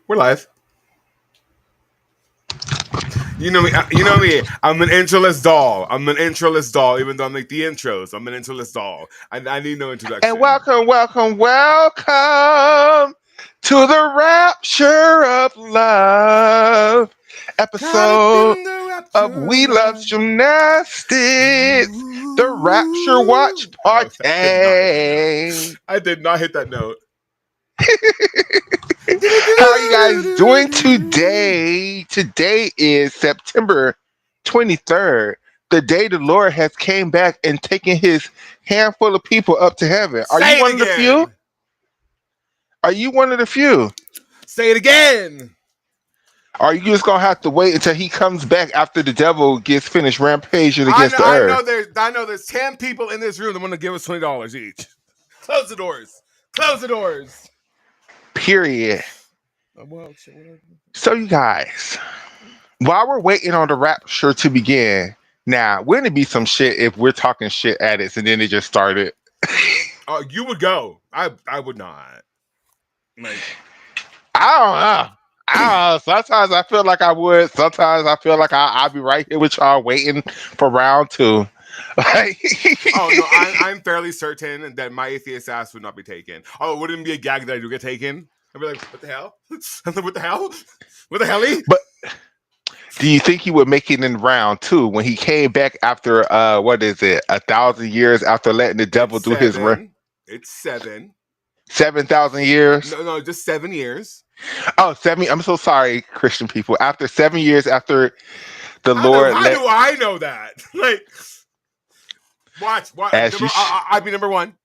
We're live. You know me. You know me. I'm an introless doll. Even though I make the intros, I'm an introless doll. I need no introduction. And welcome to the Rapture of Love episode of We Love Gymnastics, the Rapture Watch Party. I did not hit that note. How are you guys doing today? Today is September 23rd, the day the Lord has came back and taken his handful of people up to heaven. Are you one of the few? Are you one of the few? Say it again. Are you just gonna have to wait until he comes back after the devil gets finished rampaging against the earth? I know there's 10 people in this room that want to give us $20 each. Close the doors. Close the doors. Period. So you guys, while we're waiting on the rapture to begin, now wouldn't it be some shit if we're talking shit addicts and then it just started? Oh, you would go. I would not. Like, I don't know. Sometimes I feel like I would. Sometimes I feel like I'll be right here with y'all waiting for round two. Oh no, I'm fairly certain that my atheist ass would not be taken. Oh, it wouldn't be a gag that I do get taken. I'd be like, what the hell? What the hell? What the helly? But do you think he would make it in round two when he came back after 1,000 years after letting the devil do his run? It's 7. 7,000 years? No, just 7 years. Oh, 7. I'm so sorry, Christian people. After 7 years after the Lord how do I know that? Like, watch. I'd be number 1.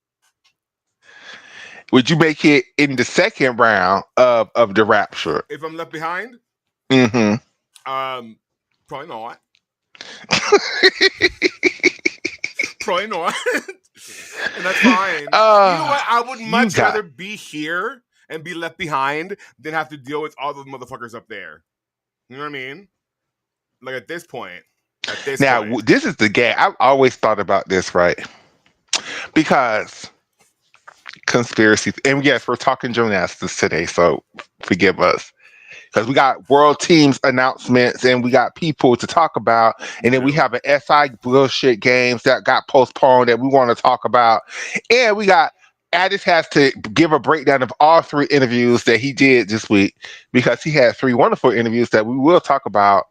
Would you make it in the second round of the rapture? If I'm left behind? Mm-hmm. Probably not. Probably not. And that's fine. You know what? I would much rather be here and be left behind than have to deal with all the motherfuckers up there. You know what I mean? Like at this point. This is the gag. I've always thought about this, right? Because conspiracy, and yes, we're talking gymnastics today, so forgive us. Because we got world teams announcements and we got people to talk about, and then we have an SI bullshit games that got postponed that we want to talk about, and we got Addis has to give a breakdown of all 3 interviews that he did this week because he had 3 wonderful interviews that we will talk about,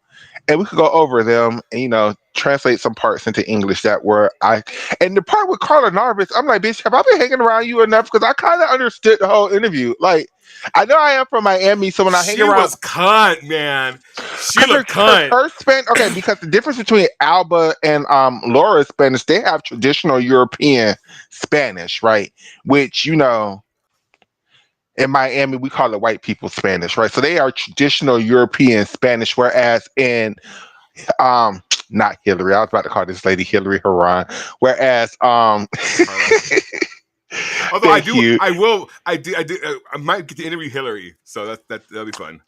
and we could go over them and translate some parts into English and the part with Karla Navas, I'm like, bitch, have I been hanging around you enough? Because I kind of understood the whole interview. Like, I know I am from Miami, so when I hang around, she was cunt, man. She looked cunt. Her Spanish, okay, because the difference between Alba and Laura's Spanish, they have traditional European Spanish, right? Which in Miami we call it white people Spanish, right? So they are traditional European Spanish, whereas in not Hillary, I was about to call this lady Hillary Haran, whereas although I might get to interview Hillary, so that'll be fun.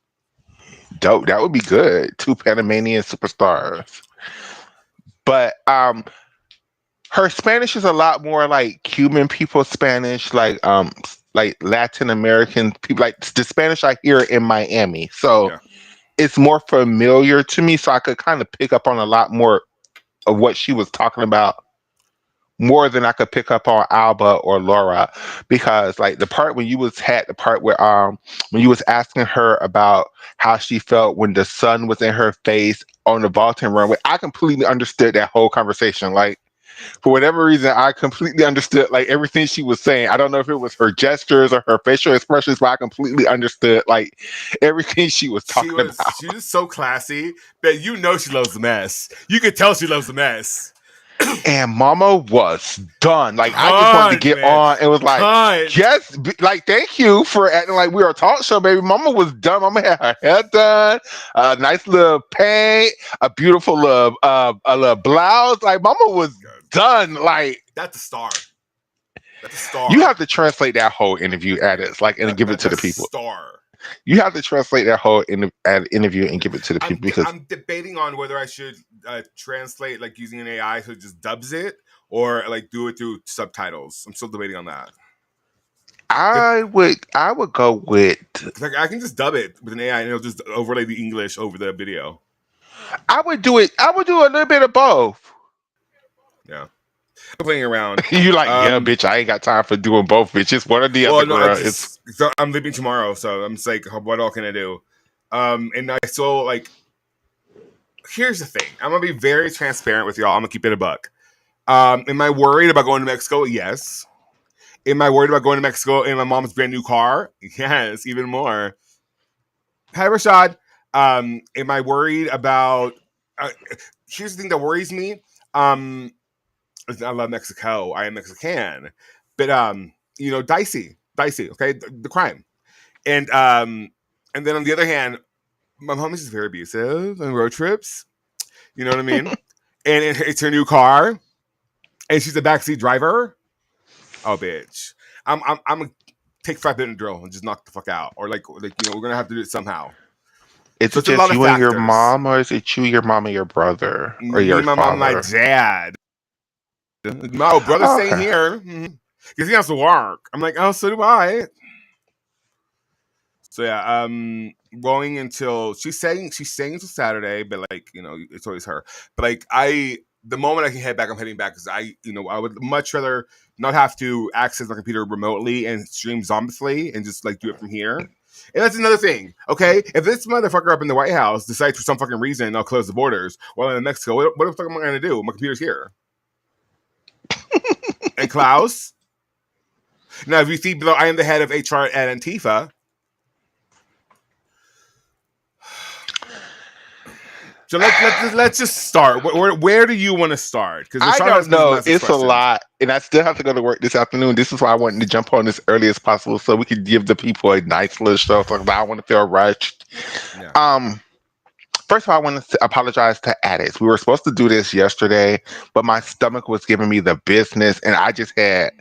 Dope, that would be good. 2 Panamanian superstars. But her Spanish is a lot more like Cuban people Spanish, like Latin American people, like the Spanish I hear in Miami. So it's more familiar to me, so I could kind of pick up on a lot more of what she was talking about, more than I could pick up on Alba or Laura, because like the part when you was asking her about how she felt when the sun was in her face on the vaulting runway, I completely understood that whole conversation. Like, for whatever reason, I completely understood like everything she was saying. I don't know if it was her gestures or her facial expressions, but I completely understood like everything she was talking about. She was so classy that she loves the mess. You could tell she loves the mess. And Mama was done. Like, I just wanted to get on and was like, thank you for acting like we were a talk show, baby. Mama was done. Mama had her hair done, a nice little paint, a beautiful a little blouse. Like, Mama was done. Like, that's a star. You have to translate that whole interview and give it to the people. You have to translate that whole interview and give it to the people, because I'm debating on whether I should translate like using an AI so it just dubs it, or like do it through subtitles. I'm still debating on that. I would go with. Like I can just dub it with an AI and it'll just overlay the English over the video. I would do it. I would do a little bit of both. Yeah, I'm playing around. You like, yeah, bitch. I ain't got time for doing both, bitch. It's one or the other, No, girl. so I'm leaving tomorrow, so I'm just like, what all can I do? And I still like. Here's the thing. I'm gonna be very transparent with y'all. I'm gonna keep it a buck. Am I worried about going to Mexico? Yes. Am I worried about going to Mexico in my mom's brand new car? Yes, even more. Hi, Rashad. Am I worried about? Here's the thing that worries me. I love Mexico. I am Mexican, but dicey. Okay, the crime, and then on the other hand, my mom is just very abusive on road trips. You know what I mean? And it's her new car, and she's a backseat driver. Oh, bitch! I'm gonna take 5-minute drill and just knock the fuck out, or like we're gonna have to do it somehow. Is it just you and your mom, or is it you, your mom, and your brother, or your my father? mom, my dad. My brother's staying here because he has to work. I'm like, oh, so do I. So yeah, going until she's staying until Saturday, but like it's always her. But like the moment I can head back, I'm heading back because I would much rather not have to access my computer remotely and stream zombiously and just like do it from here. And that's another thing, okay? If this motherfucker up in the White House decides for some fucking reason I'll close the borders while I'm in Mexico, what the fuck am I going to do? My computer's here. And Klaus? Now, if you see below, I am the head of HR at Antifa. So let's just start. Where do you want to start? Because I don't know. It's a lot, and I still have to go to work this afternoon. This is why I wanted to jump on as early as possible so we could give the people a nice little show. So I don't want to feel rushed. Yeah. First of all, I want to apologize to addicts. We were supposed to do this yesterday, but my stomach was giving me the business, and I just had.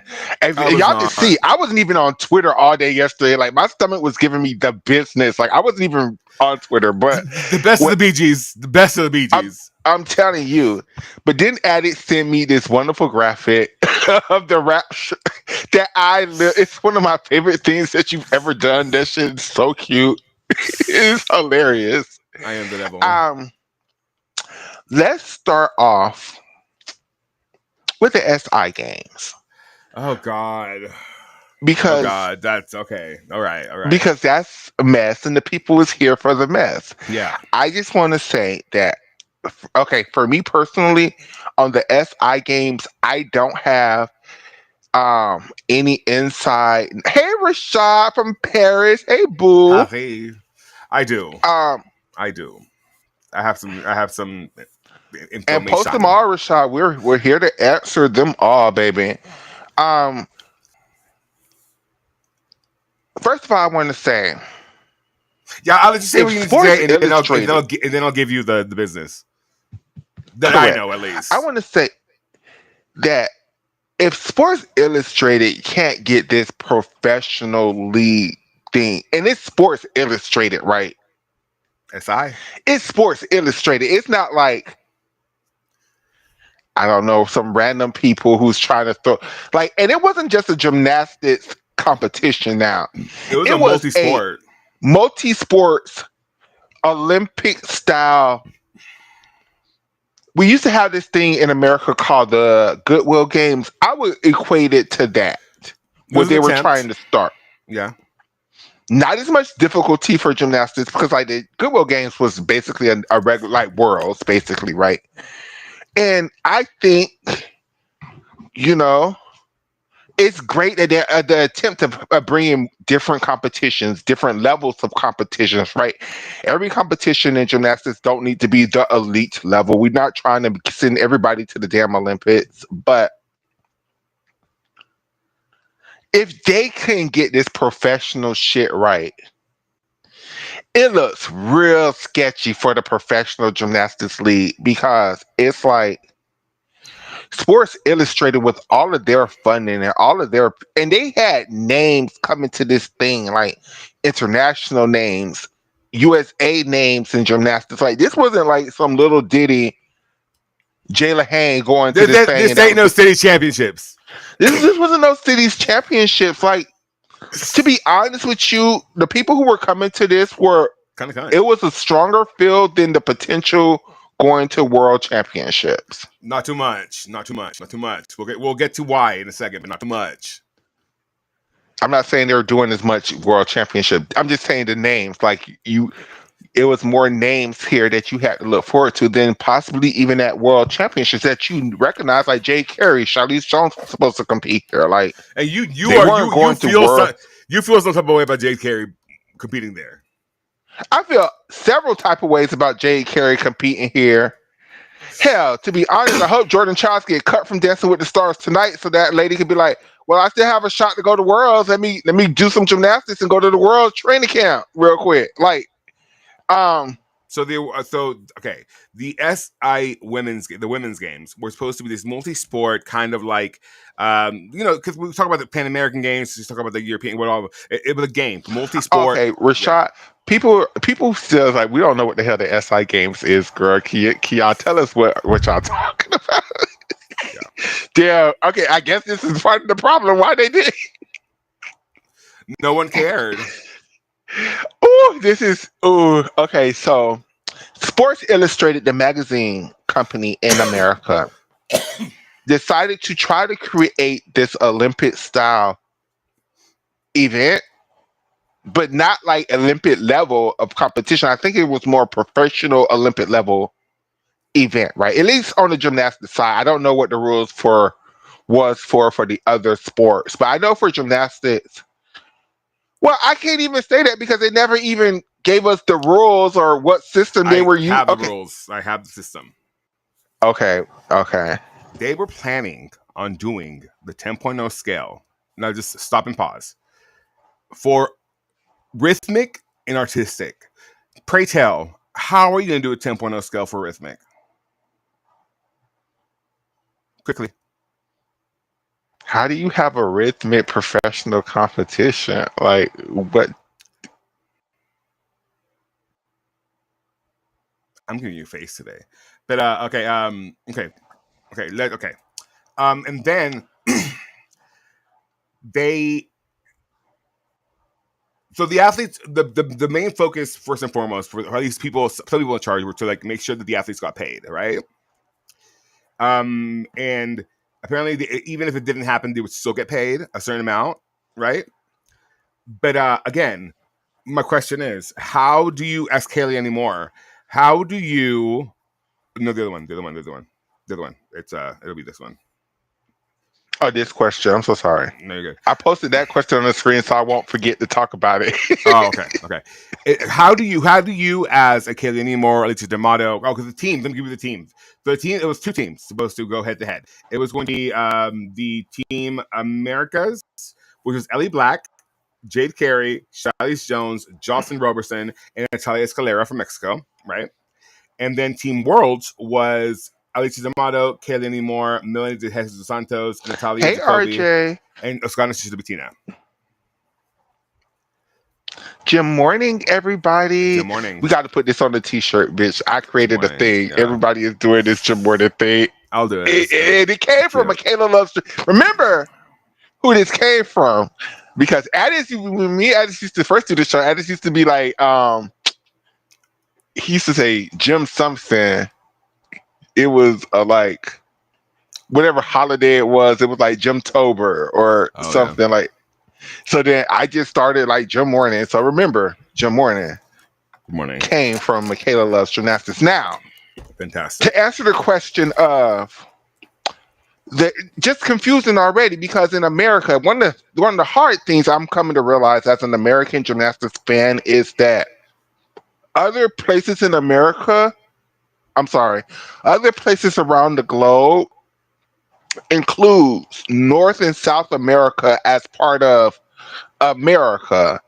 Y'all can see, I wasn't even on Twitter all day yesterday. Like my stomach was giving me the business. Like I wasn't even on Twitter, but the best of the Bee Gees. The best of the Bee Gees. I'm telling you. But then Addict sent me this wonderful graphic of the Rapture that it's one of my favorite things that you've ever done. That shit is so cute. It's hilarious. I am the devil. Let's start off with the SI games. Oh God. Because that's okay. All right. Because that's a mess, and the people is here for the mess. Yeah. I just want to say that, okay, for me personally, on the SI games, I don't have any insight. Hey, Rashad from Paris. Hey, boo. Hey, I do. I do. I have some information. And post them all, Rashad. We're here to answer them all, baby. First of all, I want to say, yeah, I'll let you say what you need to say, and then I'll give you the business that correct. I know at least. I want to say that if Sports Illustrated can't get this professional league thing, and it's Sports Illustrated, right? It's Sports Illustrated. It's not like, I don't know, some random people who's trying to throw like, and it wasn't just a gymnastics competition. Now it was a multi-sports Olympic style. We used to have this thing in America called the Goodwill Games. I would equate it to that, what they were trying to start. Yeah. Not as much difficulty for gymnastics because like the Goodwill Games was basically a regular, like Worlds, basically, right? And I think, it's great that the attempt to bring in different competitions, different levels of competitions, right? Every competition in gymnastics don't need to be the elite level. We're not trying to send everybody to the damn Olympics, but if they can get this professional shit right, it looks real sketchy for the Professional Gymnastics League because it's like Sports Illustrated with all of their funding and they had names coming to this thing, like international names, USA names in gymnastics. Like this wasn't like some little ditty Jayla Hain going to this thing. This ain't no city championships. This wasn't no cities championships. Like To be honest with you, the people who were coming to this were it was a stronger field than the potential going to world championships. Not too much. Not too much. Not too much. We'll get to why in a second, but not too much. I'm not saying they were doing as much world championship. I'm just saying the names. Like it was more names here that you had to look forward to than possibly even at world championships that you recognize, like Jay Carey, Charlize Jones was supposed to compete there. Like, and you feel some type of way about Jay Carey competing there. I feel several type of ways about Jay Carey competing here. Hell, to be honest, I hope Jordan Childs get cut from Dancing with the Stars tonight, so that lady could be like, "Well, I still have a shot to go to Worlds. Let me do some gymnastics and go to the World training camp real quick." Like, the SI women's games were supposed to be this multi-sport kind of like because we talk about the Pan American Games, just talk about the European, whatever. It was a game, multi-sport. Okay, Rashad. Yeah. People still like, we don't know what the hell the SI Games is, girl. Can y'all tell us what y'all talking about? Yeah. Okay, I guess this is part of the problem. Why they did? No one cared. Okay. So, Sports Illustrated, the magazine company in America, decided to try to create this Olympic style event, but not like Olympic level of competition. I think it was more professional Olympic level event, right? At least on the gymnastics side. I don't know what the rules was for the other sports, but I know for gymnastics. Well, I can't even say that because they never even gave us the rules or what system they were using. I have the rules. I have the system. Okay. They were planning on doing the 10.0 scale. Now just stop and pause. For rhythmic and artistic. Pray tell, how are you going to do a 10.0 scale for rhythmic? Quickly. How do you have a rhythmic professional competition? Like, what? I'm giving you a face today. But, okay. And then so the athletes, the main focus, first and foremost, for at least some people in charge, were to like make sure that the athletes got paid, right? And apparently, even if it didn't happen, they would still get paid a certain amount, right? But again, my question is, how do you ask Kaylee anymore? How do you? No, the other one. It'll be this one. Oh, this question. I'm so sorry. No, you're good. I posted that question on the screen so I won't forget to talk about it. Oh, okay. How do you as a Kaylee anymore, or Alicia D'Amato? Oh, because the team. Let me give you the teams. The team. It was two teams supposed to go head to head. It was going to be the Team Americas, which was Ellie Black, Jade Carey, Charlize Jones, Jocelyn Robertson, and Natalia Escalera from Mexico, right? And then Team Worlds was Alicia D'Amato, Kaylee Anymore, Melanie De Jesus Santos, Natalia Jacoby, RJ. and Oscar Shizabatina. Good morning, everybody. Good morning. We got to put this on the t-shirt, bitch. I created a thing. Yeah. Everybody is doing this Good Morning thing. I'll do it. It came from Michaela Loves. Remember who this came from? Because Addis, when me Addis used to first do the show, Addis used to be like, he used to say Jim something. It was like whatever holiday it was like Jimtober or something like. So then I just started like Jim Morning. So remember, Jim Morning came from Michaela Loves Gymnastics. Now, fantastic. To answer the question of just confusing already, because in America, one of the hard things I'm coming to realize as an American gymnastics fan is that other places in America, other places around the globe includes North and South America as part of America,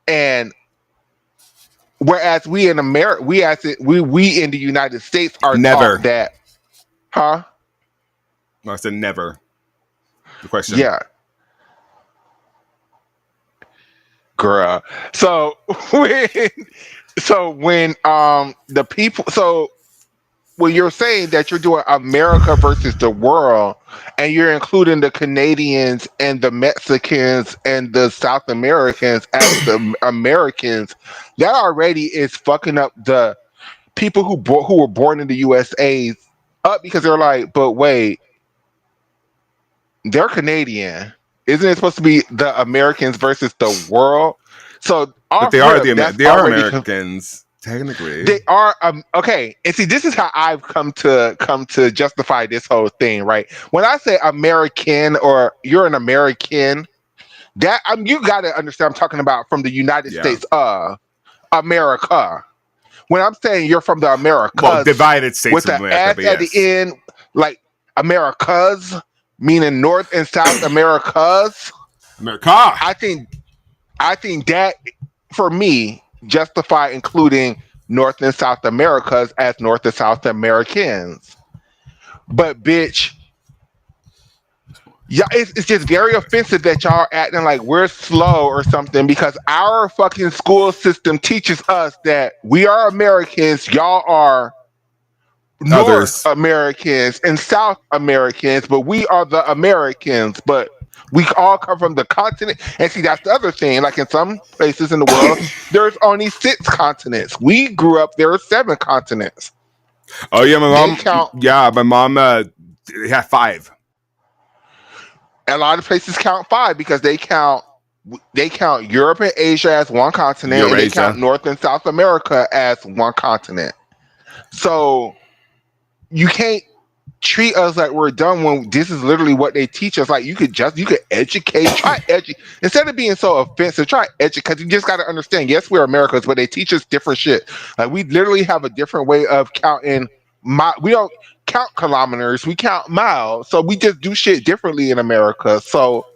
and whereas we in America, we in the United States are never taught that, huh? No, I said never. The question, yeah, girl. So when the people, so when you're saying that you're doing America versus the world, and you're including the Canadians and the Mexicans and the South Americans as the Americans, that already is fucking up the people who were born in the USA up, because they're like, but wait, they're Canadian. Isn't it supposed to be the Americans versus the world? So but off they are rip, that's they are already Americans technically. they are okay. And see, this is how I've come to justify this whole thing, right? When I say American or you're an American, that you got to understand. I'm talking about from the United States, America. When I'm saying you're from the Americas, divided states with of the America, S at the end, like Americas, meaning North and South Americas. America. I think that, for me, justify including North and South Americas as North and South Americans. But bitch, yeah, it's just very offensive that y'all are acting like we're slow or something, because our fucking school system teaches us that we are Americans, y'all are North Americans and South Americans, but we are the Americans. But we all come from the continent. And see, that's the other thing. Like in some places in the world, there's only 6 continents. We grew up, there are 7 continents. Oh yeah, my mom had 5. A lot of places count 5 because they count Europe and Asia as one continent, and they count North and South America as one continent. So you can't treat us like we're dumb when this is literally what they teach us. Like you could educate, instead of being so offensive, try educate, because you just got to understand, yes, we're Americans, but they teach us different shit. Like we literally have a different way of counting. We don't count kilometers, we count miles. So we just do shit differently in America. So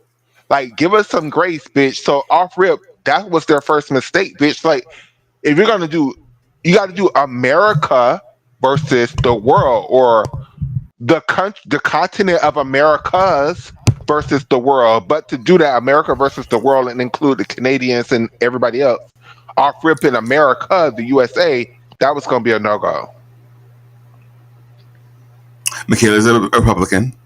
like, give us some grace, bitch. So off rip, that was their first mistake, bitch. Like, if you're gonna do, you got to do America versus the world, or the continent of Americas versus the world. But to do that, America versus the world, and include the Canadians and everybody else, off rip in America, the USA, that was going to be a no-go. Michaela's a Republican.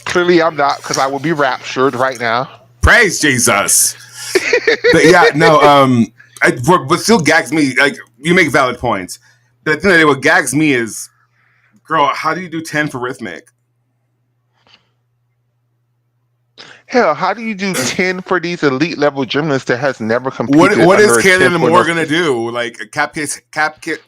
Clearly, I'm not, because I will be raptured right now. Praise Jesus. But yeah, no. What still gags me, like, you make valid points. But at the end of the day, what gags me is, girl, how do you do 10 for rhythmic? Hell, how do you do 10 for these elite level gymnasts that has never competed? What is Karla Navas gonna do? Like a cap kip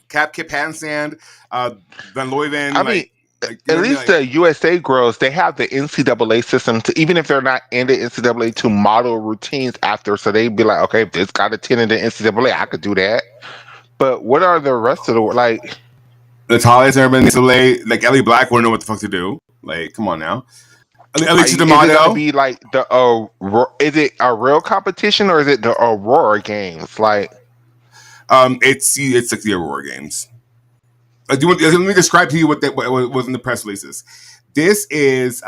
handstand, Van Leuven. I mean, at least the USA girls, they have the NCAA system to, even if they're not in the NCAA, to model routines after. So they'd be like, okay, if this got a 10 in the NCAA, I could do that. But what are the rest of the, like, Natalia's never been in the NCAA? Like Ellie Black wouldn't know what the fuck to do. Like, come on now. Is it gonna be like the is it a real competition, or is it the Aurora Games? Like, it's like the Aurora Games. Let me describe to you what was in the press releases. This is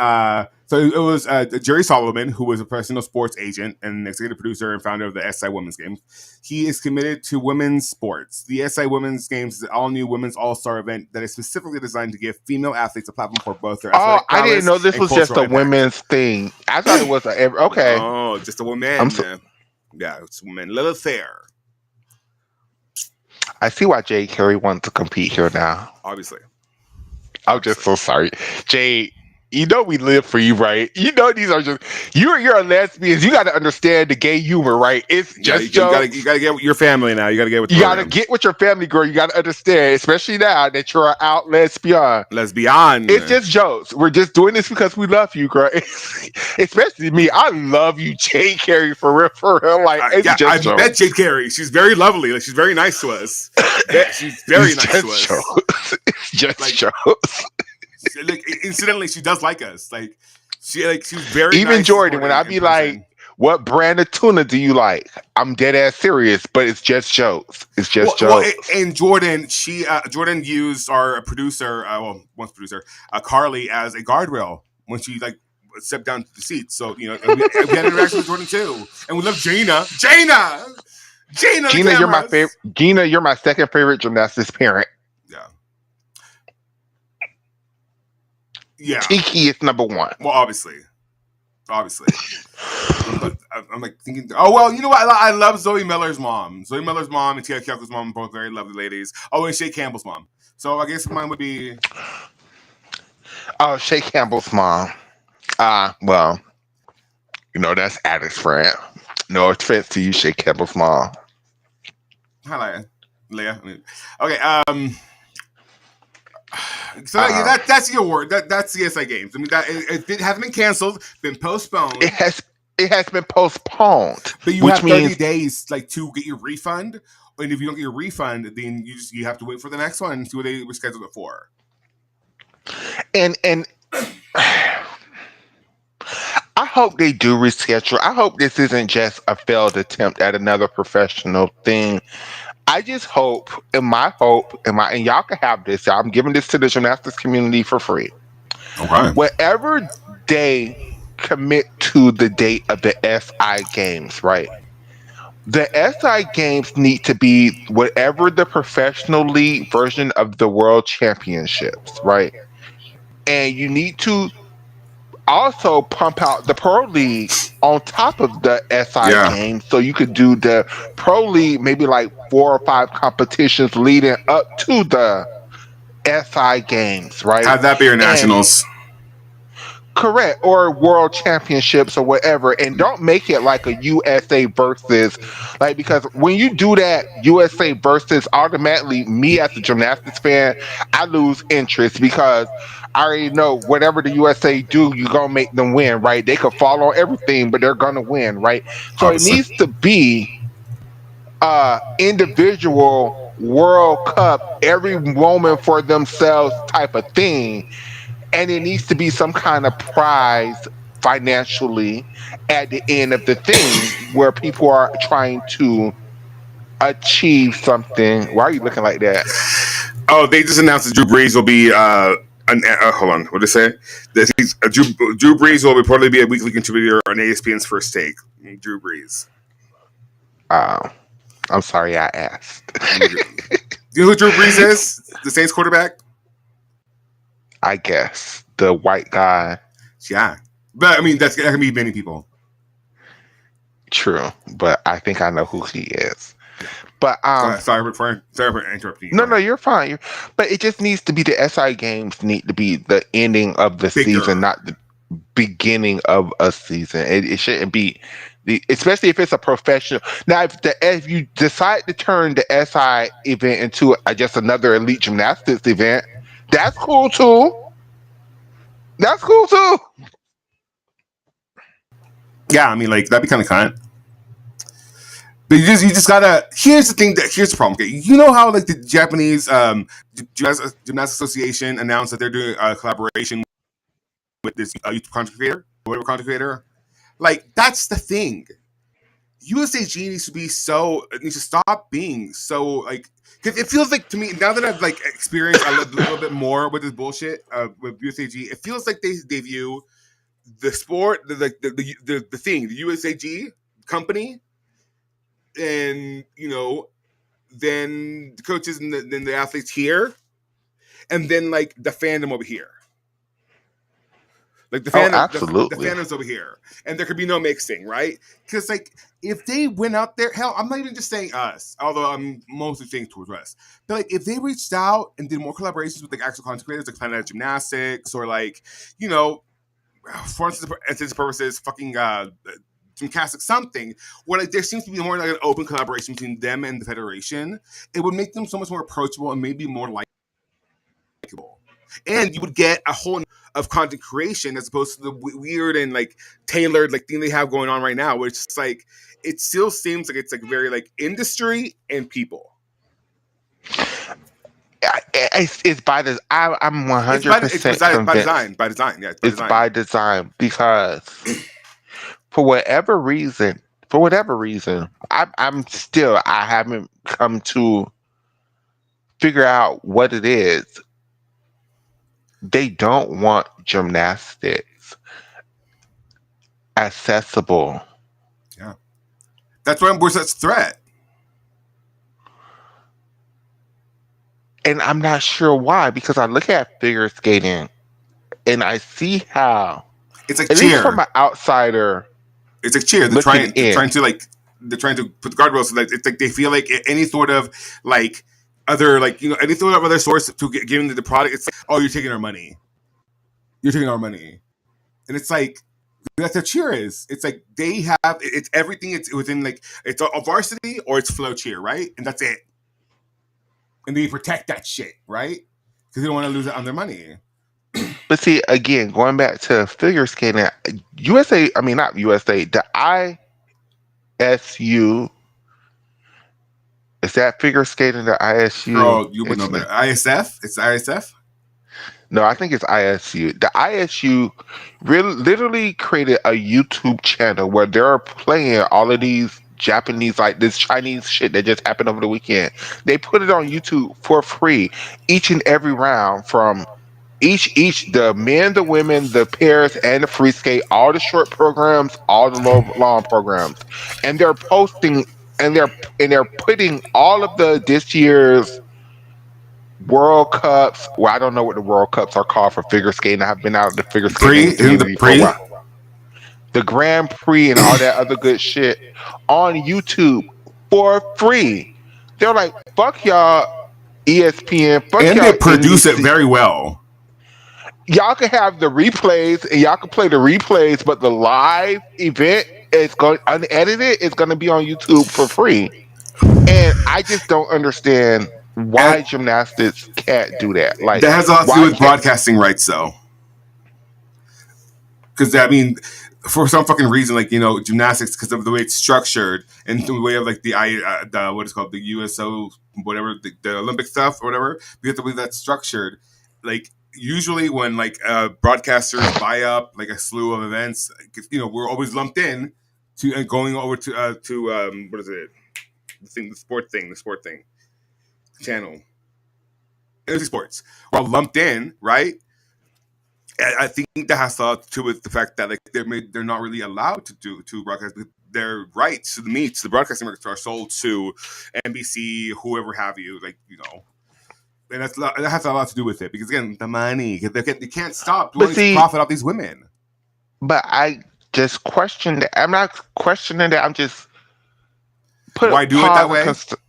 so it was Jerry Solomon, who was a professional sports agent and executive producer and founder of the SI Women's Games. He is committed to women's sports. The SI Women's Games is an all-new women's all-star event that is specifically designed to give female athletes a platform for both their athletic prowess. I didn't know this was just a women's thing. I thought it was okay. Oh, just a woman. Yeah, it's a woman. Little fair. I see why Jade Carey wants to compete here now. Obviously. I'm just so sorry. Jade, you know we live for you, right? You know these are just, you're a lesbian. You got to understand the gay humor, right? It's just you gotta get with your family now. You gotta get with your family, girl. You got to understand, especially now that you're an out lesbian. It's just jokes. We're just doing this because we love you, girl. Especially me. I love you, Jade Carey, for real. Like, it's just I met Jade Carey. She's very lovely. Like, she's very nice to us. She's very nice to us. It's just jokes. Like, incidentally, she does like us. Like, she's very even nice. Jordan, when I be like, what brand of tuna do you like? I'm dead ass serious, but it's just jokes. It's just jokes. And Jordan, Jordan used our producer, once producer, Carly, as a guardrail when she like stepped down to the seat. So, you know, we had interaction with Jordan too. And we love Jaina. Gina, you're my favorite. Gina, you're my second favorite gymnastics parent. Yeah. Yeah. Tiki is number one. Well, obviously. But I'm like thinking, oh, well, you know what? I love Zoe Miller's mom. Zoe Miller's mom and Tia Kyoko's mom are both very lovely ladies. Oh, and Shay Campbell's mom. So I guess mine would be... Oh, Shay Campbell's mom. Well, that's Addict's friend. No offense to you, Shay Campbell's mom. Hi, Leah. Okay, so that's your word. That's the SI Games. I mean, that it hasn't been canceled, been postponed. It has been postponed. But you have 30 days to get your refund. And if you don't get your refund, then you have to wait for the next one and see what they rescheduled it for. And I hope they do reschedule. I hope this isn't just a failed attempt at another professional thing. I just hope, and y'all can have this. I'm giving this to the gymnastics community for free. Okay. Whatever they commit to the date of the SI Games, right? The SI Games need to be whatever the professional league version of the World Championships, right? And you need to also pump out the Pro League on top of the SI Games, so you could do the Pro League, maybe like 4 or 5 competitions leading up to the SI Games, right? Have that be your nationals. Correct, or World Championships or whatever, and don't make it like a USA versus, because when you do that USA versus, automatically me as a gymnastics fan, I lose interest because I already know whatever the USA do, you're gonna make them win, right? They could fall on everything, but they're gonna win, right? So Obviously. It needs to be individual World Cup, every woman for themselves type of thing. And it needs to be some kind of prize financially at the end of the thing where people are trying to achieve something. Why are you looking like that? Oh, they just announced that Drew Brees will be hold on, what did they say? Drew Brees will reportedly be a weekly contributor on ESPN's First Take. Drew Brees. I'm sorry I asked. Do you know who Drew Brees is? The Saints quarterback? I guess. The white guy. Yeah. But, I mean, that can be many people. True. But I think I know who he is. But sorry for interrupting you. No, you're fine. But it just needs to be the SI Games need to be the ending of the season, not the beginning of a season. It shouldn't be, especially if it's a professional. Now, if you decide to turn the SI event into just another elite gymnastics event, that's cool too. Yeah, I mean, that'd be kind of cunt. But you just gotta. Here's the problem. Okay, you know how the Japanese Gymnastics Association announced that they're doing a collaboration with this YouTube content creator, whatever content creator. That's the thing. USAG needs to stop being so because it feels like to me now that I've experienced a little bit more with this bullshit with USAG, it feels like they view the sport, the thing, the USAG company, and then the coaches and then the athletes here, and then the fandom over here. The fandom's over here, and there could be no mixing, right? Because if they went out there, hell, I'm not even just saying us, although I'm mostly saying towards us. But like, if they reached out and did more collaborations with like actual content creators, like Planet Gymnastics, or like, you know, for instance purposes, fucking Gymnastics something, where like there seems to be more like an open collaboration between them and the federation, it would make them so much more approachable and maybe more likable. And you would get a whole of content creation as opposed to the weird and like tailored like thing they have going on right now, where it's just like it still seems like it's like very like industry and people. It's by design. I'm 100% by design. Yeah, it's by design because for whatever reason, I'm still I haven't come to figure out what it is. They don't want gymnastics accessible. Yeah, that's why where's that threat? And I'm not sure why, because I look at figure skating and I see how, it's like at least from cheer. an outsider, It's like cheer. looking in. They're trying to put the guardrails so that it's like they feel like any sort of like other like any sort of other source to giving the product. It's like, oh, you're taking our money. You're taking our money, and it's like that's what cheer is. It's like they have it's everything. It's within like it's a varsity or it's flow cheer, right? And that's it. And they protect that shit, right? Because they don't want to lose it on their money. But see, again, going back to figure skating, USA, I mean, not USA, the ISU, is that figure skating the ISU? Girl, you would know better. ISF? It's ISF? No, I think it's ISU. The ISU really literally created a YouTube channel where they're playing all of these Japanese, like this Chinese shit that just happened over the weekend. They put it on YouTube for free, each and every round, from each the men, the women, the pairs, and the free skate, all the short programs, all the long programs, and they're posting and they're putting all of this year's World Cups. Well, I don't know what the World Cups are called for figure skating. I've been out of the figure skating Isn't the community for a pre? while. The Grand Prix and all that other good shit on YouTube for free. They're like, fuck y'all, ESPN, fuck And y'all, they produce it NBC. very well. Y'all can have the replays and y'all can play the replays, but the live event is going unedited. It's going to be on YouTube for free. And I just don't understand why And gymnastics can't do that. Like, that has a lot to do why with can't? broadcasting rights, though. Because I mean, for some fucking reason, like gymnastics, because of the way it's structured and the way of like the what is called the USO, whatever the Olympic stuff or whatever, because the way that's structured, like usually when like broadcasters buy up like a slew of events, we're always lumped in to going over to what is it, the sport thing channel, energy sports. We're all lumped in, right? I think that has a lot to do with the fact that like they're not really allowed to broadcast. Their rights to the meets, the broadcasting rights are sold to NBC, whoever have you, and that has a lot to do with it because again, the money they can't stop But doing see, profit off these women. but I just question that. I'm not questioning that. I'm just put a Why do it that pause and,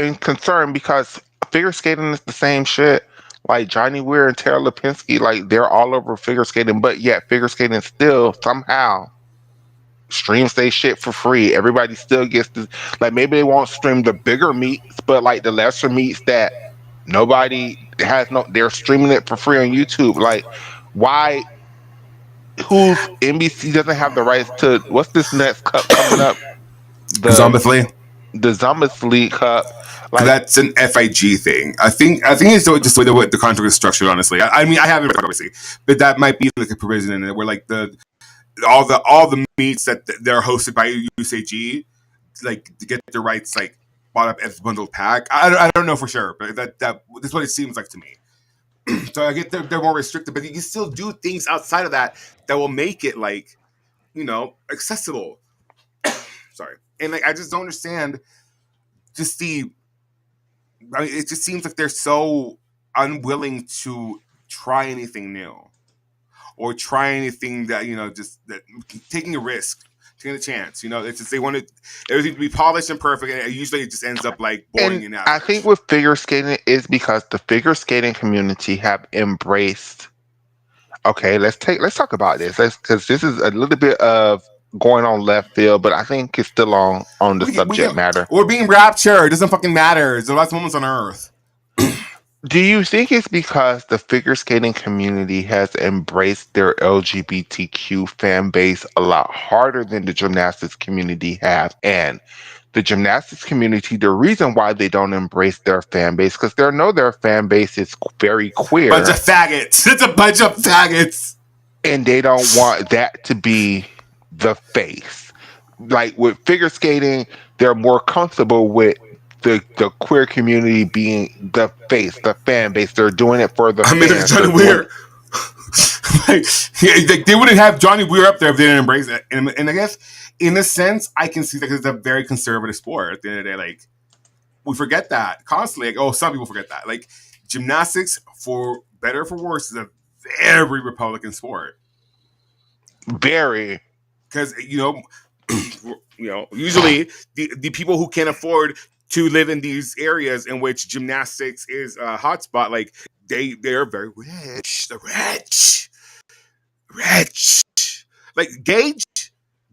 way? and concern, because figure skating is the same shit. Like Johnny Weir and Tara Lipinski, like they're all over figure skating, but yet figure skating still somehow streams they shit for free. Everybody still gets this. Like maybe they won't stream the bigger meets, but like the lesser meets that nobody has they're streaming it for free on YouTube. Like why? Who's NBC doesn't have the rights to? What's this next cup coming up? The Zombie. the Zombies League Cup. Like, That's an FIG thing. I think it's just the way the contract is structured. Honestly, I mean I haven't read obviously, but that might be like a provision in it where like all the meets that they're hosted by USAG, like to get the rights like bought up as bundled pack. I don't know for sure, but that's what it seems like to me. So I get they're more restricted, but you can still do things outside of that will make it like accessible. Sorry, and like I just don't understand. Just it just seems like they're so unwilling to try anything new or try anything that just that taking a risk, taking a chance. It's just they want everything to be polished and perfect, and usually it just ends up like boring and and I average. think with figure skating is because the figure skating community have embraced. Okay, let's talk about this. Because this is a little bit of going on left field, but I think it's still on the subject matter. We're being raptured. It doesn't fucking matter. It's the last moments on Earth. Do you think it's because the figure skating community has embraced their LGBTQ fan base a lot harder than the gymnastics community have? And the gymnastics community, the reason why they don't embrace their fan base, because they know their fan base is very queer. Bunch of faggots. It's a bunch of faggots. And they don't want that to be the face. Like with figure skating, they're more comfortable with the queer community being the face, the fan base. They're doing it for the fans. Johnny Weir. They wouldn't have Johnny Weir up there if they didn't embrace it. And I guess, in a sense, I can see that because it's a very conservative sport. At the end of the day, like we forget that constantly. Like, some people forget that. Like gymnastics, for better or for worse, is a very Republican sport. Very. Because usually the people who can't afford to live in these areas in which gymnastics is a hotspot, like they're very rich. They're rich. Like Gage,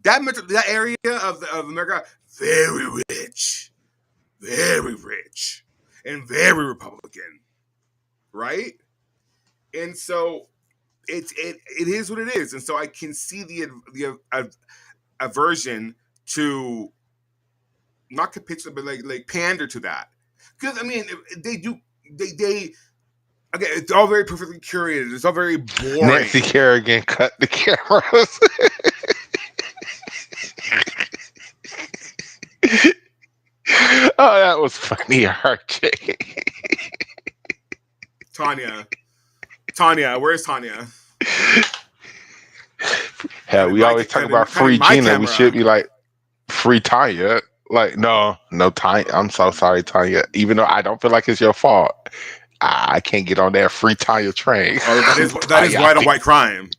that area of America, very rich, and very Republican, right? And so it is what it is, and so I can see the aversion to not capitulate, but like pander to that, because I mean they do they okay, it's all very perfectly curated. It's all very boring. Nancy Kerrigan cut the cameras. Oh, that was funny, RJ. Tanya, where's Tanya? Hell, we always talk about free Gina. We should be like free Tanya. Like, no, Tanya. I'm so sorry, Tanya. Even though I don't feel like it's your fault, I can't get on that free Tanya train. Oh, that is white on white crime.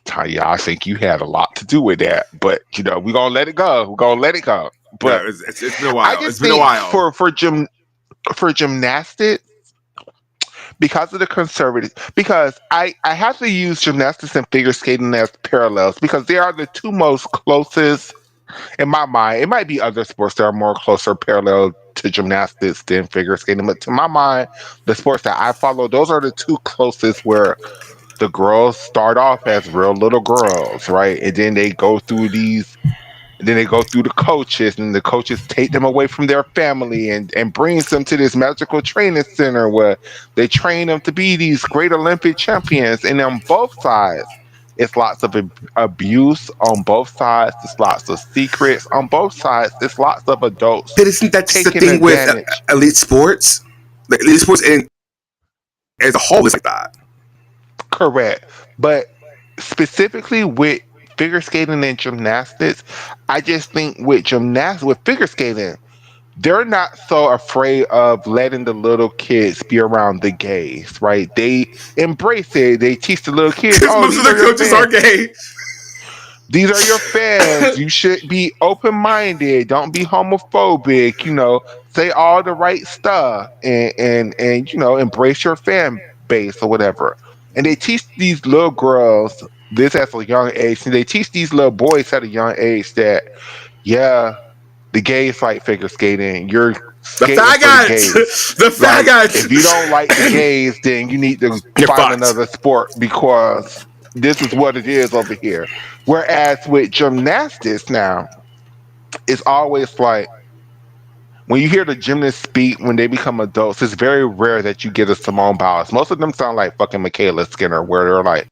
Tanya, I think you had a lot to do with that, but we're gonna let it go. But yeah, it's been a while. It's been a while for gymnastics, because of the conservatives. Because I have to use gymnastics and figure skating as parallels, because they are the two most closest in my mind. It might be other sports that are more closer parallel to gymnastics than figure skating, but to my mind, the sports that I follow, those are the two closest, where the girls start off as real little girls, right? And then they go through the coaches, and the coaches take them away from their family and brings them to this magical training center where they train them to be these great Olympic champions. And on both sides, it's lots of abuse on both sides. There's lots of secrets on both sides. There's lots of adults. But isn't that the thing with elite sports? Like elite sports as a whole is like that. Correct. But specifically with figure skating and gymnastics, I just think with figure skating, they're not so afraid of letting the little kids be around the gays, right? They embrace it. They teach the little kids, most of the coaches are gay. These are your fans. You should be open-minded. Don't be homophobic. Say all the right stuff, and embrace your fan base or whatever. And they teach these little girls this at a young age, and they teach these little boys at a young age that, yeah, the gays like figure skating. You're skating for the gays. The faggots. If you don't like the gays, then you need to find another sport, because this is what it is over here. Whereas with gymnastics now, it's always like, when you hear the gymnasts speak when they become adults, it's very rare that you get a Simone Biles. Most of them sound like fucking Michaela Skinner, where they're like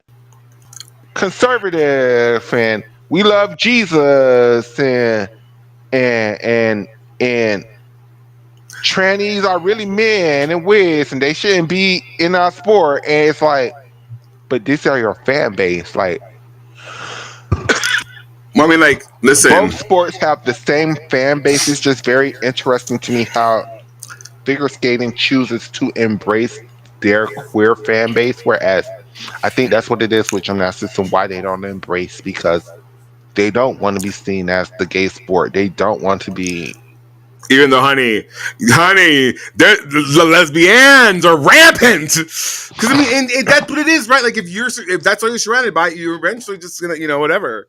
conservative and we love Jesus and trannies are really men and wigs and they shouldn't be in our sport. And it's like, but these are your fan base. Like, I mean, like, listen. Both sports have the same fan base. It's just very interesting to me how figure skating chooses to embrace their queer fan base, whereas I think that's what it is with gymnastics and why they don't embrace, because they don't want to be seen as the gay sport. They don't want to be. Even though, honey, the lesbians are rampant. Because I mean, and that's what it is, right? Like, if that's all you're surrounded by, you're eventually just gonna, whatever.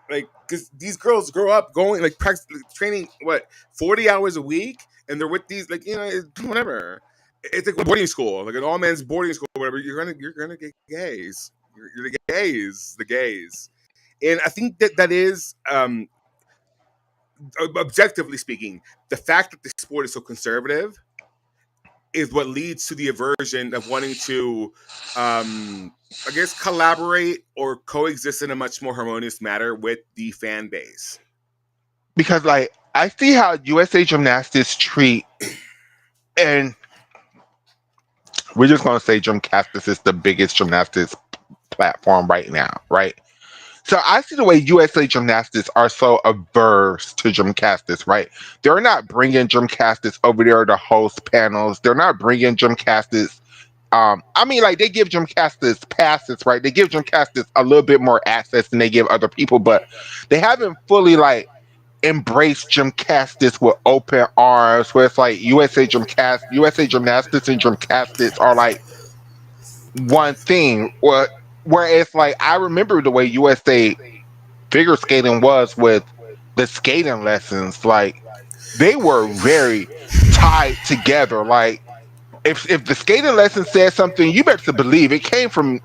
Like, because these girls grow up going, like, training, 40 hours a week, and they're with these, like, whatever. It's like a boarding school, like an all men's boarding school, or whatever. You're gonna get gays. You're the gays, and I think that is, objectively speaking, the fact that the sport is so conservative is what leads to the aversion of wanting to, I guess, collaborate or coexist in a much more harmonious manner with the fan base. Because, like, I see how USA Gymnastics treat, and we're just going to say Gymnastics is the biggest gymnastics platform right now, right? So I see the way USA Gymnastics are so averse to Gymcastics, right? They're not bringing Gymcastics over there to host panels. They're not bringing Gymcastics. I mean, like they give Gymcastics passes, right? They give Gymcastics a little bit more access than they give other people, but they haven't fully like embraced Gymcastics with open arms. Where it's like USA Gymnastics and Gymcastics are like one thing. Where it's like I remember the way USA figure skating was with the skating lessons. Like they were very tied together. Like if the skating lesson said something, you better believe it came from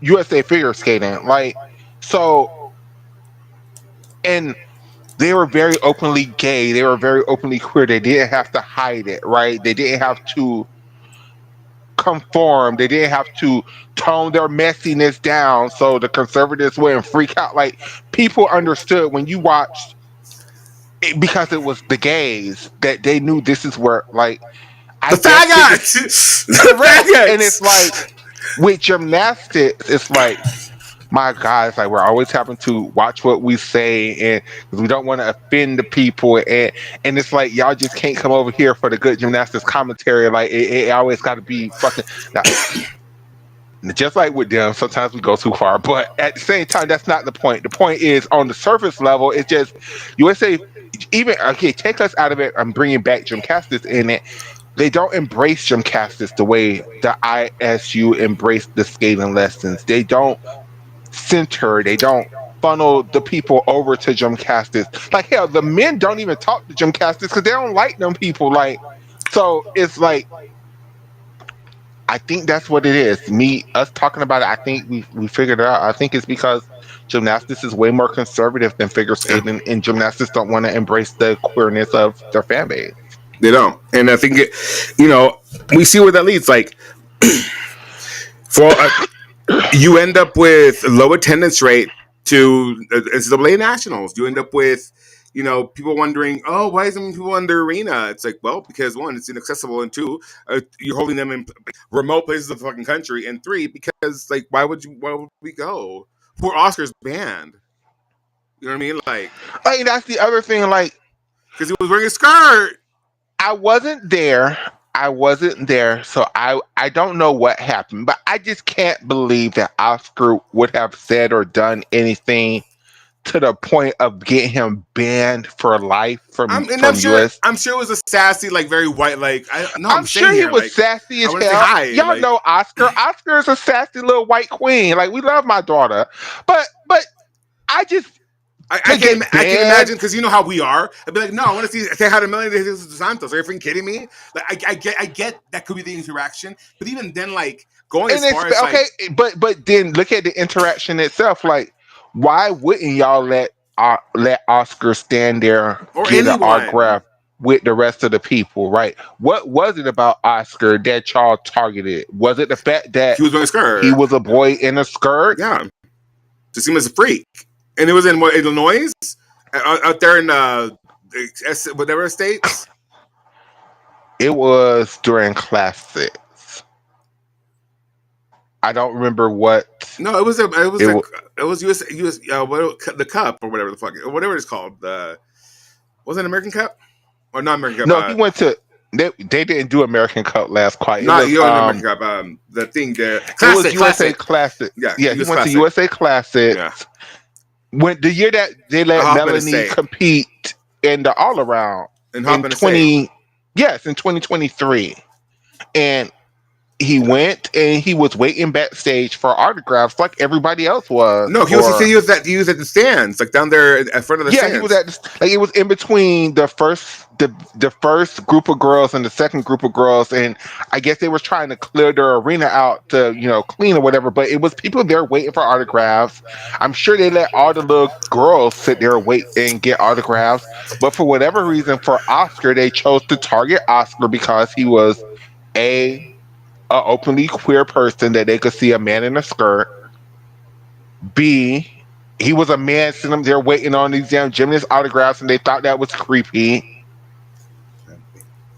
USA figure skating. Like so, and they were very openly gay. They were very openly queer. They didn't have to hide it, right? They didn't have to conform. They didn't have to tone their messiness down so the conservatives wouldn't freak out. Like people understood when you watched it, because it was the gays that they knew this is where like I the guess faggots, the correct. faggots. And it's like with gymnastics, it's like my God, it's like we're always having to watch what we say, and because we don't want to offend the people, and it's like y'all just can't come over here for the good gymnastics commentary. Like it always got to be fucking. Now, just like with them, sometimes we go too far, but at the same time, that's not the point. The point is on the surface level, it's just USA. Even okay, take us out of it. I'm bringing back gymnastics in it. They don't embrace gymnastics the way the ISU embraced the skating lessons. They don't center. They don't funnel the people over to gymnastics. Like hell, the men don't even talk to gymnastics because they don't like them people. Like so, it's like I think that's what it is. Us talking about it. I think we figured it out. I think it's because gymnastics is way more conservative than figure skating, and gymnastics don't want to embrace the queerness of their fan base. They don't, and I think we see where that leads. Like for you end up with low attendance rate to NCAA nationals. You end up with people wondering, oh, why isn't people in the arena? It's like, well, because one, it's inaccessible, and two, you're holding them in remote places of the fucking country, and three, because like, why would we go? Poor Oscar's banned. You know what I mean? Like that's the other thing. Like because he was wearing a skirt. I wasn't there. So I don't know what happened, but I just can't believe that Oscar would have said or done anything to the point of getting him banned for life from US. I'm sure it was a sassy, like very white, like I'm sure he was sassy as hell. Hi, y'all know Oscar. Oscar is a sassy little white queen. Like we love my daughter, but I just. I can imagine because you know how we are. I'd be like, no, I want to say hi to Melanie de Santos. Are you freaking kidding me? Like, I get that could be the interaction, but even then, like going as far as okay, but then look at the interaction itself. Like, why wouldn't y'all let Oscar stand there or get an autograph with the rest of the people? Right? What was it about Oscar that y'all targeted? Was it the fact that he was wearing a skirt? He was a boy in a skirt. Yeah, to seem as a freak. And it was in what, Illinois, out there in whatever states. It was during classics. I don't remember what. No, it was US the Cup or whatever the fuck or whatever it's called. Was it American Cup or not American Cup? No, he went to. They didn't do American Cup last quite. Not American Cup. The thing there. Classic, it was USA Classic. Yeah, he went to USA Classic. Yeah. When the year that they let Melanie compete in the all around in 2023, and he went and he was waiting backstage for autographs like everybody else was. No, he was at the stands, like down there in front of the stands. Yeah, he was it was in between the first group of girls and the second group of girls, and I guess they were trying to clear their arena out to clean or whatever. But it was people there waiting for autographs. I'm sure they let all the little girls sit there and wait and get autographs. But for whatever reason, for Oscar, they chose to target Oscar because he was a openly queer person that they could see a man in a skirt. B, he was a man sitting there waiting on these damn gymnast autographs, and they thought that was creepy.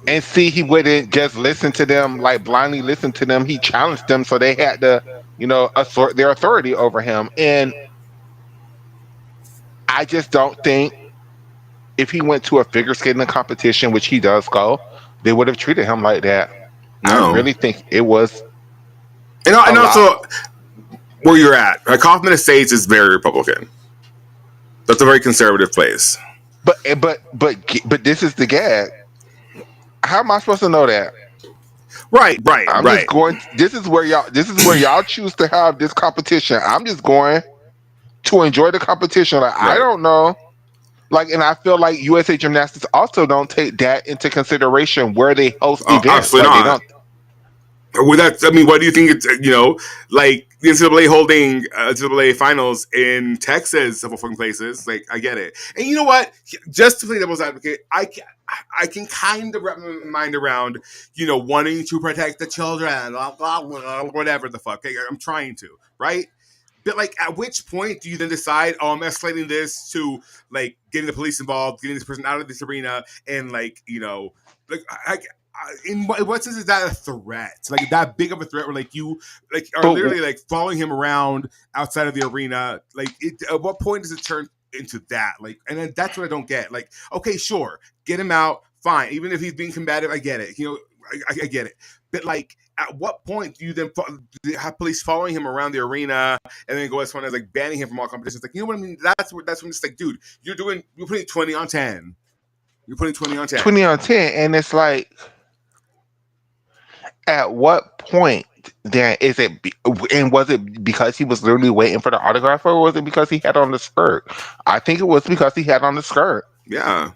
And C, he wouldn't just listen to them, like blindly listen to them. He challenged them, so they had to, assert their authority over him. And I just don't think if he went to a figure skating competition, which he does go, they would have treated him like that. I No. really think it was And a lot. also, where you're at, Kaufman Estates is very Republican. That's a very conservative place. But this is the gag. How am I supposed to know that? Right. I'm just going. This is where y'all. This is where y'all choose to have this competition. I'm just going to enjoy the competition. Like I don't know. Like, and I feel like USA Gymnastics also don't take that into consideration where they host events. Absolutely Like they not. don't. Well, what do you think it's, like the NCAA holding NCAA finals in Texas, several fucking places. Like, I get it. And you know what? Just to play devil's advocate, I can kind of wrap my mind around, wanting to protect the children, blah, blah, blah, whatever the fuck. I'm trying to, right? But, like, at which point do you then decide, I'm escalating this to, like, getting the police involved, getting this person out of this arena, and, like, in what sense is that a threat? Like, that big of a threat where, like, you, like, are literally, like, following him around outside of the arena? Like, at what point does it turn into that? Like, and then that's what I don't get. Like, okay, sure, get him out, fine. Even if he's being combative, I get it. I get it. But, like, at what point do you then have police following him around the arena and then go as far as, like, banning him from all competitions? Like, you know what I mean? That's when it's like, dude, you're putting 20 on 10. You're putting 20 on 10. 20 on 10, and it's like, at what point then is it? And was it because he was literally waiting for the autograph, or was it because he had on the skirt? I think it was because he had on the skirt. Yeah.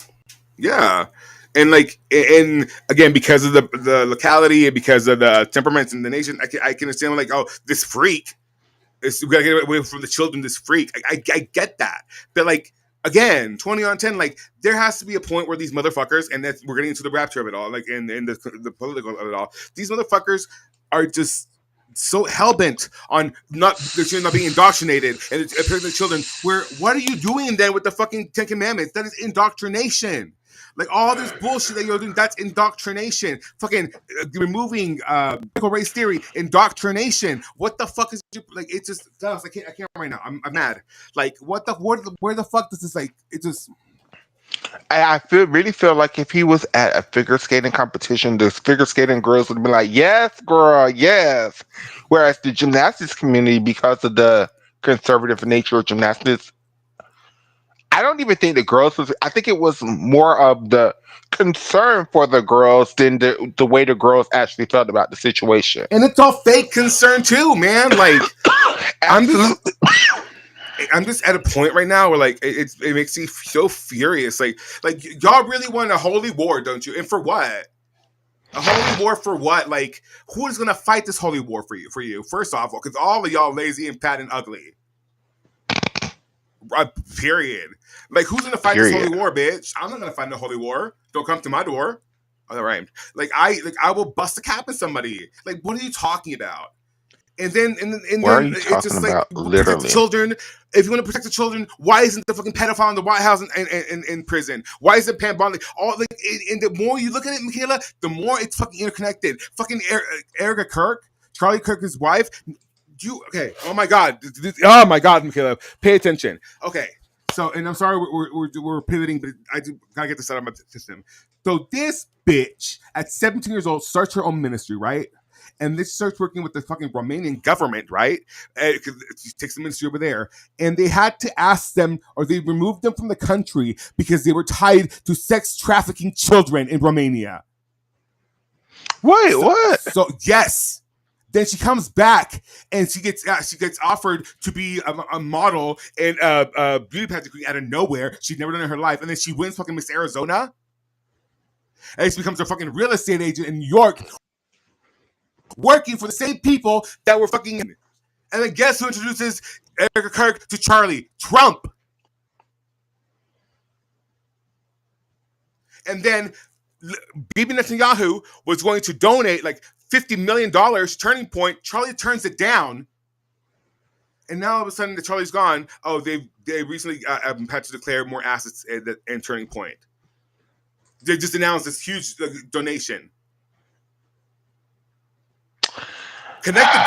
And, like, and again, because of the locality and because of the temperaments in the nation, I can understand, like, oh, this freak, we gotta get away from the children. This freak, I get that, but, like, again, 20 on 10, like, there has to be a point where these motherfuckers, and that's, we're getting into the rapture of it all, like, in the political of it all. These motherfuckers are just so hell-bent on not being indoctrinated and appearing to the children. What are you doing then with the fucking 10 Commandments? That is indoctrination. Like, all this bullshit that you're doing, that's indoctrination. Fucking removing critical race theory, indoctrination. What the fuck is like? It just does. I can't right now. I'm mad. Like, where the fuck does this, like? It just. I really feel like if he was at a figure skating competition, the figure skating girls would be like, "Yes, girl, yes." Whereas the gymnastics community, because of the conservative nature of gymnastics, I don't even think the girls was. I think it was more of the concern for the girls than the way the girls actually felt about the situation. And it's all fake concern too, man. Like, absolutely. I'm just at a point right now where, like, it makes me so furious. Like y'all really want a holy war, don't you? And for what? A holy war for what? Like, who is gonna fight this holy war for you? First off, because all of y'all lazy and fat and ugly. Period. Like, who's gonna fight this holy war, bitch? I'm not gonna fight no holy war. Don't come to my door. Oh, that rhymed. Like, I will bust a cap in somebody. Like, what are you talking about? And then it's just like, protect the children. If you want to protect the children, why isn't the fucking pedophile in the White House in prison? Why isn't Pam Bondi? And the more you look at it, Michaela, the more it's fucking interconnected. Fucking Erica Kirk, Charlie Kirk's wife. Okay? Oh my god, Michaela, pay attention. Okay, so, and I'm sorry we're pivoting, but I gotta get this out of my system. So this bitch at 17 years old starts her own ministry, right? And this starts working with the fucking Romanian government, right? She takes the ministry over there. And they had to ask them, or they removed them from the country because they were tied to sex trafficking children in Romania. Wait, what? So, yes. Then she comes back and she gets offered to be a model and a beauty pageant queen out of nowhere. She's never done it in her life. And then she wins fucking Miss Arizona. And she becomes a fucking real estate agent in New York, working for the same people that were fucking in. And then guess who introduces Erica Kirk to Charlie? Trump. And then Bibi Netanyahu was going to donate like $50 million, Turning Point. Charlie turns it down. And now all of a sudden that Charlie's gone. Oh, they recently had to declare more assets in Turning Point. They just announced this huge donation. Connect the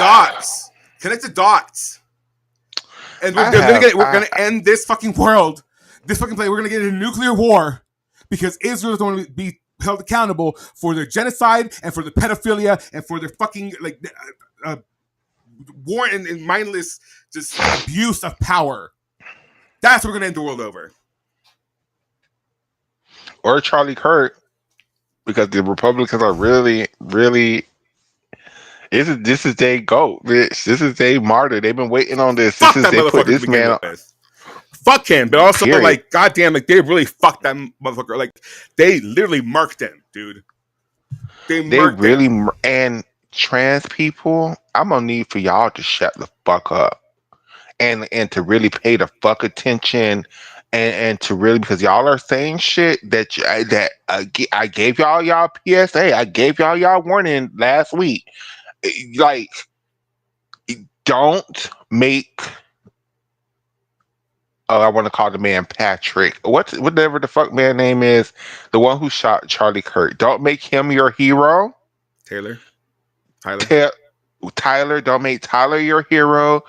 dots. And we're going to end this fucking world this fucking play, we're gonna get into a nuclear war because Israel is going to be held accountable for their genocide and for the pedophilia and for their fucking war and mindless just abuse of power. That's what we're gonna end the world over. Or Charlie Kirk, because the Republicans are really, really. This is their goat, bitch. This is their martyr. They've been waiting on this. Fuck that motherfucker put this man on. Fuck him, but also like, goddamn, like they really fucked that motherfucker. Like they literally marked him, dude. They really him. And trans people, I'm gonna need for y'all to shut the fuck up and to really pay the fuck attention and to really, because y'all are saying shit that I gave y'all PSA. I gave y'all warning last week. Like, don't make. Oh, I want to call the man Patrick. Whatever the fuck man name is, the one who shot Charlie Kirk. Don't make him your hero. Tyler, don't make Tyler your hero.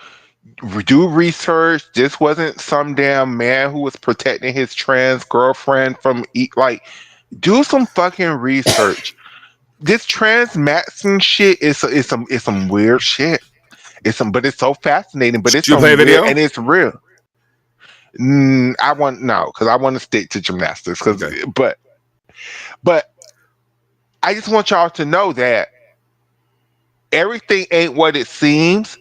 Do research. This wasn't some damn man who was protecting his trans girlfriend from do some fucking research. This trans Matson shit is some weird shit. But it's so fascinating. But it's some video and it's real. I want to stick to gymnastics but I just want y'all to know that everything ain't what it seems.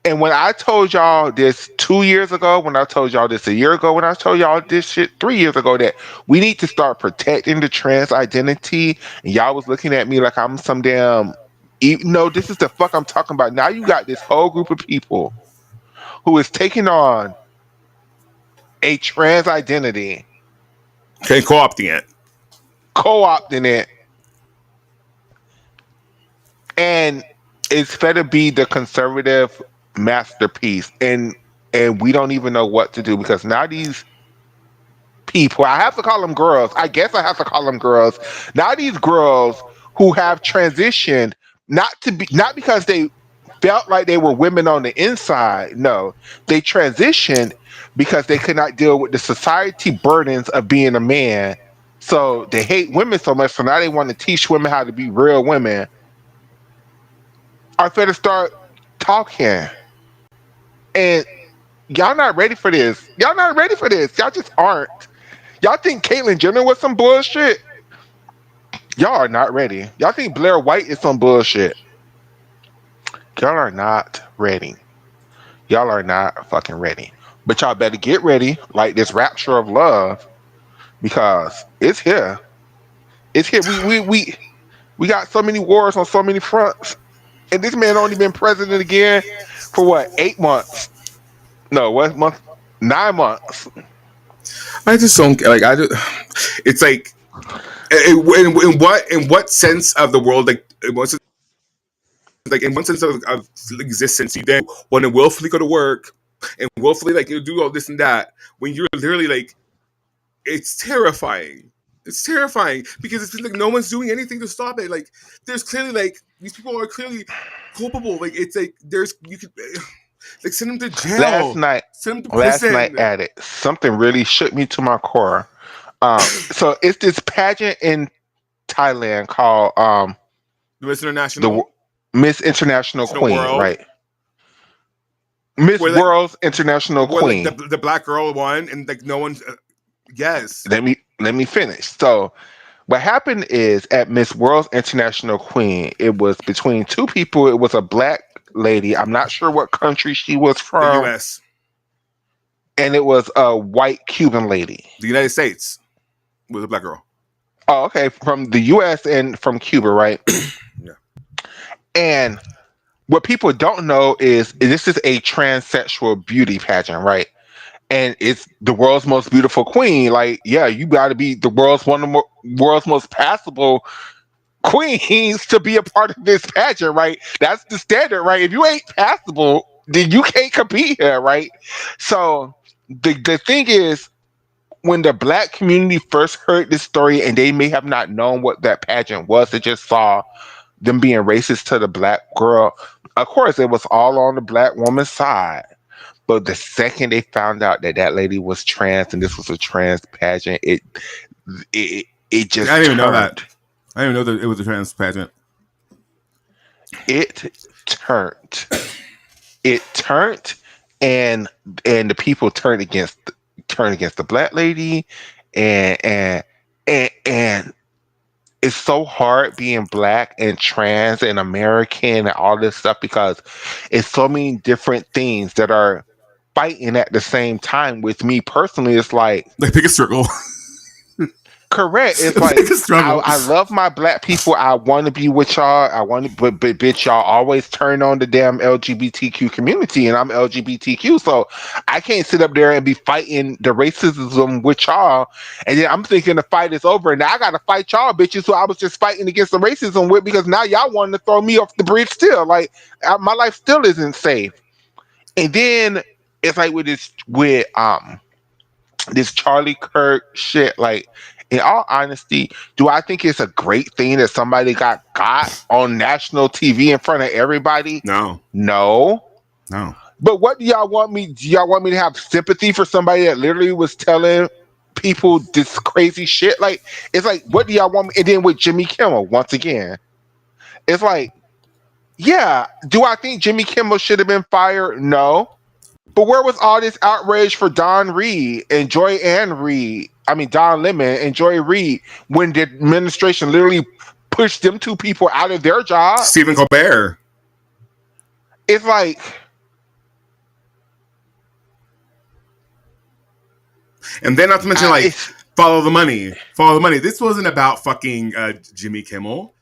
And when I told y'all this 2 years ago, when I told y'all this a year ago, when I told y'all this shit 3 years ago, that we need to start protecting the trans identity, and y'all was looking at me like I'm some damn. No, this is the fuck I'm talking about. Now you got this whole group of people who is taking on a trans identity. Okay, co-opting it. And it's better be the conservative masterpiece. And we don't even know what to do, because now these people, I have to call them girls. I guess I have to call them girls. Now these girls who have transitioned, not because they felt like they were women on the inside. No, they transitioned because they could not deal with the society burdens of being a man. So they hate women so much, so now they want to teach women how to be real women. I better start talking. And y'all not ready for this. Y'all just aren't. Y'all think Caitlyn Jenner was some bullshit? Y'all are not ready. Y'all think Blair White is some bullshit? Y'all are not ready. Y'all are not fucking ready. But y'all better get ready, like this rapture of love, because it's here. It's here. We got so many wars on so many fronts, and this man only been president again for what, 8 months? No, what month? 9 months. I just don't like. It's like, in what sense of the world, like in one sense of existence, you then want to willfully go to work and willfully do all this and that when you're literally like, it's terrifying. It's terrifying because it's like no one's doing anything to stop it. Like there's clearly these people are clearly culpable. Like it's like you could send them to jail. Last night at it, something really shook me to my core. So it's this pageant in Thailand called Miss International. Miss International Queen, World. Right? Miss World's International Queen. The black girl won, and no one. Yes. Let me finish. So, what happened is at Miss World's International Queen, it was between two people. It was a black lady. I'm not sure what country she was from. The U.S. And it was a white Cuban lady. The United States was a black girl. Oh, okay. From the U.S. and from Cuba, right? Yeah. And what people don't know is this is a transsexual beauty pageant, right? And it's the world's most beautiful queen. Like, yeah, you got to be the world's world's most passable queens to be a part of this pageant, right? That's the standard, right? If you ain't passable, then you can't compete here, right? So the thing is, when the black community first heard this story, and they may have not known what that pageant was, they just saw them being racist to the black girl. Of course, it was all on the black woman's side. But the second they found out that that lady was trans and this was a trans pageant, it just I didn't even know turned. that. I didn't even know that it was a trans pageant. It turned. It turned, and the people turned against the black lady, and and it's so hard being black and trans and American and all this stuff because it's so many different things that are fighting at the same time. With me personally, it's like pick a struggle. correct. It's like I love my black people. I want to be with y'all. I want to, but bitch, y'all always turn on the damn LGBTQ community, and I'm LGBTQ, so I can't sit up there and be fighting the racism with y'all. And then I'm thinking the fight is over, and now I got to fight y'all bitches who I was just fighting against the racism with because now y'all wanting to throw me off the bridge still. Like my life still isn't safe. And then it's like with this Charlie Kirk shit, like in all honesty, do I think it's a great thing that somebody got on national TV in front of everybody? No. But what do y'all want me? Do y'all want me to have sympathy for somebody that literally was telling people this crazy shit? Like, it's like, what do y'all want me? And then with Jimmy Kimmel, once again, it's like, yeah, do I think Jimmy Kimmel should have been fired? No. But where was all this outrage for Don Reed and Joy Ann Reed? I mean, Don Lemon and Joy Reid when the administration literally pushed them two people out of their job? Stephen Colbert. It's like... And then not to mention, like, follow the money. Follow the money. This wasn't about fucking Jimmy Kimmel.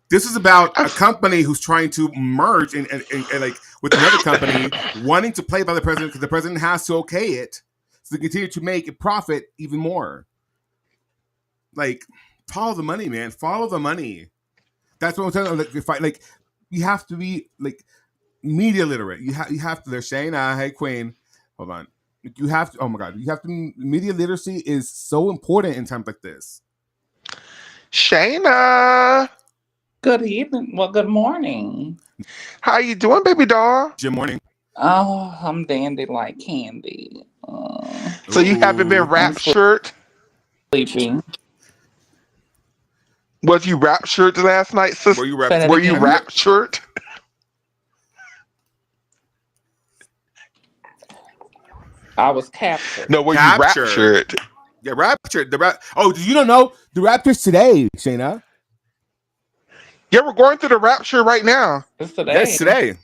This is about a company who's trying to merge and like with another company wanting to play by the president because the president has to okay it so they continue to make a profit even more. Like, follow the money, man. Follow the money. That's what I'm telling you. Like, you have to be like media literate. You have to. There's Shayna. Hey, Queen. Hold on. You have to. Oh my God. You have to. Media literacy is so important in times like this. Shayna. Good evening. Well, good morning. How you doing, baby doll? Good morning. Oh, I'm dandy like candy. So you haven't been raptured? Sleeping. Was you raptured last night, sister? Were you raptured? Were you raptured? I was captured. No, were you raptured? Yeah, raptured. Oh, you don't know the rapture's today, Shayna. Yeah, we're going through the rapture right now. It's today. Yes, today.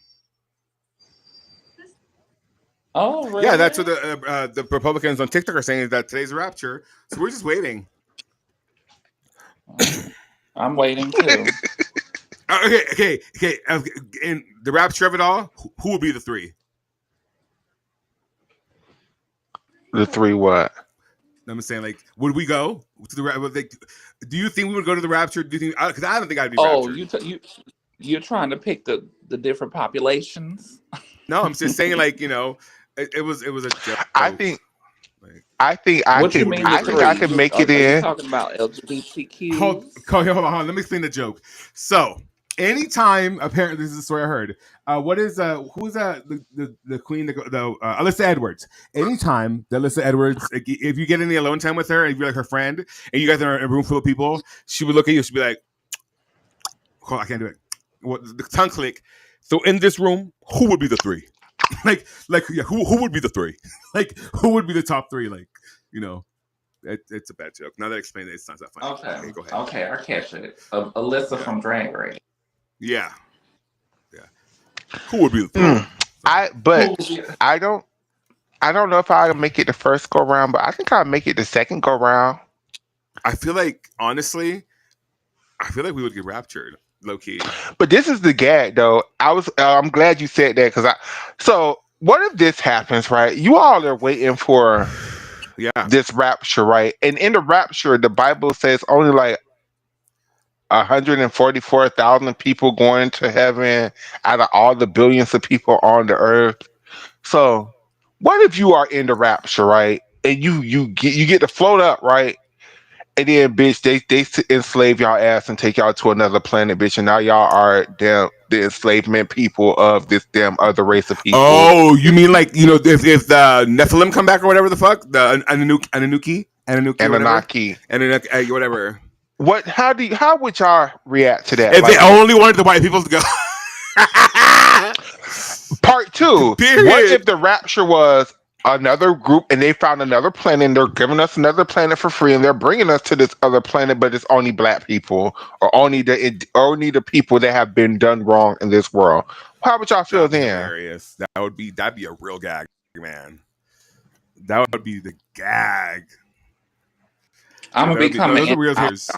Oh, really? Yeah, that's what the Republicans on TikTok are saying is that today's the rapture. So we're just waiting. I'm waiting too. Okay. In the rapture of it all, who will be the three? The three what? I'm saying, like, would we go to the rapture? Like, do you think we would go to the rapture? Do you think? Because I don't think I'd be raptured. Oh, you're trying to pick the different populations? No, I'm just saying, like, you know, it was a joke. I think I can make it in. Are you talking about LGBTQ? Hold on. Let me explain the joke. So, anytime, apparently, this is the story I heard. Who's the queen? Alyssa Edwards. Anytime that Alyssa Edwards, if you get any alone time with her, if you're like her friend, and you guys are in a room full of people, she would look at you. She'd be like, "Oh, I can't do it." The tongue click. So, in this room, who would be the three? Yeah, who would be the three? Like, who would be the top three? Like, you know, it's a bad joke. Now that I explained it, it's not that funny. Okay, go ahead. Okay, I catch it. Alyssa from Drag Race. Yeah. Who would be the three? I don't know if I can make it the first go round, but I think I'll make it the second go round. I feel like, honestly, we would get raptured. Low key. But this is the gag, though. I'm glad you said that because so what if this happens, right? You all are waiting for this rapture, right? And in the rapture, the Bible says only like 144,000 people going to heaven out of all the billions of people on the earth. So what if you are in the rapture, right? And you get to float up, right? And then, bitch, they enslave y'all ass and take y'all to another planet, bitch. And now y'all are the enslavement people of this damn other race of people. Oh, you mean like, if the Nephilim come back or whatever the fuck, the Anunnaki, whatever. What? How would y'all react to that? If they only wanted the white people to go. Part 2. Period. What if the rapture was another group and they found another planet and they're giving us another planet for free and they're bringing us to this other planet, but it's only black people or only the people that have been done wrong in this world? How would y'all feel then? Hilarious. That'd be a real gag, man. That would be the gag. I'm gonna become those are real tears.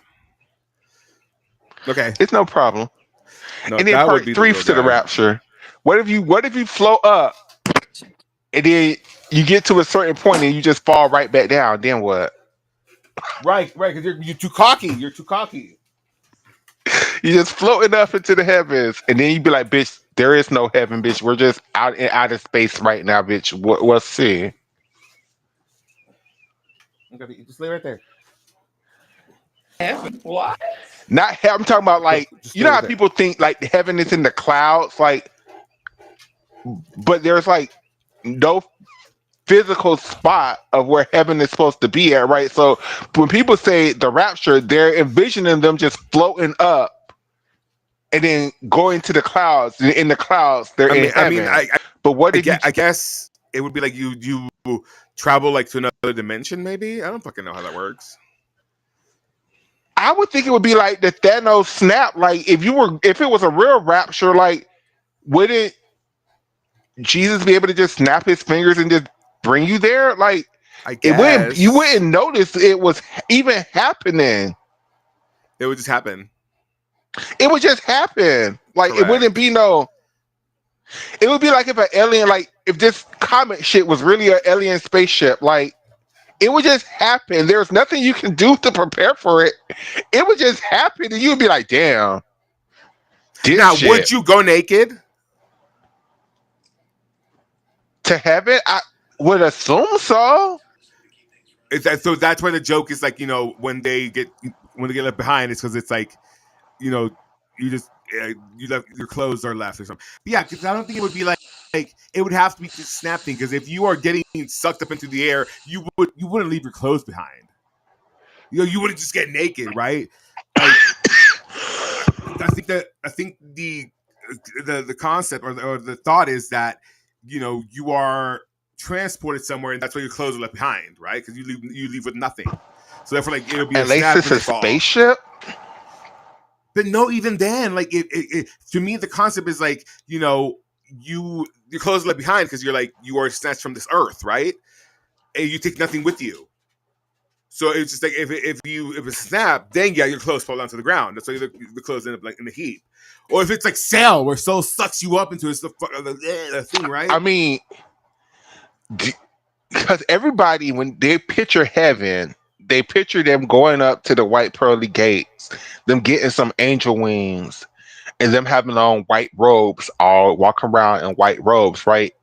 Okay, it's no problem. No, and then part 3 to the rapture. What if you float up and then you get to a certain point and you just fall right back down? Then what? Right, because you're too cocky. You're too cocky. You're just floating up into the heavens, and then you be like, "Bitch, there is no heaven, bitch. We're just out in outer space right now, bitch. We'll see." Okay, just lay right there. Heaven? What? Not heaven. I'm talking about like you know how people think like heaven is in the clouds, like, but there's like no physical spot of where heaven is supposed to be at, right? So when people say the rapture, they're envisioning them just floating up and then going to the clouds. In the clouds, they're in heaven. But what if I guess it would be like you travel like to another dimension, maybe? I don't fucking know how that works. I would think it would be like the Thanos snap. Like if it was a real rapture, like wouldn't Jesus be able to just snap his fingers and just bring you there? Like I guess you wouldn't notice it was even happening. It would just happen. It would just happen. Like Correct. It wouldn't be no. It would be like if an alien, like if this comet shit was really an alien spaceship, like it would just happen. There's nothing you can do to prepare for it. It would just happen, and you'd be like, "Damn." Now, would you go naked to heaven? I would assume so. So that's why the joke is like, when they get left behind, it's because it's like, you just you left, your clothes are left or something. But yeah, because I don't think it would be like it would have to be just snap thing. Because if you are getting sucked up into the air, you wouldn't leave your clothes behind. You wouldn't just get naked, right? Like, I think the concept or the thought is that you are transported somewhere and that's why your clothes are left behind, right? Because you leave with nothing. So therefore, like it'll be at least it's a spaceship. But no, even then, like it to me, the concept is like your clothes are left behind because you are snatched from this earth, right? And you take nothing with you. So it's just like if it's snap, then yeah, your clothes fall down to the ground. That's why the clothes end up like in the heap. Or if it's like Sail, where Soul sucks you up into the thing, right? I mean, because everybody, when they picture heaven, they picture them going up to the white pearly gates, them getting some angel wings, and them having on white robes, all walking around in white robes, right?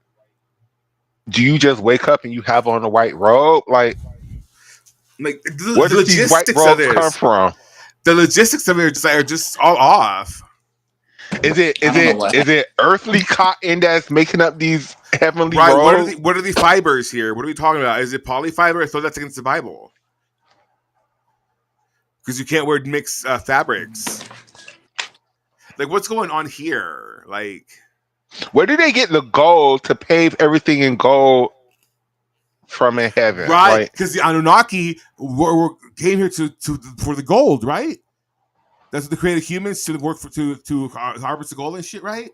Do you just wake up and you have on a white robe? Like where does these white robes come from? The logistics of it are just all off. Is it earthly cotton that's making up these heavenly robes? What are the fibers here? What are we talking about? Is it polyfiber? I thought that's against the Bible. Because you can't wear mixed fabrics. Like, what's going on here? Like, where do they get the gold to pave everything in gold from in heaven? Right, because the Anunnaki came here for the gold, right? That's what they created humans to work for to harvest the gold and shit, right?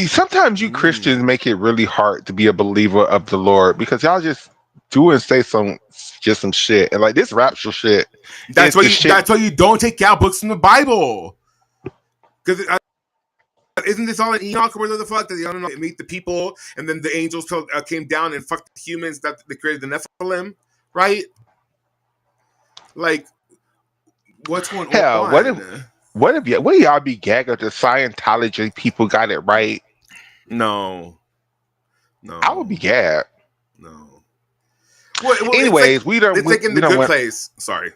Sometimes you Christians make it really hard to be a believer of the Lord because y'all just do and say some shit, and like this rapture shit. That's why you don't take out books from the Bible. Because isn't this all in Enoch or whatever the fuck that they meet the people and then the angels came down and fucked the humans that they created the Nephilim, right? Like, what's going on? What if y'all be gagging that the Scientology people got it right? No. I would be gagged. No. Anyways, we don't. It's like in we the don't good want. place. Sorry,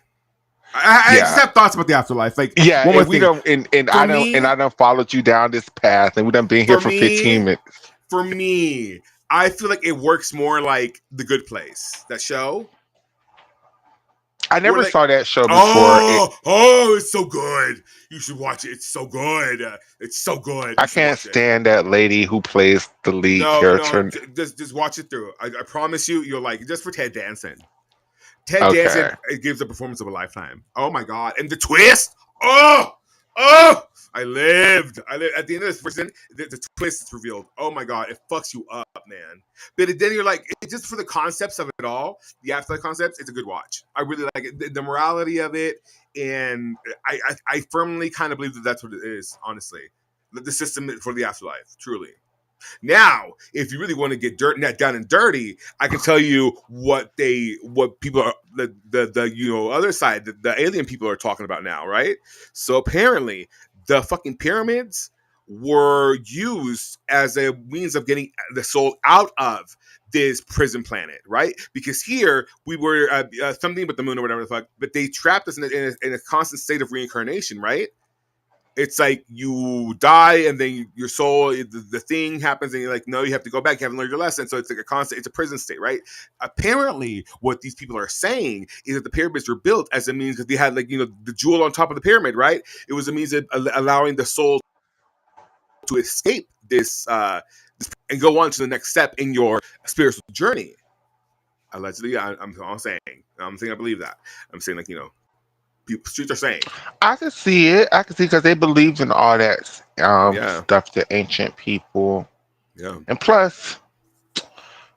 I just have thoughts about the afterlife. Like, one more and we thing. don't. And I don't followed you down this path, and we done been here for 15 minutes. For me, I feel like it works more like the Good Place. That show. I never saw that show before. It's so good. You should watch it. It's so good. It's so good. I can't stand that lady who plays the lead character. No, just watch it through. I promise you'll like it. Just for Ted Danson. Ted Danson, it gives the performance of a lifetime. Oh my god. And the twist. I lived at the end of this person. The twist is revealed. Oh my god, it fucks you up, man. But then you're like, just for the concepts of it all, the afterlife concepts, it's a good watch. I really like it. The morality of it, and I firmly kind of believe that that's what it is. Honestly, the system for the afterlife, truly. Now, if you really want to get down and dirty, I can tell you what people are the other side, the alien people are talking about now, right? So apparently, the fucking pyramids were used as a means of getting the soul out of this prison planet, right? Because here we were something with the moon or whatever the fuck, but they trapped us in a constant state of reincarnation, right? It's like you die and then your soul, the thing happens and you're like, no, you have to go back. You haven't learned your lesson. So it's like it's a prison state, right? Apparently, what these people are saying is that the pyramids were built as a means, because they had the jewel on top of the pyramid, right? It was a means of allowing the soul to escape this and go on to the next step in your spiritual journey. Allegedly, I'm saying I believe that. I'm saying streets are saying. I can see it. Because they believed in all that stuff, the ancient people. Yeah. And plus,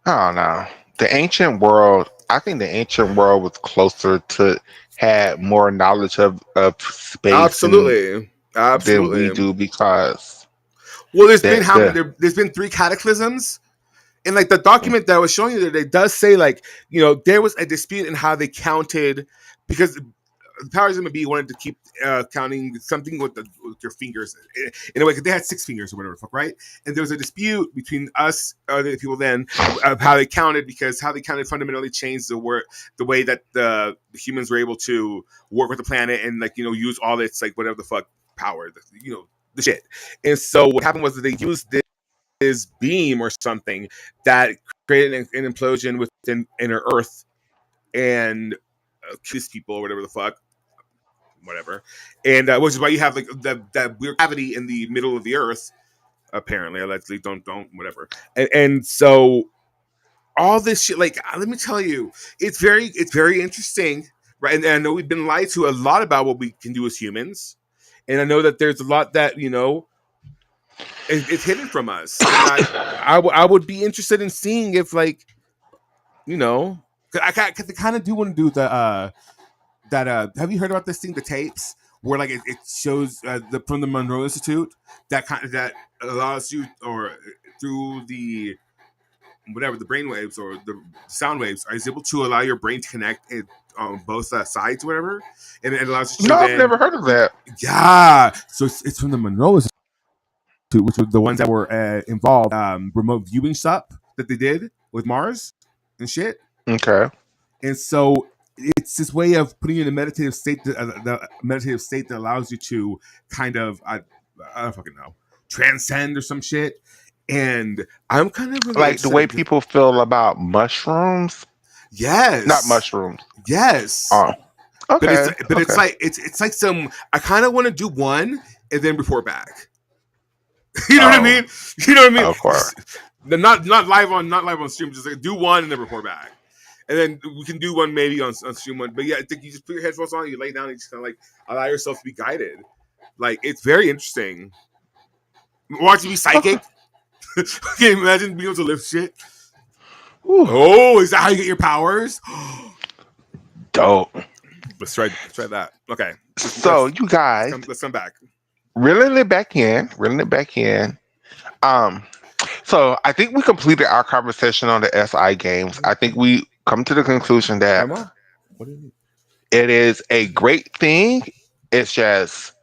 I don't know. The ancient world, I think the ancient world was closer to, had more knowledge of space. Absolutely. Than we do, because. Well, there's been 3 cataclysms. And the document that I was showing you today does say there was a dispute in how they counted, because the powers that be wanted to keep counting something with your fingers in a way, because they had 6 fingers or whatever the fuck, right? And there was a dispute between us, the people then, of how they counted, because how they counted fundamentally changed the way that the humans were able to work with the planet and use all its whatever the fuck power, the shit. And so what happened was that they used this beam or something that created an implosion within inner Earth and kiss people or whatever the fuck. Whatever, and which is why you have that weird cavity in the middle of the Earth. Apparently, allegedly, don't whatever, and so all this shit. Let me tell you, it's very interesting, right? And I know we've been lied to a lot about what we can do as humans, and I know that there's a lot that it's hidden from us. And I would be interested in seeing if I kind of do want to do the. Have you heard about this thing, the tapes, where it shows from the Monroe Institute that allows you, or through the the brain waves or the sound waves, is able to allow your brain to connect on both sides, whatever, and it allows you to. I've never heard of that. Yeah, so it's from the Monroe Institute, which were the ones that were involved remote viewing stuff that they did with Mars and shit. Okay, and so. It's this way of putting you in a meditative state, the meditative state that allows you to kind of, I don't fucking know, transcend or some shit. And I'm kind of really the way people feel about mushrooms. Yes, not mushrooms. Yes. Oh, okay. But it's like some. I kind of want to do one and then report back. You know what I mean? You know what I mean? Of course. Not live on stream. Just do one and then report back. And then we can do one maybe on stream one. But yeah, I think you just put your headphones on, you lay down, and you just kind of allow yourself to be guided. It's very interesting. Watch you be psychic. Can you imagine being able to lift shit? Ooh. Oh, is that how you get your powers? Dope. Let's try that. Okay. So you guys, let's come back. Reeling it back in. So I think we completed our conversation on the SI games. I think we come to the conclusion that what do you mean? It is a great thing. It's just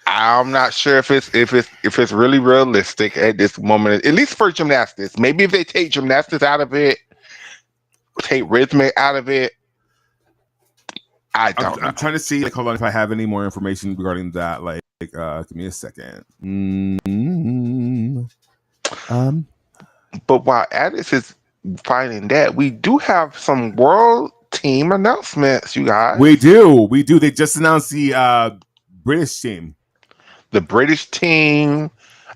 I'm not sure if it's really realistic at this moment, at least for gymnastics. Maybe if they take gymnastics out of it, take rhythmic out of it. I don't know. I'm trying to see, like, hold on, if I have any more information regarding that. Like, give me a second. But while Addis is finding that, we do have some world team announcements, you guys. We do. They just announced the British team. The British team.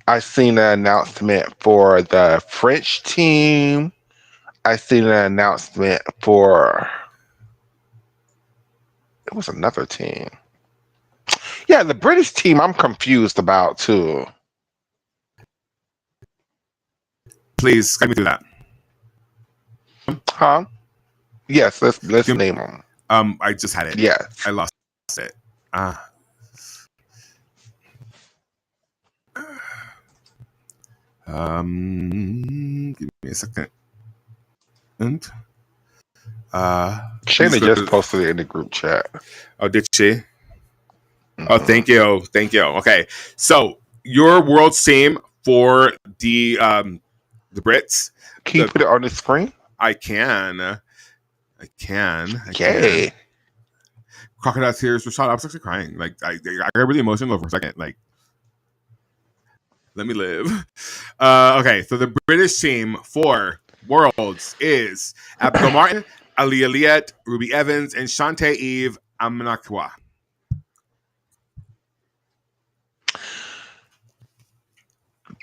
I seen an announcement for the French team. I seen an announcement for. It was another team. Yeah, the British team. I'm confused about too. Please, guide me through that. Huh? Yes, let's name them. I just had it. Yes, I lost it. Give me a second. And Shayna just posted it in the group chat. Oh, did she? Mm-hmm. Oh, thank you. Okay, so your world team for the Brits. Can you put it on the screen? I can. Yay. Crocodile tears were shot. I was actually crying. Like I got really emotional for a second. Like, let me live. Okay, so the British team for Worlds is Abigail Martin, Aaliyah Liet, Ruby Evans, and Shantae Eve Amanakwa.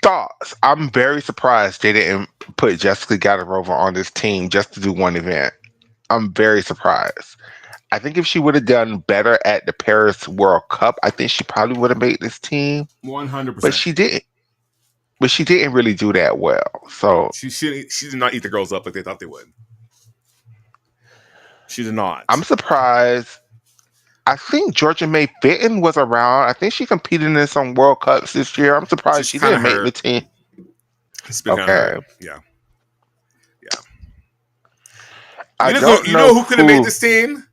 Thoughts. I'm very surprised they didn't put Jessica Gadarova on this team just to do one event. I'm very surprised. I think if she would have done better at the Paris World Cup, I think she probably would have made this team. 100%. But she didn't. But she didn't really do that well. So she did not eat the girls up like they thought they would. She did not. I'm surprised. I think Georgia May Fitton was around. I think she competed in some World Cups this year. I'm surprised she didn't make the team. Okay. Yeah. You know who could have made this team?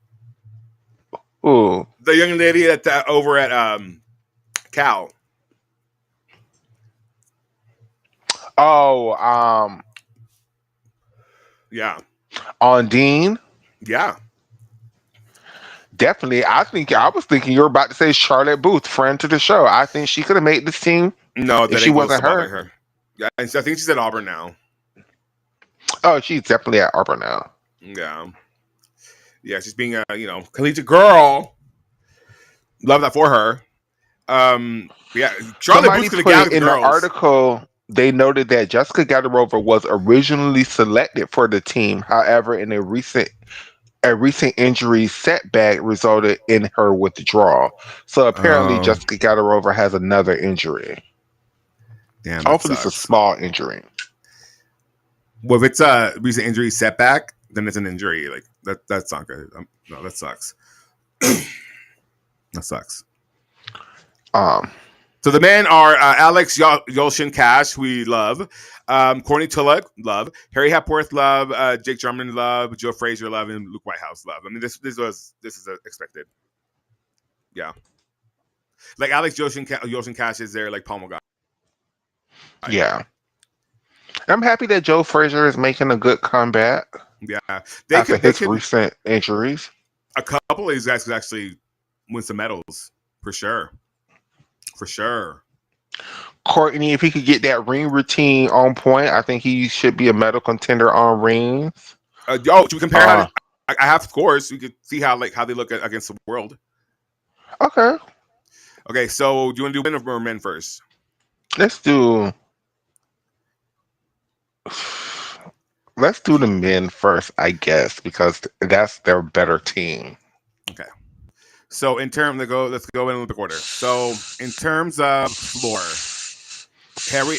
Who? The young lady over at Cal. Oh, yeah. Ondine? Yeah. Definitely. I was thinking you were about to say Charlotte Booth, friend to the show. I think she could have made this team. No, if she wasn't her. Yeah, I think she's at Auburn now. Oh, she's definitely at Auburn now. Yeah. Yeah, she's being a collegiate girl. Love that for her. Yeah, Charlotte Booth could have in the article. They noted that Jessica Gadarova was originally selected for the team. However, in a recent injury setback resulted in her withdrawal. So apparently Jessica Gadarova has another injury. Damn, hopefully it's a small injury. Well, if it's a recent injury setback, then it's an injury. Like that's not good. No, that sucks. That sucks. So the men are Alex Yolshin Cash, we love. Courtney Tulloch, love. Harry Hepworth, love. Jake Jarman, love. Joe Frazier, love. And Luke Whitehouse, love. I mean, this is expected. Yeah. Like Alex Yolshin Cash is there, like Palmo guy. Yeah. I'm happy that Joe Frazier is making a good comeback. Yeah. After his recent injuries. A couple of these guys could actually win some medals, for sure. For sure. Courtney, if he could get that ring routine on point, I think he should be a medal contender on rings. Should we compare how I have scores? We could see how they look against the world. Okay. Okay, so do you want to do women or men first? Let's do the men first, I guess, because that's their better team. Okay. So let's go in Olympic order. So in terms of floor, Harry,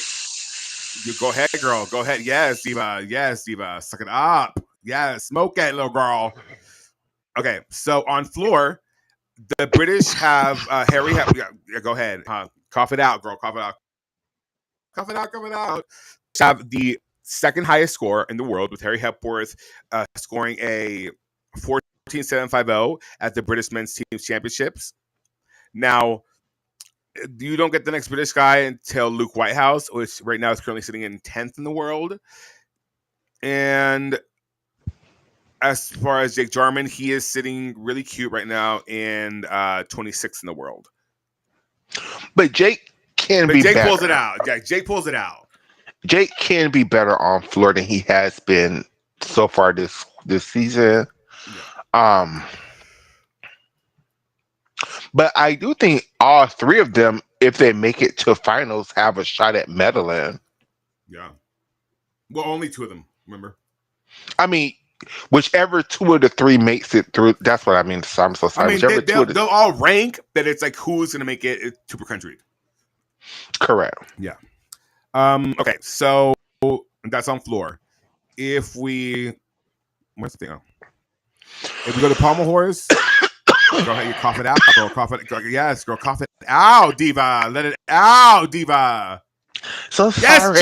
you go ahead, girl. Go ahead. Yes, Diva. Yes, Diva. Suck it up. Yes, smoke it, little girl. Okay, so on floor, the British have Harry. Go ahead. Cough it out, girl. Cough it out. Cough it out. Cough it out. Have the second highest score in the world with Harry Hepworth scoring a 14.750 at the British Men's Teams Championships. Now, you don't get the next British guy until Luke Whitehouse, which right now is currently sitting in 10th in the world. And as far as Jake Jarman, he is sitting really cute right now in 26th in the world. But Jake can be Jake better. pulls it out. Jake pulls it out. Jake can be better on floor than he has been so far this season. Yeah. But I do think all three of them, if they make it to finals, have a shot at medaling. Yeah. Well, only two of them, remember? I mean, whichever two of the three makes it through, that's what I mean. So I'm so sorry. I mean, they'll all rank, but it's like who's going to make it to per country. Correct. Yeah. Okay, so that's on floor. If we... What's the thing on? If we go to Pommel Horse... Go ahead, you cough it out. Girl, cough it. Yes, girl, cough it out, diva. Let it out, diva. So sorry.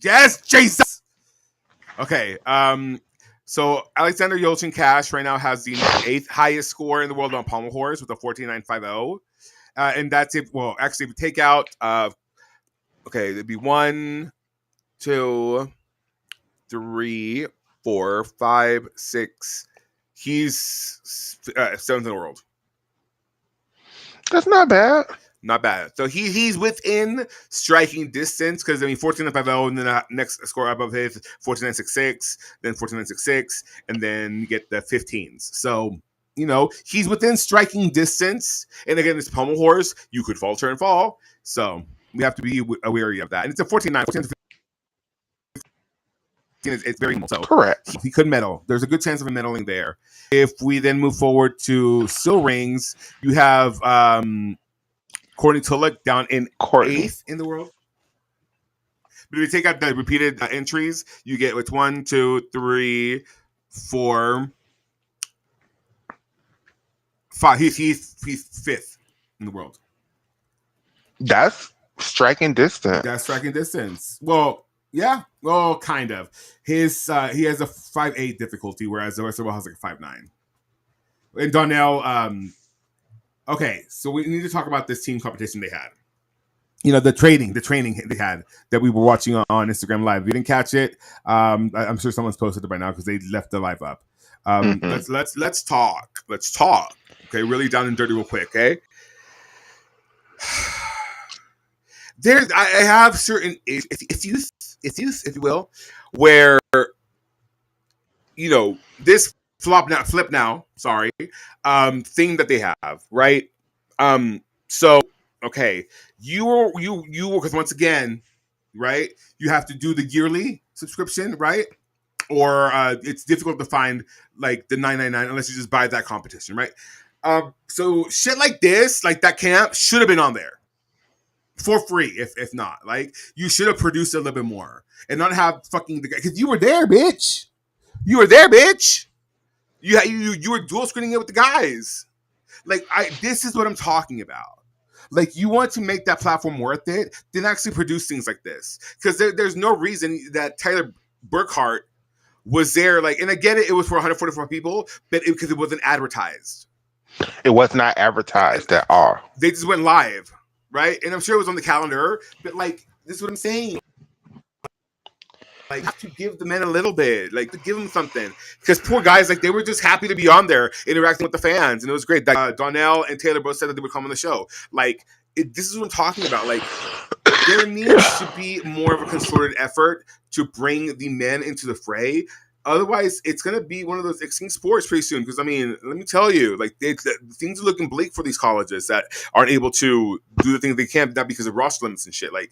Yes, Jesus. Okay. So Alexander Yelchin Cash right now has the 8th highest score in the world on Pommel Horse with a 14.950. And that's if. Well, actually, if we take out. Okay, it'd be 1, 2, 3, 4, 5, 6. He's 7th in the world. That's not bad. Not bad. So he's within striking distance because, I mean, 14.50, and then the next score above his 14.966, then 14.966, and then you get the 15s. So, you know, he's within striking distance. And again, it's Pommel Horse. You could falter and fall. So we have to be wary of that. And it's a 14.9. It's very so correct. He could medal. There's a good chance of him medaling there. If we then move forward to Still Rings, you have Courtney Tulloch down in 8th in the world. But if you take out the repeated entries, you get with 1, 2, 3, 4, 5. He's 5th in the world. That's striking distance. Well. Yeah, well, kind of. He has a 5.8 difficulty, whereas the rest of the world has like a 5.9. And Donnell, okay, so we need to talk about this team competition they had. You know, the training they had that we were watching on Instagram Live. If you didn't catch it, I'm sure someone's posted it by now because they left the live up. Let's talk. Okay, really down and dirty, real quick. Okay. I have certain if you will, where you know this flip now. Sorry, thing that they have, right? So okay, you because once again, right, you have to do the yearly subscription, right? Or it's difficult to find like the $9.99 unless you just buy that competition, right? So shit like this, like that camp, should have been on there. For free, if not. Like, you should have produced a little bit more. And not have fucking the guy. Because you were there, bitch. You were dual screening it with the guys. Like, this is what I'm talking about. Like, you want to make that platform worth it, then actually produce things like this. Because there's no reason that Tyler Burkhart was there. Like, and I get it was for 144 people, but because it wasn't advertised. It was not advertised at all. They just went live. Right? And I'm sure it was on the calendar, but like, this is what I'm saying. Like, you have to give the men a little bit, like, to give them something. Because poor guys, like, they were just happy to be on there interacting with the fans, and it was great. Donnell and Taylor both said that they would come on the show. Like, this is what I'm talking about. Like, there needs to be more of a concerted effort to bring the men into the fray. Otherwise, it's going to be one of those extinct sports pretty soon. Because, I mean, let me tell you, like, things are looking bleak for these colleges that aren't able to do the things they can, not because of roster limits and shit. Like,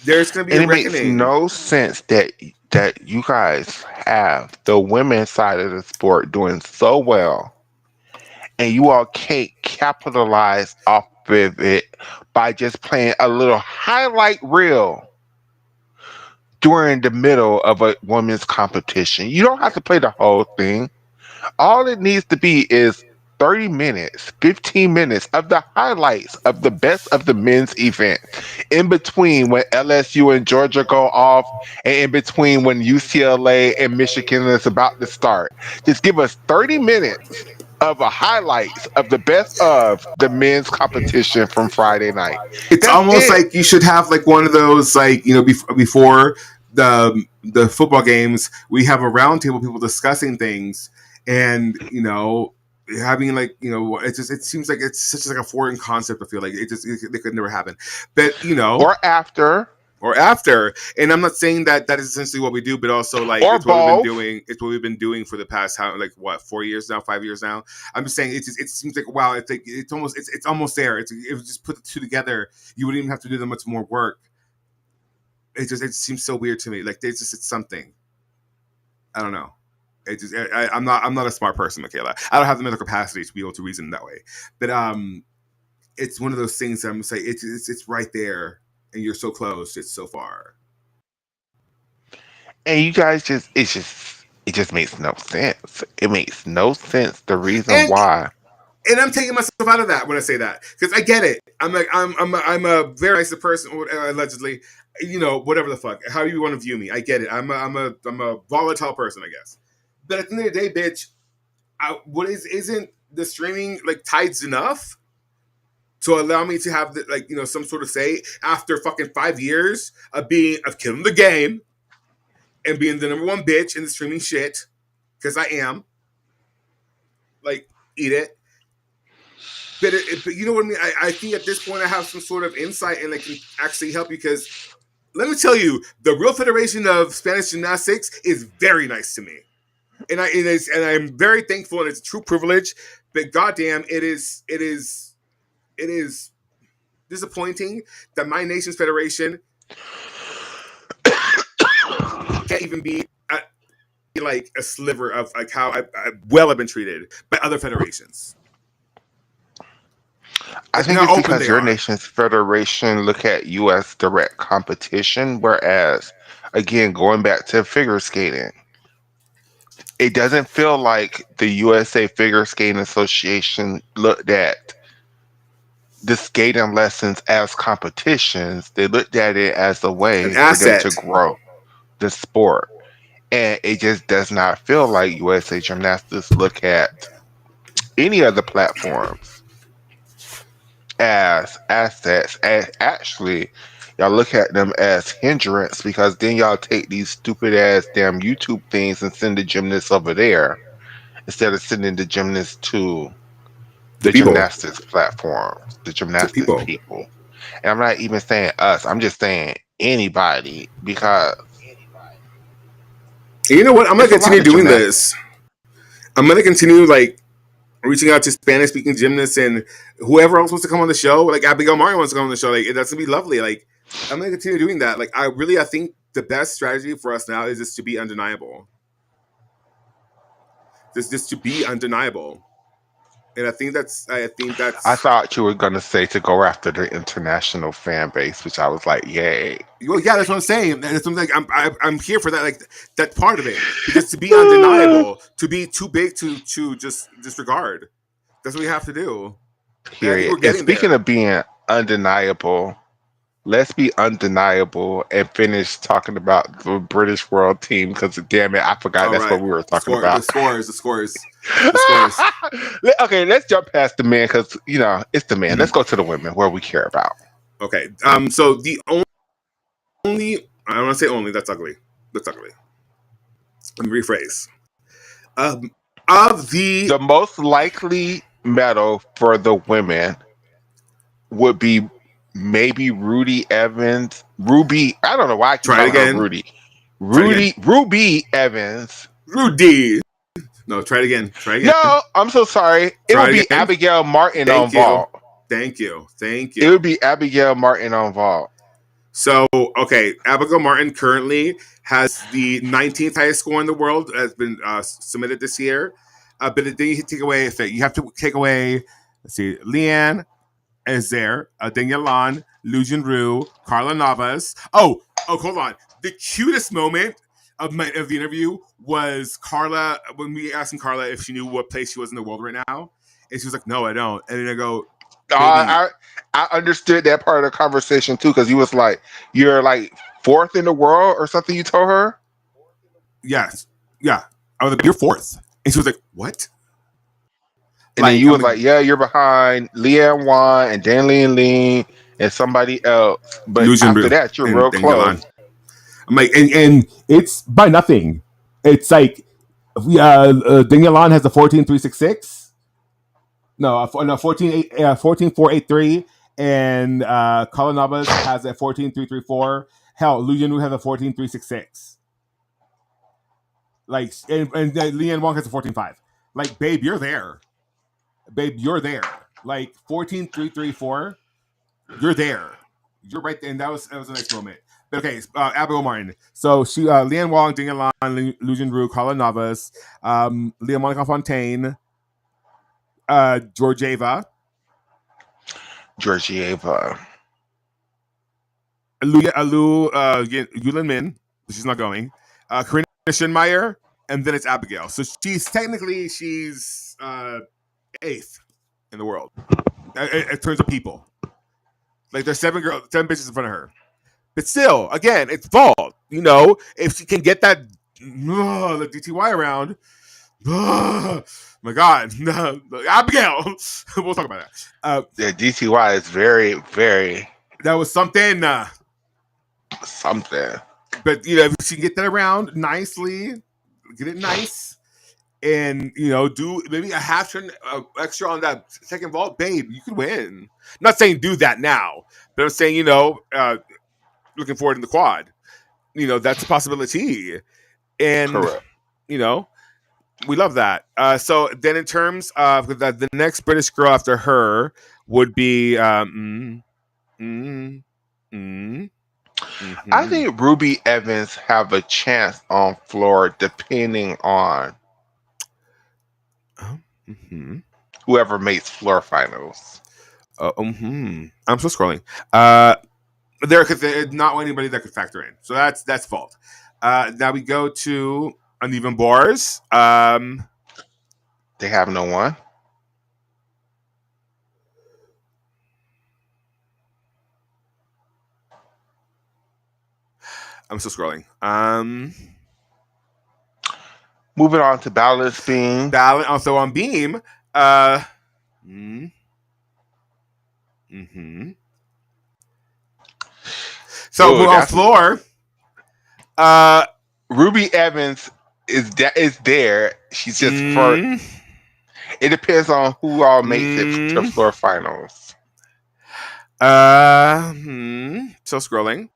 there's going to be a reckoning. It makes no sense that you guys have the women's side of the sport doing so well, and you all can't capitalize off of it by just playing a little highlight reel during the middle of a women's competition. You don't have to play the whole thing. All it needs to be is 30 minutes, 15 minutes of the highlights of the best of the men's event. In between when LSU and Georgia go off, and in between when UCLA and Michigan is about to start. Just give us 30 minutes of a highlights of the best of the men's competition from Friday night. It's almost like you should have like one of those, like, you know, before the football games, we have a round table, people discussing things, and having it seems like it's such like a foreign concept. I feel like it could never happen, but or after. And I'm not saying that is essentially what we do, but also like or it's what both. it's what we've been doing for the past 4 years now, 5 years now. I'm just saying it seems like wow, it's almost there. If you just put the two together, you wouldn't even have to do that much more work. It seems so weird to me. Like it's something. I don't know. I'm not a smart person, Michaela. I don't have the mental capacity to be able to reason that way. But it's one of those things that I'm gonna say it's right there, and you're so close. It's so far. And you guys it just makes no sense. It makes no sense. The reason why. And I'm taking myself out of that when I say that, because I get it. I'm like I'm a very nice person, allegedly. Whatever the fuck, how you want to view me, I get it. I'm a volatile person, I guess. But at the end of the day, bitch, isn't the streaming like tides enough to allow me to have some sort of say after fucking 5 years of killing the game and being the number one bitch in the streaming shit, because I am. Like, eat it. But you know what I mean? I think at this point I have some sort of insight and I can actually help you, because let me tell you, the real Federation of Spanish Gymnastics is very nice to me. And I'm very thankful, and it's a true privilege. But goddamn, it is disappointing that my nation's federation can't even be like a sliver of like how I've been treated by other federations. I think it's because your nation's federation look at you as direct competition, whereas, again, going back to figure skating, it doesn't feel like the USA Figure Skating Association looked at the skating lessons as competitions. They looked at it as a way for them to grow the sport. And it just does not feel like USA Gymnastics look at any of the platforms as assets. And actually, y'all look at them as hindrance, because then y'all take these stupid ass damn YouTube things and send the gymnasts over there instead of sending the gymnasts to the gymnastics platforms, the gymnastics people. And I'm not even saying us, I'm just saying anybody, because you know what? I'm going to continue doing this. I'm going to continue reaching out to Spanish speaking gymnasts and whoever else wants to come on the show. Like Abigail Martin wants to come on the show. Like, that's gonna be lovely. Like, I'm gonna continue doing that. Like, I think the best strategy for us now is just to be undeniable. Just to be undeniable. And I think that's. I thought you were gonna say to go after the international fan base, which I was like, yay. Well, yeah, that's what I'm saying. That's what I'm here for that. Like, that part of it, because to be undeniable, to be too big to just disregard. That's what we have to do. Period. And speaking of being undeniable, let's be undeniable and finish talking about the British World Team, because damn it, I forgot what we were talking about. The scores. Okay, let's jump past the men, because it's the men. Let's go to the women, where we care about. Okay. So the only, I don't want to say only. That's ugly. Let me rephrase. Of the most likely medal for the women would be maybe Ruby Evans. I don't know why I keep calling her Rudy. Ruby Evans. Rudy. No, try it again. No, I'm so sorry. It would be Abigail Martin on vault. Thank you. It would be Abigail Martin on vault. So, okay, Abigail Martin currently has the 19th highest score in the world, has been submitted this year. But then you take away, you have to take away, let's see, Leanne is there, Danielle, Lu Junru, Karla Navas. Oh, hold on. The cutest moment of the interview was Karla, when we asked Karla if she knew what place she was in the world right now. And she was like, no, I don't. And then I go, I understood that part of the conversation too, because he was like, you're like fourth in the world or something, you told her? Yes. Yeah. I was like, you're fourth. And she was like, what? And then you was like, yeah, you're behind Leanne Wan and Dan Lean and somebody else. But after that, you're real close. I'm like, and it's by nothing. It's like Danielon has a 14.366. No, 14.483, and Karla Navas has a 14.334. Hell, Lu Yunwu has a 14.366. Like, and Lian Wong has a 14.5. Like, babe, you're there. Babe, you're there. Like 14.334, you're there. You're right there, and that was a nice moment. But okay, Abigail Martin. So she, Lian Wong, Ding Lan, Lu Junru, Karla Navas, Leah Monica Fontaine, Georgieva, Yulin Min. She's not going. Karina Schinmeyer, and then it's Abigail. So she's eighth in the world. In terms of people. Like there's 7 bitches in front of her. But still, again, it's fault. You know, if she can get that the DTY around, my God, Abigail. We'll talk about that. The DTY is very, very. That was something. Something. But you know, if she can get that around nicely, get it nice, and you know, do maybe a half turn extra on that second vault, babe, you could win. I'm not saying do that now, but I'm saying, you know, looking forward in the quad, you know, that's a possibility, and correct. You know, we love that. So then, in terms of the next British girl after her would be I think Ruby Evans have a chance on floor depending on whoever makes floor finals. I'm still scrolling. Because there's not anybody that could factor in, so that's fault. Now we go to uneven bars. They have no one. I'm still scrolling. Moving on to Balance Beam. Also on Beam. So on floor. Ruby Evans is there. She's just first. It depends on who all makes it to floor finals. Still scrolling.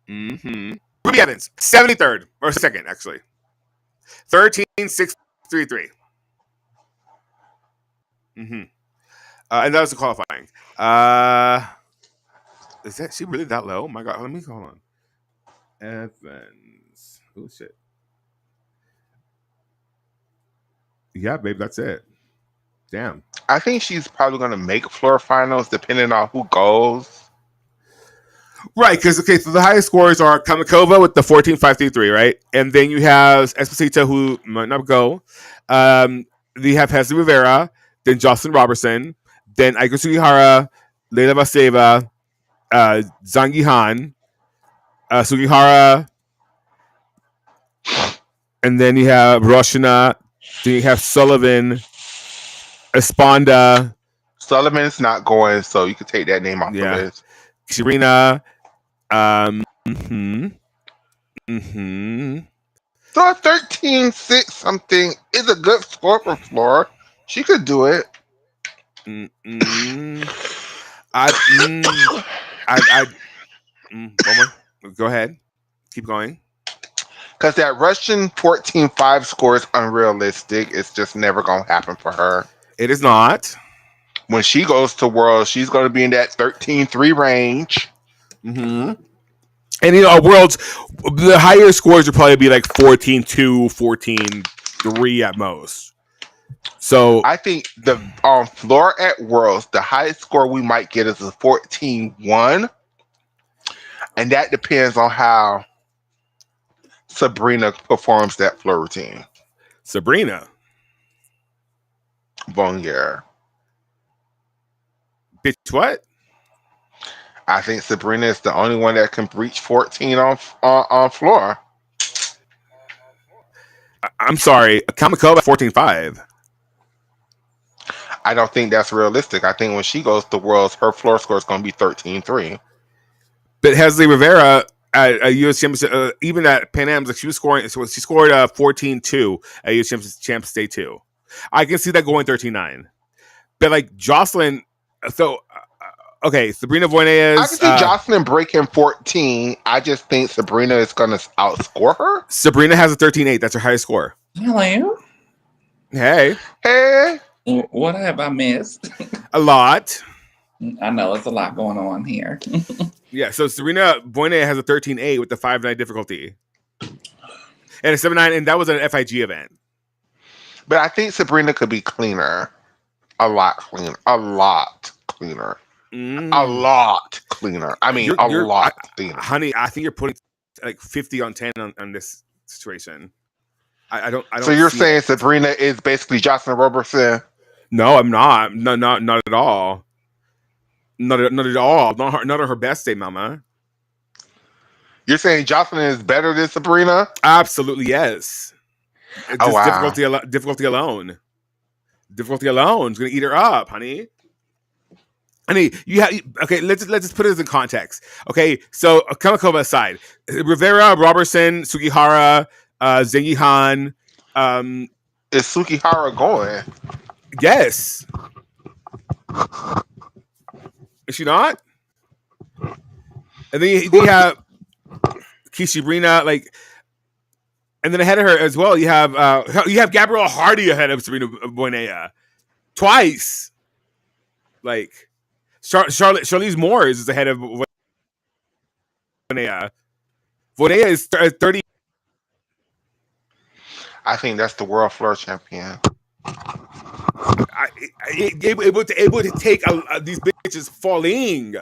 Ruby Evans, 73rd or second, actually. 13.633. And that was the qualifying. Is that she really that low? Oh my God, let me hold on. Evans. Oh shit. Yeah, babe, that's it. Damn. I think she's probably going to make floor finals depending on who goes. Right, because so the highest scores are Kamakova with the 14.533, right? And then you have Esposito, who might not go. You have Hezzy Rivera, then Jocelyn Robertson, then Aiko Sugihara, Leila Vaseva, Zhang Yihan, Sugihara, and then you have Roshina, then you have Sullivan, Esponda. Sullivan's not going, so you could take that name off the list. Shirina. So 13.6 something is a good score for floor. She could do it. Go ahead. Keep going. Because that Russian 14.5 score is unrealistic. It's just never going to happen for her. It is not. When she goes to Worlds, she's going to be in that 13.3 range. And you know, Worlds, the higher scores would probably be like 14.2, 14.3 at most. So I think the on floor at Worlds, the highest score we might get is a 14.1, and that depends on how Sabrina performs that floor routine. Sabrina Bonnier. Bitch, what? I think Sabrina is the only one that can reach 14 on floor. I'm sorry, Kamakova 14.5. I don't think that's realistic. I think when she goes to Worlds, her floor score is going to be 13.3. But Hesley Rivera at U.S. Championship, even at Pan Am's, like she was scoring. So she scored 14-2 at U.S. Champs Day 2. I can see that going 13-9. But like Jocelyn, so okay, Sabrina Voynes. I can see Jocelyn breaking 14. I just think Sabrina is going to outscore her. Sabrina has a 13-8. That's her highest score. Hello. Hey. What have I missed? A lot. I know it's a lot going on here. Yeah, so Serena Voynes has a 13-8 with the 5-9 difficulty. And a 7-9, and that was an FIG event. But I think Sabrina could be cleaner. A lot cleaner. A lot cleaner. A lot cleaner. I mean, a lot cleaner. Honey, I think you're putting like 50 on 10 on this situation. I don't. So you're saying Sabrina is basically Jocelyn Robertson? No, I'm not. No, not at all. Not at all. Not on her best day, Mama. You're saying Jocelyn is better than Sabrina? Absolutely, yes. Oh, wow. Difficulty alone. Difficulty alone is going to eat her up, honey. Honey, okay. Let's just put this in context. Okay, so Kamakova aside, Rivera, Robertson, Sugihara, Zengi Han. Is Sugihara going? Yes. Is she not? And then you have Kishibrina, like, and then ahead of her as well, you have Gabrielle Hardy ahead of Serena Boinea twice. Like Charlize Moores is ahead of Boinea. Boinea is 30. I think that's the world floor champion. Able to take these bitches falling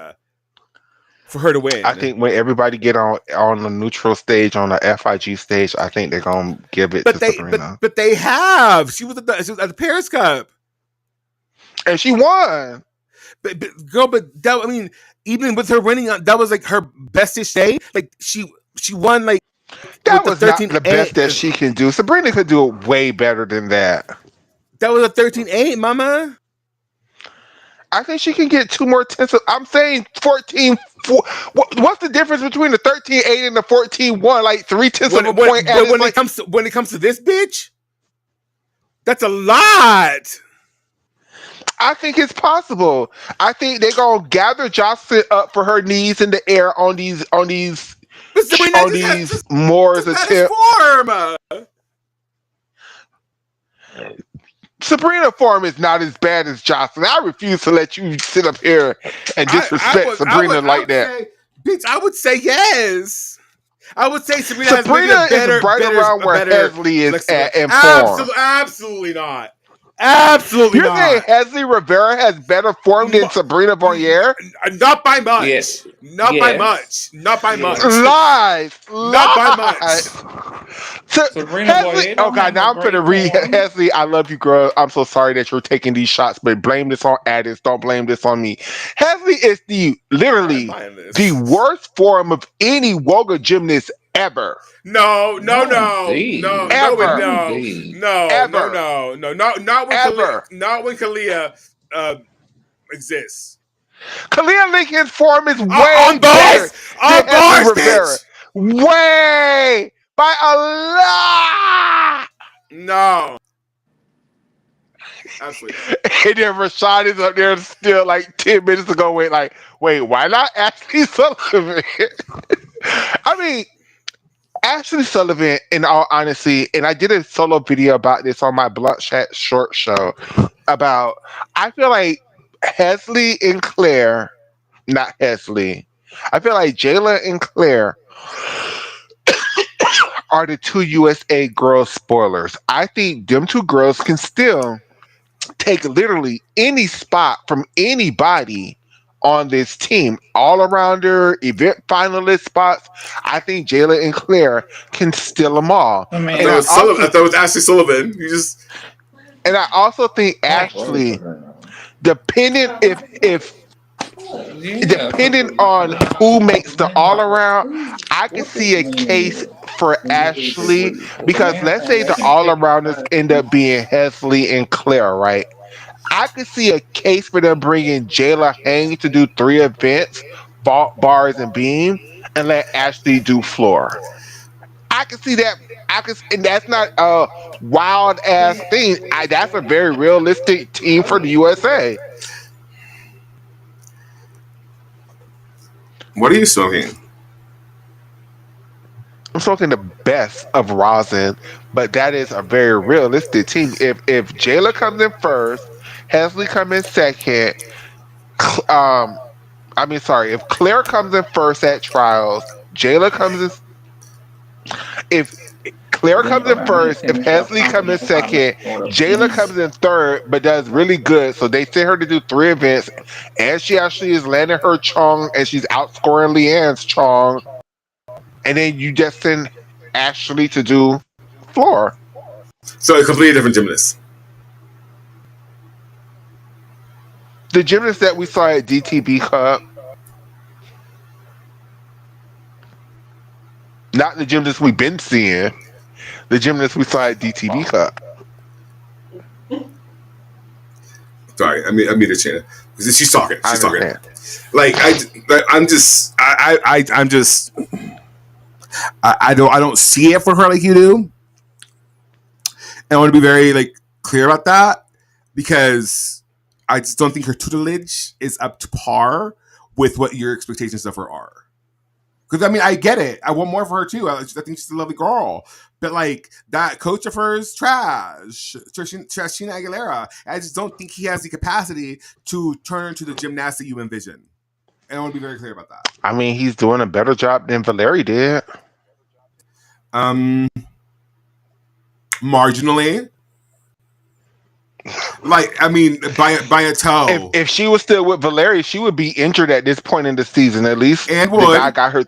for her to win. I think when everybody get on the neutral stage, on the FIG stage, I think they're gonna give it to Sabrina. But they have. She was at the Paris Cup, and she won. But that, I mean, even with her winning, that was like her bestest day. Like she won like that was not the best that she can do. Sabrina could do it way better than that. That was a 13-8, Mama. I think she can get 2 more tenths. I'm saying 14-4. What's the difference between the 13-8 and the 14-1? Like 3 tenths of a point. When it comes to this bitch, that's a lot. I think it's possible. I think they're gonna gather Jocelyn up for her knees in the air on these Moore's attempts. Sabrina form is not as bad as Jocelyn. I refuse to let you sit up here and disrespect Sabrina like that. Bitch, I would say yes. I would say Sabrina is right around where Hesley is at in form. Absolutely not. Absolutely not. You're saying Hesley Rivera has better form than Sabrina Voynier? Not by much. Yes. Not by much. Not by much. Lies. Not by much. Hesley, oh God, now I'm going to read. Hesley, I love you, girl. I'm so sorry that you're taking these shots, but blame this on Addis. Don't blame this on me. Hesley is literally the worst form of any Woga gymnast ever. No, not when Kalia exists. Kalia Lincoln's form is way better than Hesley Rivera. Way by a lot. No. Absolutely. And then Rashad is up there still like 10 minutes ago. Wait, why not Ashley Sullivan? I mean, Ashley Sullivan, in all honesty, and I did a solo video about this on my Blunt Chat short show about, I feel like Hesley and Claire, not Hesley, I feel like Jayla and Claire are the 2 USA girls spoilers. I think them 2 girls can still take literally any spot from anybody on this team, all around their event finalist spots. I think Jayla and Claire can steal them all. I thought it was Ashley Sullivan. And I also think Ashley, depending on who makes the all around, I can see a case for Ashley, because let's say the all arounders end up being Hesley and Claire, right? I could see a case for them bringing Jayla Hang to do 3 events, bars and beam, and let Ashley do floor. I can see that. And that's not a wild ass thing. That's a very realistic team for the USA. What are you smoking? I'm smoking the best of rosin, but that is a very realistic team. If Jayla comes in first, Hesley comes in second. If Claire comes in first at trials, Jayla comes in. If Claire comes in first, if Hesley comes in second, Jayla comes in third, but does really good. So they send her to do 3 events, and she actually is landing her chong, and she's outscoring Leanne's chong. And then you just send Ashley to do floor. So a completely different gymnast. The gymnast that we saw at DTB Cup, not the gymnast we've been seeing, the gymnast we saw at DTB Cup. Sorry, I mean China. She's talking. She's talking. Like I don't see it for her like you do. And I want to be very clear about that because I just don't think her tutelage is up to par with what your expectations of her are. Because I get it. I want more for her too. I think she's a lovely girl. But that coach of hers, trash. Sheena Aguilera. I just don't think he has the capacity to turn into the gymnast that you envision. And I want to be very clear about that. He's doing a better job than Valeri did. Marginally. By a toe. If she was still with Valeri, she would be injured at this point in the season, at least. And would. The guy got her.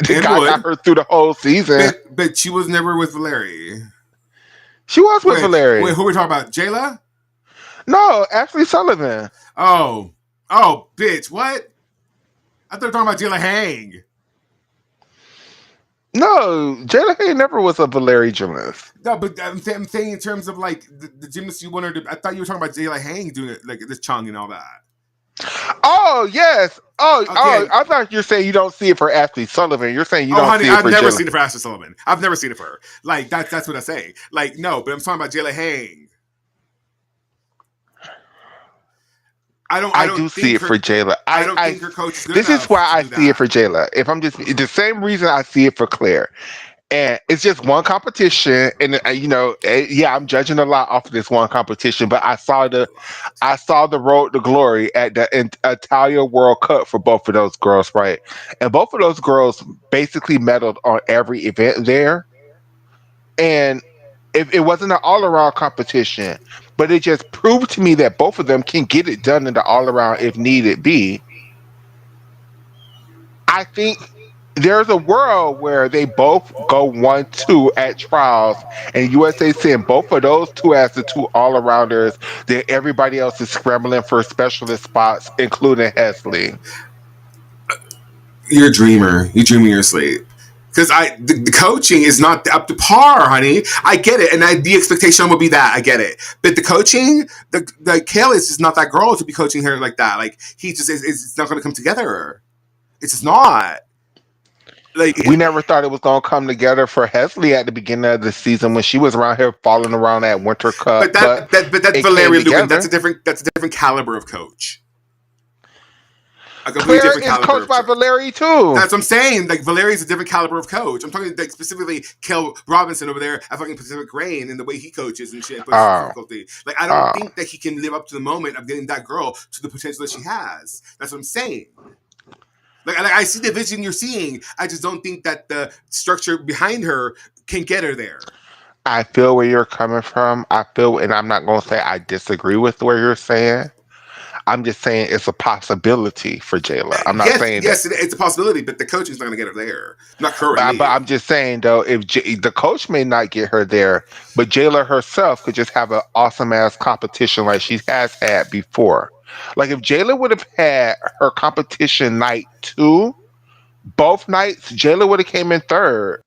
Got her through the whole season. But she was never with Valeri. She was with Valeri. Wait, who are we talking about? Jayla? No, Ashley Sullivan. Oh, bitch! What? I thought we were talking about Jayla Hang. No, Jayla Hang never was a Valeri gymnast. No, but I'm saying in terms of the gymnast you wanted to. I thought you were talking about Jayla Hang doing it this Chung and all that. Oh yes. Okay. I thought you're saying you don't see it for Ashley Sullivan. You're saying you don't see it for I've never Jayla. seen it for Ashley Sullivan. I've never seen it for her. That's what I say. No, but I'm talking about Jayla Hang. I do see it for Jayla. I don't think her coach is good This enough is why I do see that. it for Jayla. If I'm just the same reason I see it for Claire. And it's just one competition, and I'm judging a lot off of this one competition. But I saw the road to glory at the Italia World Cup for both of those girls, right? And both of those girls basically medaled on every event there. And it wasn't an all-around competition, but it just proved to me that both of them can get it done in the all-around if needed be. I think there's a world where they both go 1-2 at trials, and USA send both of those two as the 2 all-arounders. Then everybody else is scrambling for specialist spots, including Hesley. You're a dreamer. You're dreaming your sleep. Because the coaching is not up to par, honey. I get it, and the expectation would be that. I get it, but the coaching, the Kale is just not that girl to be coaching her like that. He just it's not going to come together. It's just not. We never thought it was going to come together for Hesley at the beginning of the season when she was around here falling around at Winter Cup. But that's Valeria Lubin. That's a different caliber of coach. Claire is coached by Valeri too. That's what I'm saying. Valeri is a different caliber of coach. I'm talking specifically Kel Robinson over there at fucking Pacific Rain and the way he coaches and shit. Difficulty. I don't think that he can live up to the moment of getting that girl to the potential that she has. That's what I'm saying. I see the vision you're seeing. I just don't think that the structure behind her can get her there. I feel where you're coming from. And I'm not going to say I disagree with where you're saying. I'm just saying it's a possibility for Jayla. I'm not saying yes, it's a possibility, but the coaching's not going to get her there. Not currently. But I'm just saying though, if the coach may not get her there, but Jayla herself could just have an awesome ass competition like she has had before. If Jayla would have had her competition night 2, both nights, Jayla would have came in third.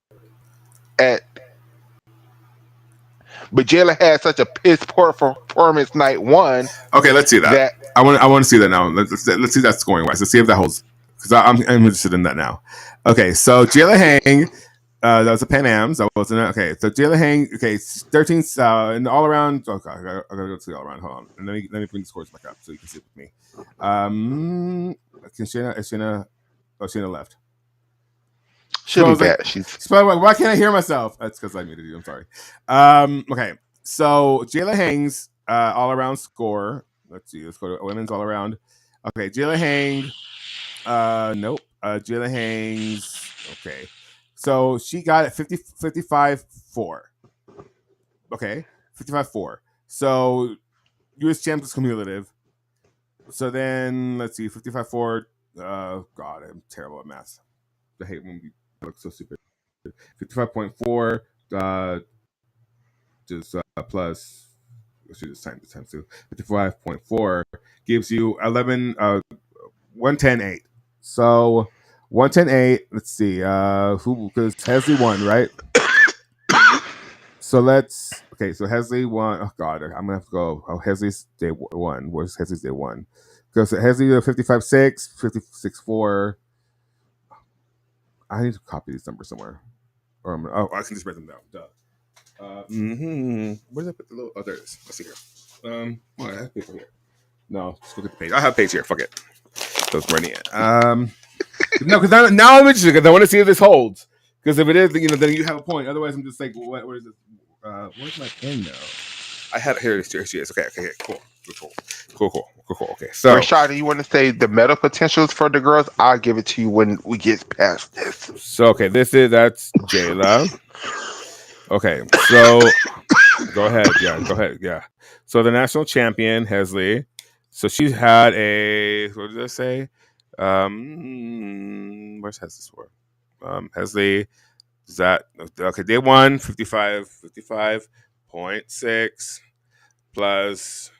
But Jayla had such a piss poor performance night 1. Okay, let's see that. I want to see that now. Let's see that scoring wise. Let's see if that holds. because I'm interested in that now. Okay, so Jayla Hang, that was a Pan Am's. That wasn't it. Okay, so Jayla Hang. Okay, 13 and all around. Okay, I gotta go to the all around. Hold on, and let me bring the scores back up so you can see it with me. Can Shayna? Oh, Shayna left. She'll be back. Why can't I hear myself? That's because I muted you. I'm sorry. Okay, so Jayla Hang's all around score. Let's see. Let's go to women's all around. Okay, Jayla Hang. Nope. Jayla Hang's. Okay. So she got it 55-4. Okay. 55-4. So US champ is cumulative. So then let's see. 55-4. God, I'm terrible at math. I hate when we look so stupid. 55.4 just plus let's do this time too. 55.4 gives you 110.8. So 110.8. Let's see. Who? Because Hesley won, right? So let's. Okay, so Hesley won. Oh God, I'm gonna have to go. Oh, Hesley's day one. Where's Hesley's day one? Because Hesley 55.6, 56.4. I need to copy these numbers somewhere. Or I can just write them down. Duh. Where did I put the little? Oh, there it is. Let's see here. I have paper here. No, just look at the page. I have page here. Fuck it. Those running it. No, because now I'm interested because I want to see if this holds. Because if it is, then you have a point. Otherwise, I'm just like, what is this? Where's my pen now? I had it here. Here she is. Okay, cool. Okay, so Rashada, you want to say the medal potentials for the girls? I'll give it to you when we get past this. So okay, that's Jayla. Okay, so go ahead. Yeah. So the national champion Hesley. So she had a what did I say? Where's Hesley's score? Hesley is that okay? Day one 55.6 plus.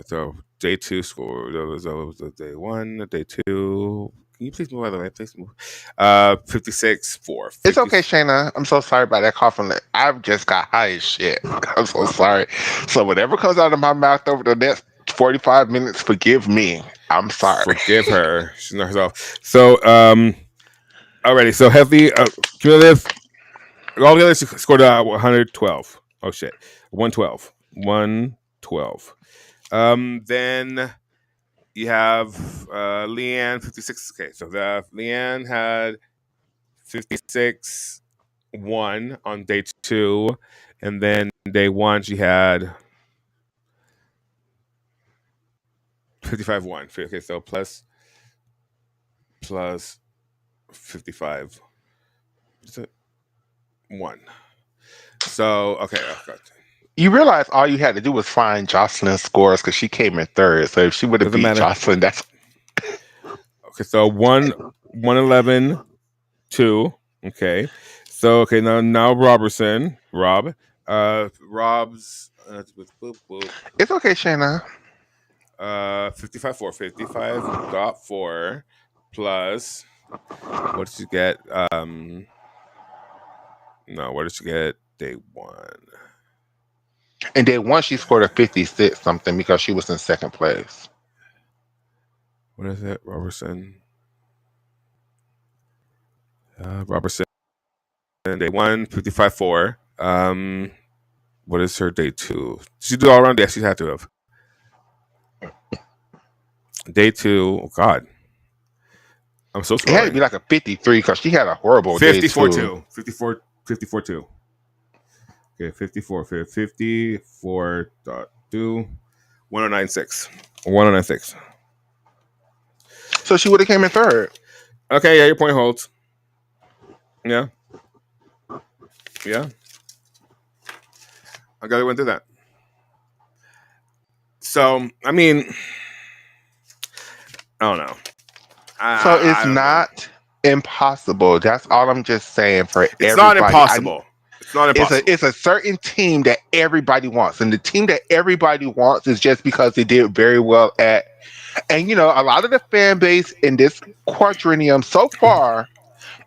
So day two score. That was day one. Day two. Can you please move out of the way? Please move. 56.4. It's okay, Shayna. I'm so sorry about that coughing. I've just got high as shit. I'm so sorry. So whatever comes out of my mouth over the next 45 minutes, forgive me. I'm sorry. Forgive her. She's not herself. So alrighty. So heavy cumulative. All the others scored 112. Oh shit. 112. 112. Then you have Leanne 56. Okay, so Leanne had 56-1 on day two, and then day one she had 55-1. Okay, so plus 55. Is it 1? So okay, you realize all you had to do was find Jocelyn's scores because she came in third. So if she would have beat Jocelyn, that's okay. So 111, 2. Okay. So okay, now Rob's it's okay, Shayna. 55.4 plus what did you get? What did you get day one? And day one she scored a 56 something because she was in second place. What is it, Robertson? Day one 55.4. What is her day two? Did she do all around? Yes, she had to have. Day two. Oh God, I'm so sorry. It had to be like a 53 because she had a horrible 54-2. 54-2. Okay, 54.2. 1096. 1096. So she would have came in third. Okay, yeah, your point holds. Yeah. I gotta went through that. So, I mean, I don't know. So it's not impossible. That's all I'm just saying for everybody. It's not impossible. It's a certain team that everybody wants. And the team that everybody wants is just because they did very well at. And, a lot of the fan base in this quadrennium so far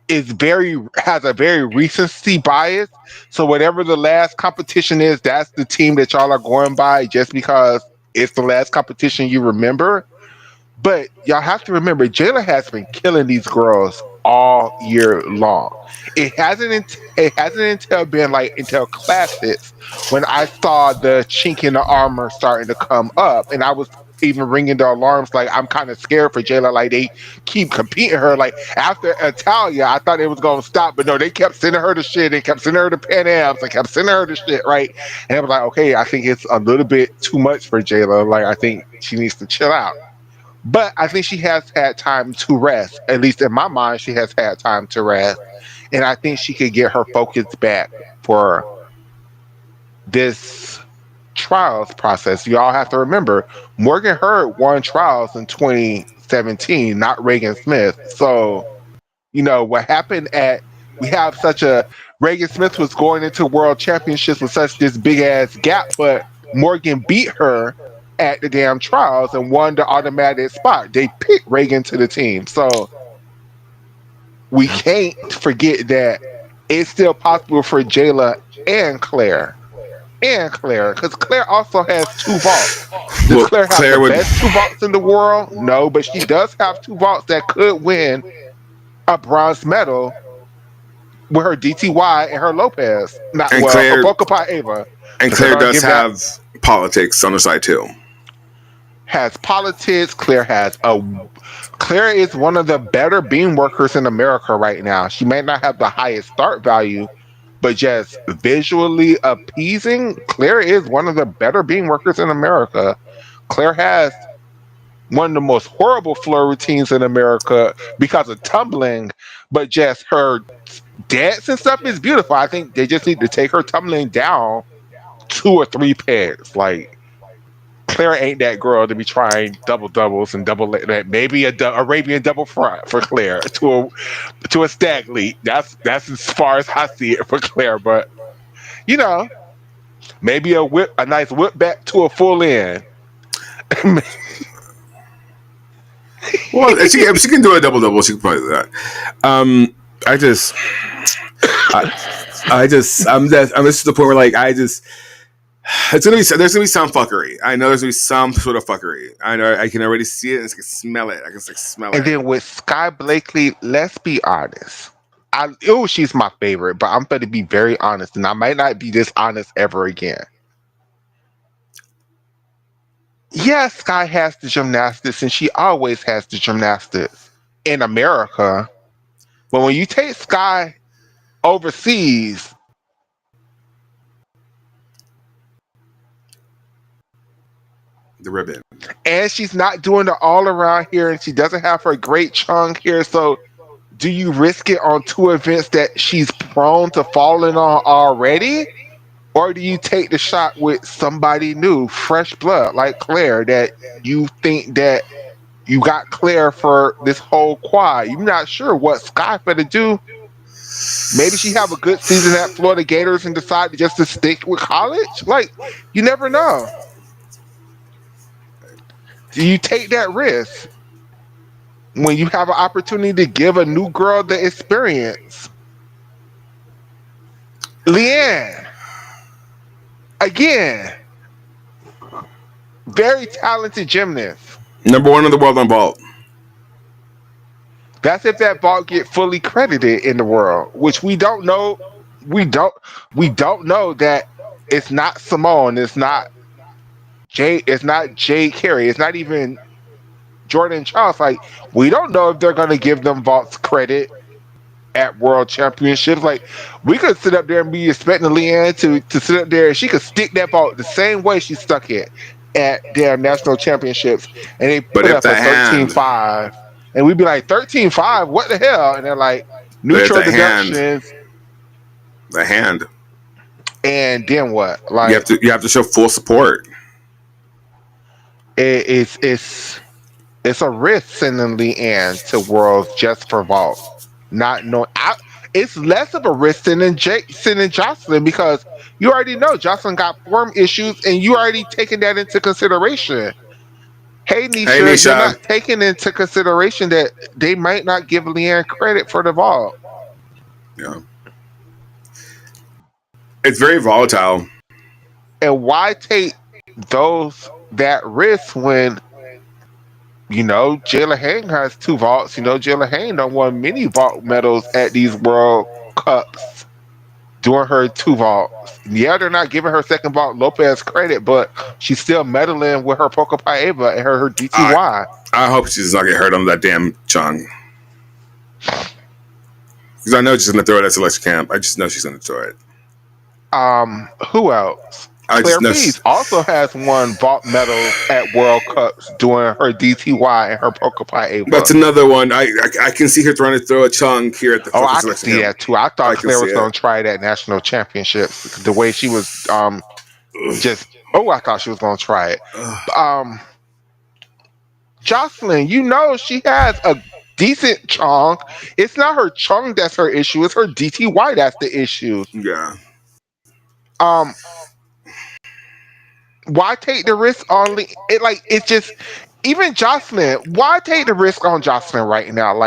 has a very recency bias. So whatever the last competition is, that's the team that y'all are going by just because it's the last competition you remember. But y'all have to remember, Jayla has been killing these girls all year long. It hasn't until been like until classics when I saw the chink in the armor starting to come up, and I was even ringing the alarms like I'm kind of scared for Jayla. Like they keep competing her. Like after Italia, I thought it was gonna stop, but no, they kept sending her to shit. They kept sending her to Pan Ams. They kept sending her to shit, right? And I was like, okay, I think it's a little bit too much for Jayla. Like I think she needs to chill out. But I think she has had time to rest. At least in my mind, she has had time to rest. And I think she could get her focus back for this trials process. You all have to remember Morgan Hurd won trials in 2017, not Reagan Smith. So, what happened we have such a Reagan Smith was going into world championships with such this big ass gap, but Morgan beat her at the damn trials and won the automatic spot. They picked Reagan to the team. So we can't forget that it's still possible for Jayla and Claire. Because Claire also has 2 vaults. Does Claire have the best 2 vaults in the world? No, but she does have 2 vaults that could win a bronze medal with her DTY and her Lopez. Her Boca Ava. And Claire does have politics on the side too. Has politics. Claire is one of the better beam workers in America right now. She may not have the highest start value, but just visually appeasing, Claire is one of the better beam workers in America. Claire has one of the most horrible floor routines in America because of tumbling, but just her dance and stuff is beautiful. I think they just need to take her tumbling down 2 or 3 pegs. Like, Claire ain't that girl to be trying double doubles and maybe a Arabian double front for Claire to a stag leap. That's as far as I see it for Claire. But maybe a nice whip back to a full in. Well, if she can do a double double, she can probably do that. I'm just to the point where there's gonna be some fuckery. I know there's gonna be some sort of fuckery. I know I can already see it and I can smell it. I can smell it. And then with Sky Blakely, let's be honest. She's my favorite, but I'm going to be very honest, and I might not be this honest ever again. Yeah, Sky has the gymnastics, and she always has the gymnastics in America. But when you take Sky overseas, the ribbon, and she's not doing it all around here, and she doesn't have her great chunk here. So, do you risk it on 2 events that she's prone to falling on already? Or do you take the shot with somebody new, fresh blood, like Claire, that you think that you got Claire for this whole quad? You're not sure what Sky better do. Maybe she have a good season at Florida Gators and decide just to stick with college. Like, you never know. Do you take that risk when you have an opportunity to give a new girl the experience? Leanne. Again, very talented gymnast. Number 1 in the world on vault. That's if that vault get fully credited in the world, which we don't know. We don't know that it's not Simone. It's not Jay. It's not Jay Carey. It's not even Jordan Charles. Like, we don't know if they're going to give them vaults credit at world championships. Like, we could sit up there and be expecting Leanne to sit up there and she could stick that ball the same way she stuck it at their national championships, and they put up a 13-5, and we'd be like, 13-5, what the hell? And they're like, neutral deductions. The hand. And then what? Like, you have to show full support. It's a risk sending Leanne to Worlds just for vault. Not knowing, it's less of a risk than Jocelyn, because you already know Jocelyn got form issues, and you already taken that into consideration. Hey Nisha, you're not taking into consideration that they might not give Leanne credit for the vault. Yeah, it's very volatile. And why take that risk when Jayla Hang has 2 vaults. Jayla Hang done won many vault medals at these World Cups during her 2 vaults. Yeah, they're not giving her second vault Lopez credit, but she's still medaling with her Poca Paeva and her DTY. I hope she does not get hurt on that damn Chung. Because I know she's going to throw it at selection camp. I just know she's going to throw it. Who else? Claire Pease also has won vault medals at World Cups doing her DTY and her Poca Paeva. That's another one. I can see her trying to throw a Chung here at the I can see that too. I thought Claire was going to try that national championships. The way she was I thought she was going to try it. Jocelyn, she has a decent Chung. It's not her Chung that's her issue. It's her DTY that's the issue. Yeah. Why take the risk on it's just even Jocelyn? Why take the risk on Jocelyn right now?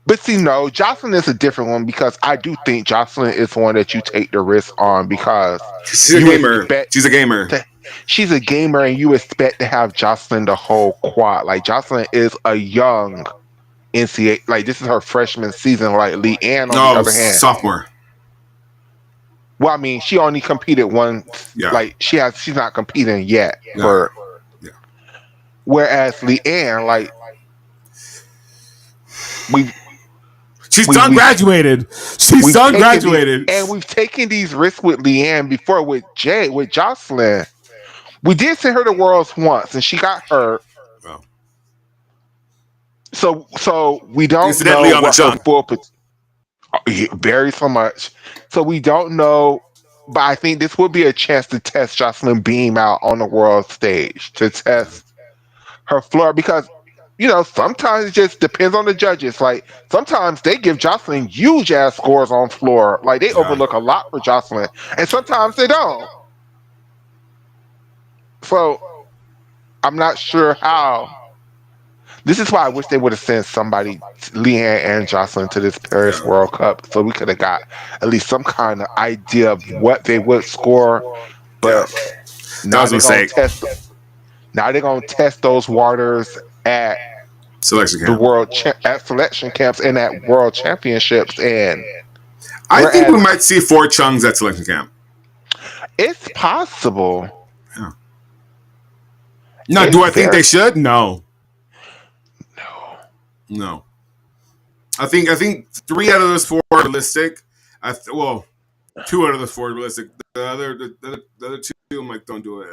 But see, no, Jocelyn is a different one because I do think Jocelyn is one that you take the risk on because she's a gamer. She's a gamer. She's a gamer, and you expect to have Jocelyn the whole quad. Jocelyn is a young NCAA. This is her freshman season. Leanne, on the other hand, sophomore. Well, I mean, she only competed once. Yeah. She's not competing yet. Yeah. Whereas Leanne, she's done graduated. She's done graduated. And we've taken these risks with Leanne before with Jocelyn. We did send her to Worlds once, and she got hurt. Oh. So we don't know what her full potential. Varies so much. So we don't know, but I think this would be a chance to test Jocelyn Beam out on the world stage, to test her floor, because sometimes it just depends on the judges. Sometimes they give Jocelyn huge ass scores on floor. They overlook a lot for Jocelyn, and sometimes they don't. So I'm not sure how. This is why I wish they would have sent somebody, Leanne and Jocelyn, to this Paris World Cup, so we could have got at least some kind of idea of what they would score. But now they're going to test. Now they're going to test those waters at selection camp. At selection camps and at world championships. And I think we might see 4 Chungs at selection camp. It's possible. Yeah. Now, do I think they should? No. I think 3 out of those 4 are realistic. 2 out of those 4 are realistic. The other 2, I'm like, don't do it.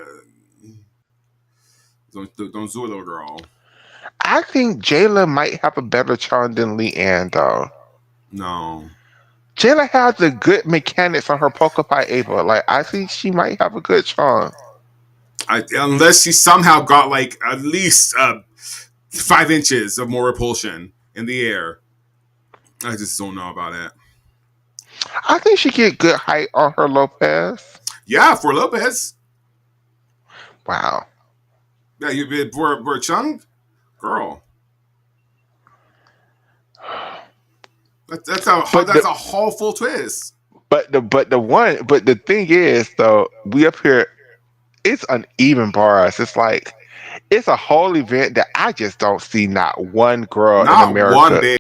Don't do it, little girl. I think Jayla might have a better charm than Leanne, though. No. Jayla has the good mechanics on her Poca Paeva. I think she might have a good charm. Unless she somehow got at least 5 inches of more repulsion in the air. I just don't know about it. I think she get good height on her Lopez. Yeah, for Lopez. Wow. Yeah, for a Chung girl. That's a whole full twist. But the thing is, though, we up here, it's uneven bars. It's a whole event that I just don't see not one girl in America. Not one big.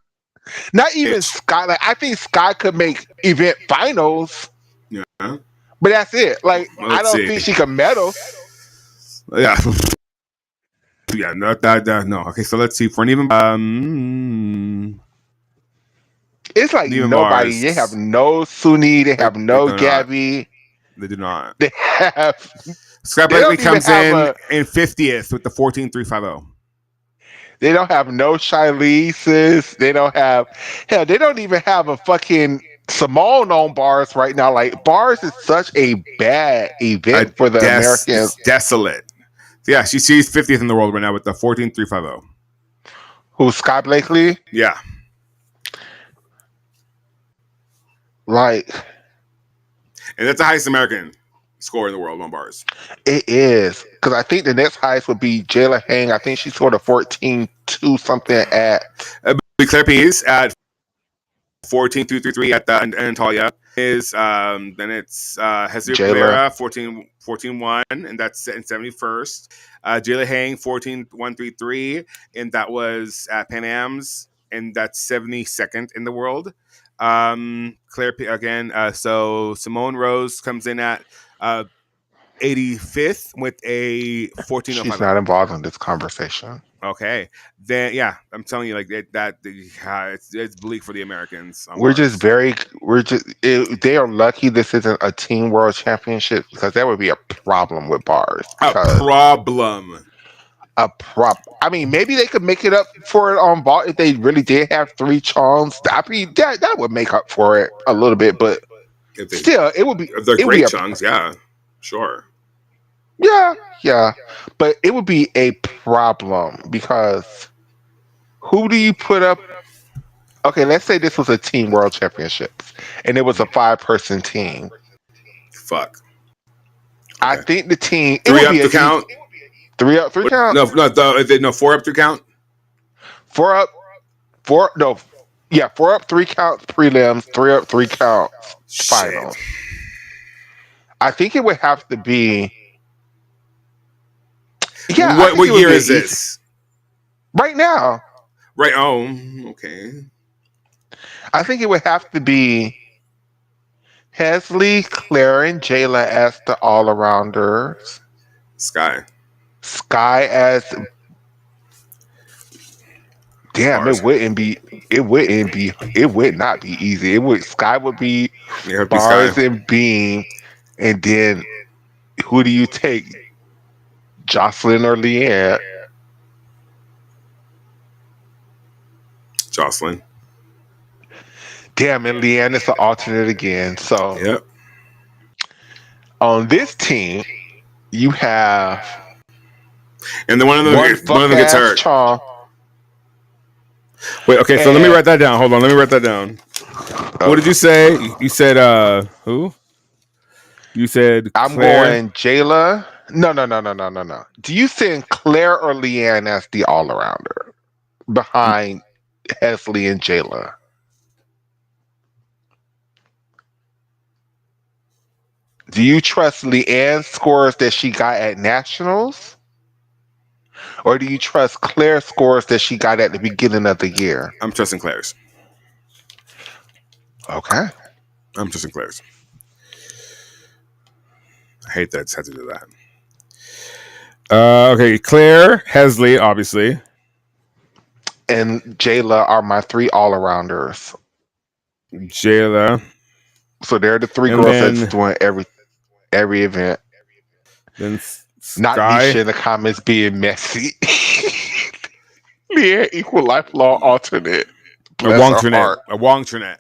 Not even Sky. I think Sky could make event finals. Yeah. But that's it. I don't think she can medal. Yeah. Yeah, no. Okay, so let's see. For an even it's nobody. Bars. They have no Suni. They have no Gabby. They do not. They have. Scrap Blakely comes in 50th with the 14.350. They don't have no Shylie's. They don't have. Hell, they don't even have a fucking Simone on bars right now. Bars is such a bad event for the Americans. Desolate. Yeah, she's 50th in the world right now with the 14.350. Who's Scott Blakely? Yeah. And that's the highest American score in the world on bars. It is, because I think the next highest would be Jayla Hang. I think she scored a 14.2 something at Claire Pease at 14-3-3 at the Antalya is then it's Hestia Jayla. Clara 14-1, and that's in 71st. Jayla Hang 14-1-3-3, and that was at Pan Am's, and that's 72nd in the world. Claire again. So Simone Rose comes in at 85th with a 14. She's not involved in this conversation. Okay, then yeah, I'm telling you, like it's bleak for the Americans. They are lucky this isn't a team world championship, because that would be a problem with bars. A problem. I mean, maybe they could make it up for it on vault if they really did have 3 chongs. I mean, that would make up for it a little bit, but still, it would be. If they're great chongs, yeah, sure. Yeah, but it would be a problem, because who do you put up? Okay, let's say this was a team world championships and it was a 5-person team. Fuck. Okay. I think the team 3 up to count. 3 up, 3 count. No, 4 up to count. 4 up, 4 no, yeah, 4 up, 3 counts prelims, 3 up, 3 counts finals. I think it would have to be. Yeah. What year is this? Right now. Right. Oh, okay. I think it would have to be Hesley, Claire, and Jayla as the all-arounders. Sky as. Damn, bars. it would not be easy. Sky would be bars and beam, and then who do you take? Jocelyn or Leanne? Jocelyn. Damn, and Leanne is the alternate again. So yep. On this team, you have, and then one of them gets hurt. Chong. Wait, okay, so let me write that down. Hold on, let me write that down. What did you say? You said who? You said I'm going Jayla. No. Do you send Claire or Leanne as the all-arounder behind Hesley and Jayla? Do you trust Leanne's scores that she got at Nationals? Or do you trust Claire's scores that she got at the beginning of the year? I'm trusting Claire's. Okay. I'm trusting Claire's. I hate that I just had to do that. Okay, Claire, Hesley, obviously. And Jayla are my 3 all-arounders. Jayla. So they're the 3 girls that's doing every event. Then Not Nisha in the comments being messy. Yeah, equal lifelong alternate. A Wong Trinette.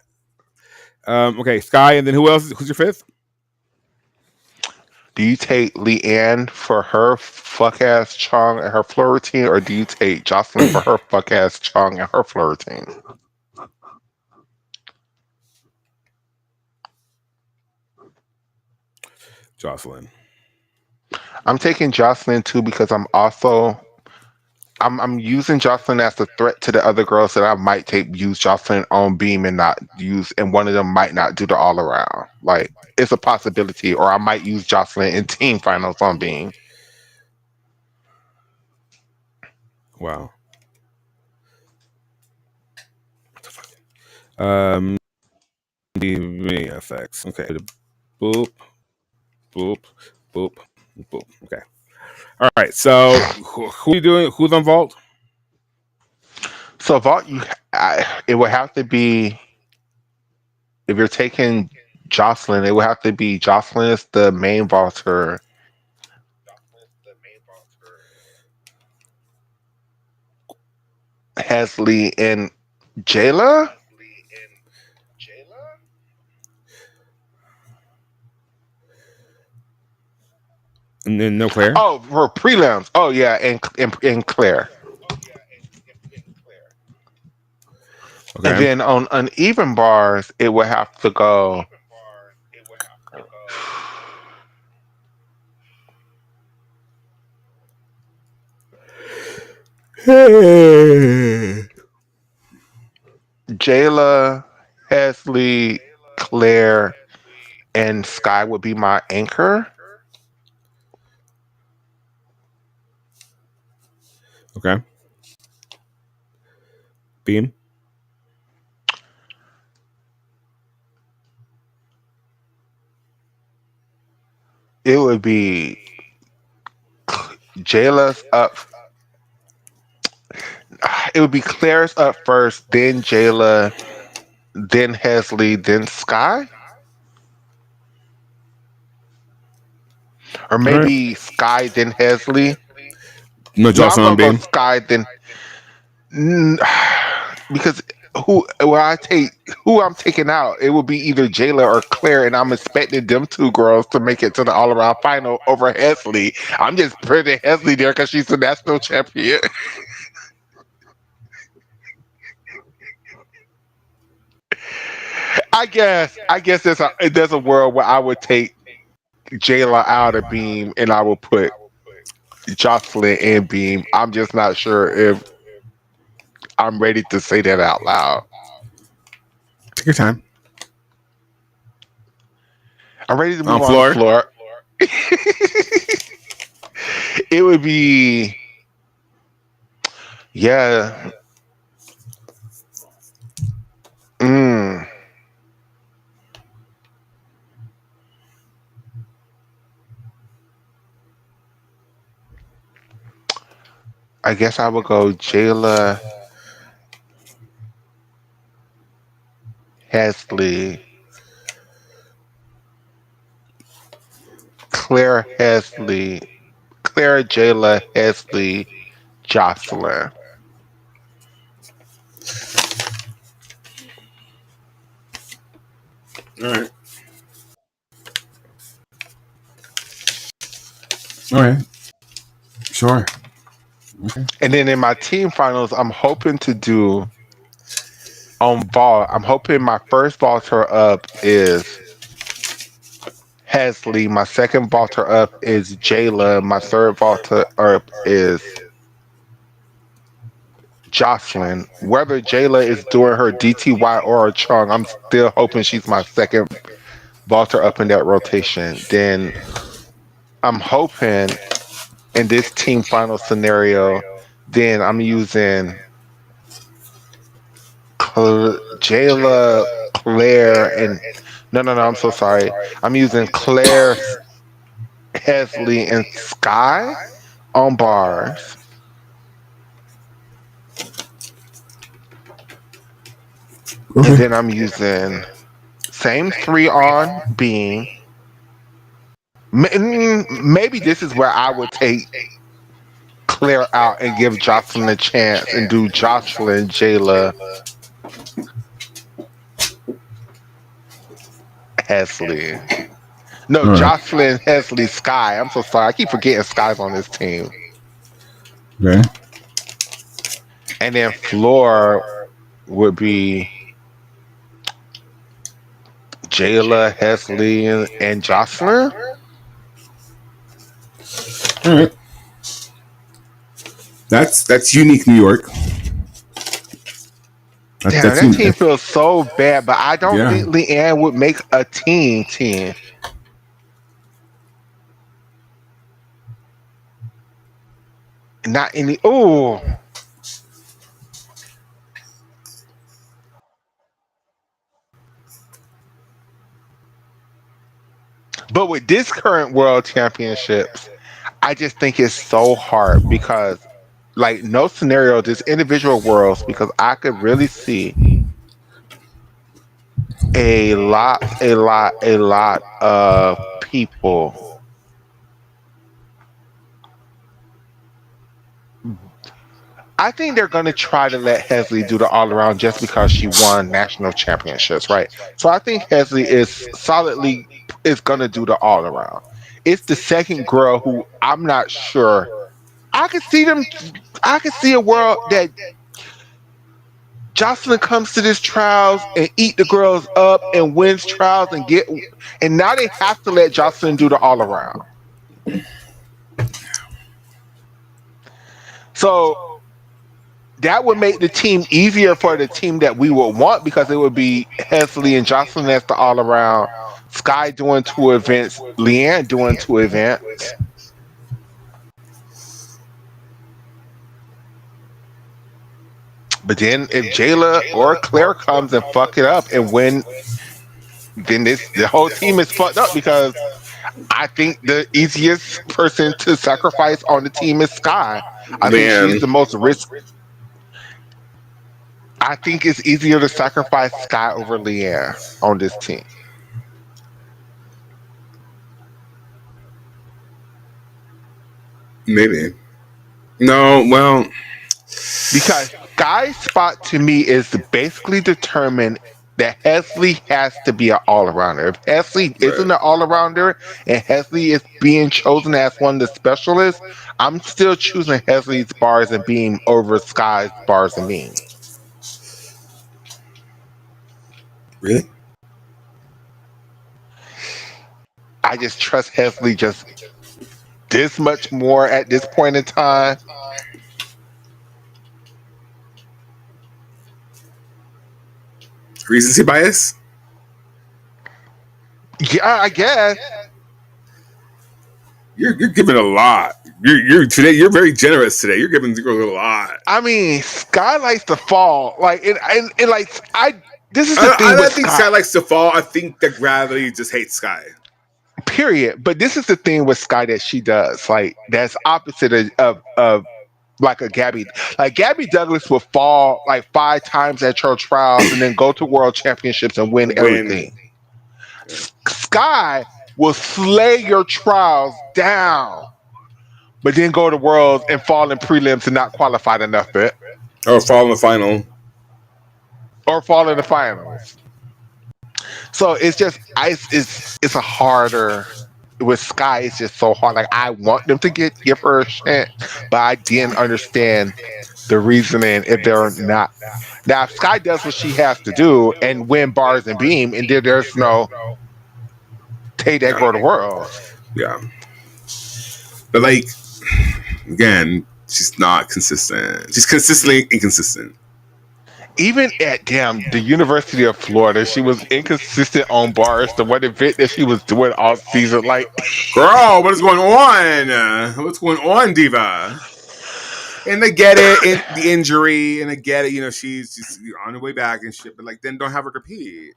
Okay, Sky, and then who else? Who's your 5th? Do you take Leanne for her fuck-ass Chong and her floor routine, or do you take Jocelyn for her fuck-ass Chong and her floor routine? Jocelyn. I'm taking Jocelyn too, because I'm using Jocelyn as a threat to the other girls that I might use Jocelyn on beam and not use, and one of them might not do the all around. Like, it's a possibility, or I might use Jocelyn in team finals on beam. Wow. VFX. Okay. Boop. Okay. All right. So who are you doing? Who's on vault? So vault, it would have to be, if you're taking Jocelyn, it would have to be Jocelyn is the main vaulter. Hesley and Jayla? And then no Claire? Oh, for prelims. Oh, yeah, and Claire. Okay. And then on uneven bars, it would have to go. Jayla, Hesley, Claire, and Sky would be my anchor. Okay. Beam. It would be Jayla's up. It would be Claire's up first, then Jayla, then Hesley, then Sky, or All right. maybe Sky then Hesley. No No, I'm Jocelyn on gonna go Beam. Sky then. Mm, because who I'm taking out, it will be either Jayla or Claire, and I'm expecting them two girls to make it to the all around final over Hesley. I'm just putting Hesley there because she's the national champion. I guess there's a world where I would take Jayla out of Beam and I would put Jocelyn in Beam. I'm just not sure if I'm ready to say that out loud. Take your time. I'm ready to On move on the floor. floor. It would be, yeah. Mm, I guess I would go Jayla, Hesley, Claire Hesley, Claire Jayla Hesley, Jocelyn. All right. All right. Sure. Okay. And then in my team finals, I'm hoping to do on vault. I'm hoping my first vaulter up is Hesley. My second vaulter up is Jayla. My third vaulter up is Jocelyn. Whether Jayla is doing her DTY or a Chung, I'm still hoping she's my second vaulter up in that rotation. Then I'm hoping in this team final scenario, then I'm using Jayla, Claire, and no, I'm so sorry. I'm using Claire, Hesley, and Sky on bars, and Okay. then I'm using same three on Beam. Maybe this is where I would take Claire out and give Jocelyn a chance and do Jocelyn, Jayla, Hesley. No, All right. Jocelyn, Hesley, Sky. I'm so sorry. I keep forgetting Sky's on this team. Okay. And then Floor would be Jayla, Hesley, and Jocelyn. All right. That's unique New York. Damn, That's that unique. team feels so bad, but I don't Yeah. think Leanne would make a team. Not any. Oh, but with this current world championships, I just think it's so hard because, like, no scenario, there's individual worlds because I could really see a lot of people. I think they're going to try to let Hesley do the all around just because she won national championships, right? So I think Hesley is going to do the all around. It's the second girl who I'm not sure. I could see them. I could see a world that Jocelyn comes to this trials and eat the girls up and wins trials and now they have to let Jocelyn do the all around. So that would make the team easier for the team that we would want because it would be Hesley and Jocelyn as the all around, Sky doing 2 events, Leanne doing 2 events. But then if Jayla or Claire comes and fuck it up and win, then the whole team is fucked up because I think the easiest person to sacrifice on the team is Sky. I think she's the most risk. I think it's easier to sacrifice Sky over Leanne on this team. Maybe. No, well, because Sky's spot to me is basically determined that Hesley has to be an all-arounder. If Hesley isn't an all-arounder and Hesley is being chosen as one of the specialists, I'm still choosing Hesley's bars and beam over Sky's bars and beam. Really? I just trust Hesley just this much more at this point in time. Recency bias? Yeah, I guess. You're giving a lot. You're today. You're very generous today. You're giving a lot. I mean, Sky likes to fall. Like and like This is the thing. I think Sky likes to fall. I think that gravity just hates Sky. Period. But this is the thing with Sky that she does. Like that's opposite of like a Gabby. Like Gabby Douglas will fall like 5 times at her trials and then go to world championships and win everything. Yeah. Sky will slay your trials down, but then go to worlds and fall in prelims and not qualified enough for it. Or fall in the final. Or fall in the finals. So it's just it's a harder with Sky. It's just so hard. Like I want them to give her a chance, but I didn't understand the reasoning if they're not. Now if Sky does what she has to do and win bars and beam, and then there's no take that girl to world. Yeah, but like again, she's not consistent. She's consistently inconsistent. Even at the University of Florida, she was inconsistent on bars. The one event that she was doing all season, like, girl, what is going on? What's going on, diva? And they get it, the injury, and they get it. You know, she's on her way back and shit. But like, then don't have her compete.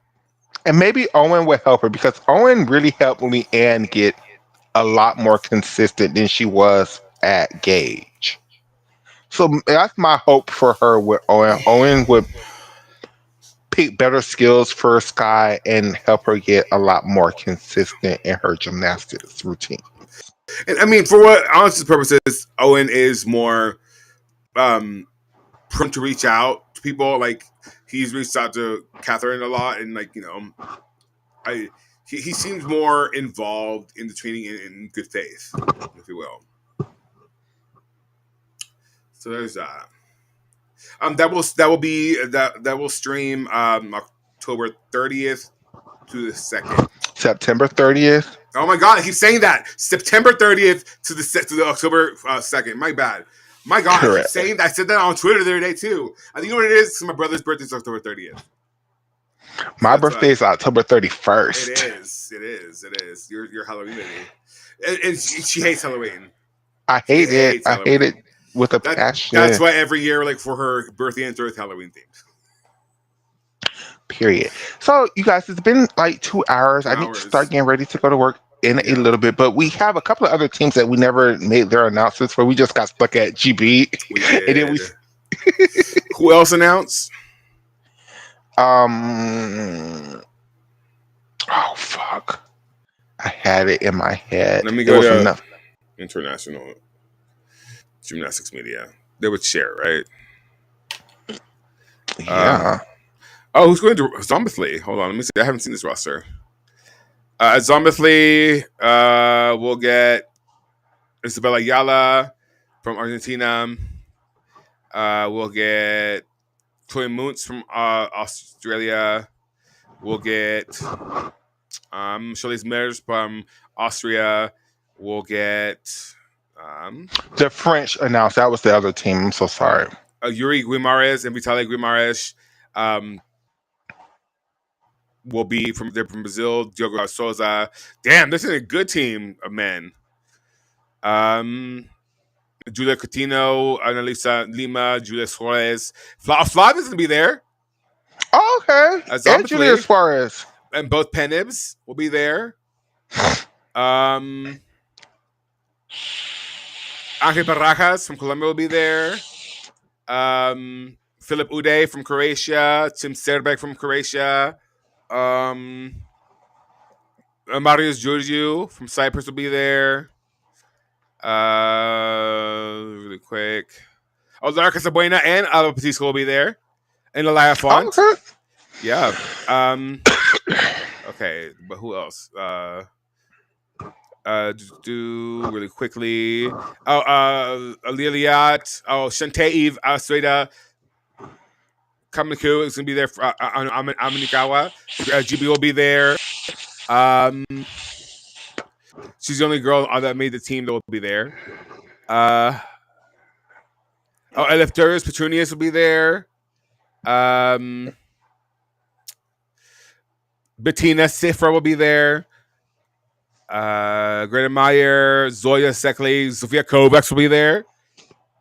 And maybe Owen would help her because Owen really helped Leanne get a lot more consistent than she was at Gage. So that's my hope for her with Owen. Owen would pick better skills for Sky and help her get a lot more consistent in her gymnastics routine. And I mean, for what honest purposes, Owen is more prone to reach out to people. Like he's reached out to Catherine a lot, and like he seems more involved in the training in good faith, if you will. So there's that. That will stream October 30th to the 2nd. September 30th. Oh my God, I keep saying that. September 30th to the October 2nd. My bad. My God, correct. I keep saying that. I said that on Twitter the other day too. I think you know what it is. My brother's birthday is October 30th. My birthday is October 31st. It is. Your Halloween baby. And she hates Halloween. I hate it. I hate it with a passion. That's why every year, like for her birthday and birth, Halloween themed. Period. So you guys, it's been like 2 hours. I need to start getting ready to go to work in a little bit, but we have a couple of other teams that we never made their announcements for. We just got stuck at GB. And then who else announced? Oh fuck! I had it in my head. Let me go to International Gymnastics Media. They would share, right? Yeah. Who's going to Zombithly? Hold on, let me see. I haven't seen this roster. Zombithly, we'll get Isabella Ayala from Argentina. We'll get Chloe Muntz from Australia. We'll get Charlize Mers from Austria. We'll get the French announced. That was the other team. I'm so sorry. Yuri Guimarães and Vitaly Guimarães will be from Brazil. Diogo Souza. Damn, this is a good team of men. Julia Coutinho, Annalisa Lima, Julia Suarez. Flavia's gonna be there. Oh, okay. And Julia Suarez. And both Penibs will be there. Angel Barajas from Colombia will be there. Philip Uday from Croatia. Tim Serbeck from Croatia. Marius Georgiou from Cyprus will be there. Really quick. Laura Casabuena and Alba Petisco will be there. And Elia Font. Okay. Yeah. Okay, but who else? Do really quickly. Liliat. Shantae Asueda Kamiku is gonna be there. Aminikawa. GB will be there. She's the only girl that made the team that will be there. Eleftherios Petronius will be there. Bettina Sifra will be there. Greta Meyer, Zoya Sekli, Sofia Kovacs will be there.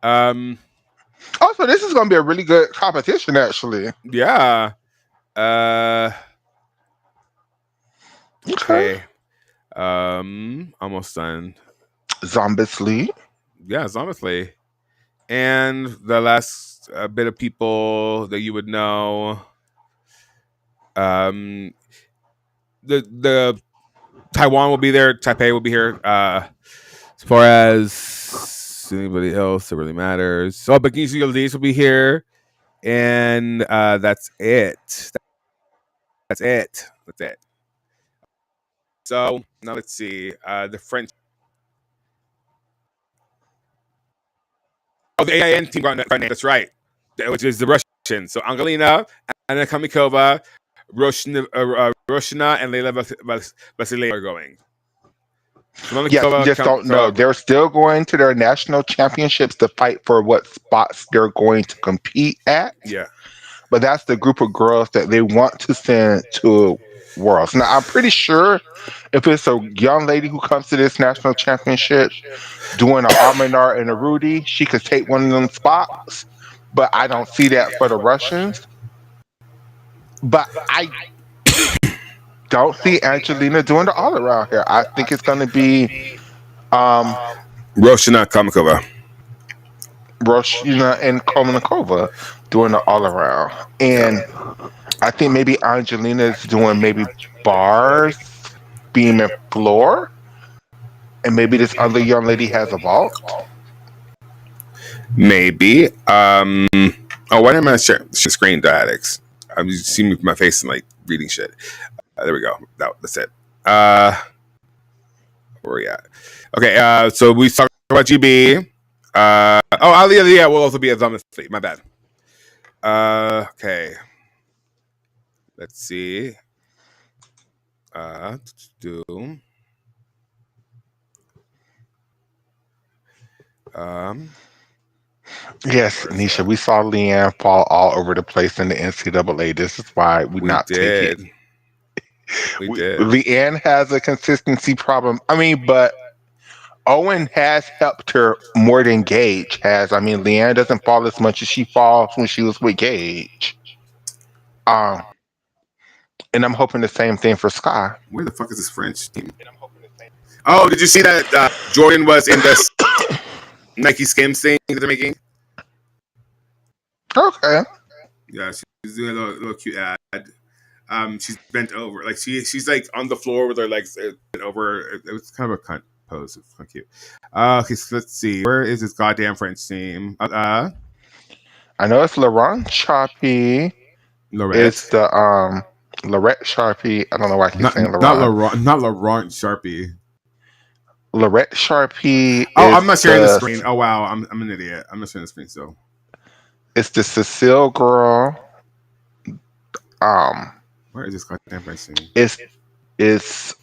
Also, this is going to be a really good competition, actually. Yeah. Okay. Almost done. Zombiously. Yeah, Zombiously. And the last bit of people that you would know. The Taiwan will be there. Taipei will be here. As far as anybody else that really matters. So Bakinsu Yildiz will be here. And that's it. That's it. So now let's see. The French. Oh, the AIN team got name. That's right. Which is the Russian. So Angelina, Anna Kamikova, Roshna, and Leila Vasileva are going. So yes, you just don't know. They're still going to their national championships to fight for what spots they're going to compete at. Yeah. But that's the group of girls that they want to send to Worlds. Now, I'm pretty sure if it's a young lady who comes to this national championship doing an Arminar and a Rudy, she could take one of them spots. But I don't see that for the Russians. But I don't see Angelina doing the all around here. I think it's going to be Roshna Kamikova. Roshna and Komenakova doing the all around. And I think maybe Angelina is doing maybe bars, beam, and floor. And maybe this other young lady has a vault. Maybe. Why am I sharing screen dialects? I'm just seeing my face and like reading shit. There we go. That's it. Where we at? Okay. So we talked about GB. Aliyah will also be a Zombie Fleet. My bad. Okay. Let's see. Yes, Nisha, we saw Leanne fall all over the place in the NCAA. This is why we not did. take it. We did. Leanne has a consistency problem. I mean, but Owen has helped her more than Gage has. I mean, Leanne doesn't fall as much as she falls when she was with Gage. And I'm hoping the same thing for Sky. Where the fuck is this French team? Oh, did you see that Jordan was in this Nike Skims thing that they're making? Okay. Yeah, she's doing a little cute ad. She's bent over, like she's like on the floor with her legs bent over. It was kind of a cunt pose. It's kind of cute. Okay, so let's see. Where is this goddamn French team? I know it's Laurent Sharpie. Lorette. It's the Lorette Sharpie. I don't know why I keep saying Laurent. Not Laurent Sharpie. Lorette Sharpie. Oh, I'm not sharing the screen. Oh wow, I'm an idiot. I'm not sharing the screen. So it's the Cecile girl. Where is this goddamn French team? It's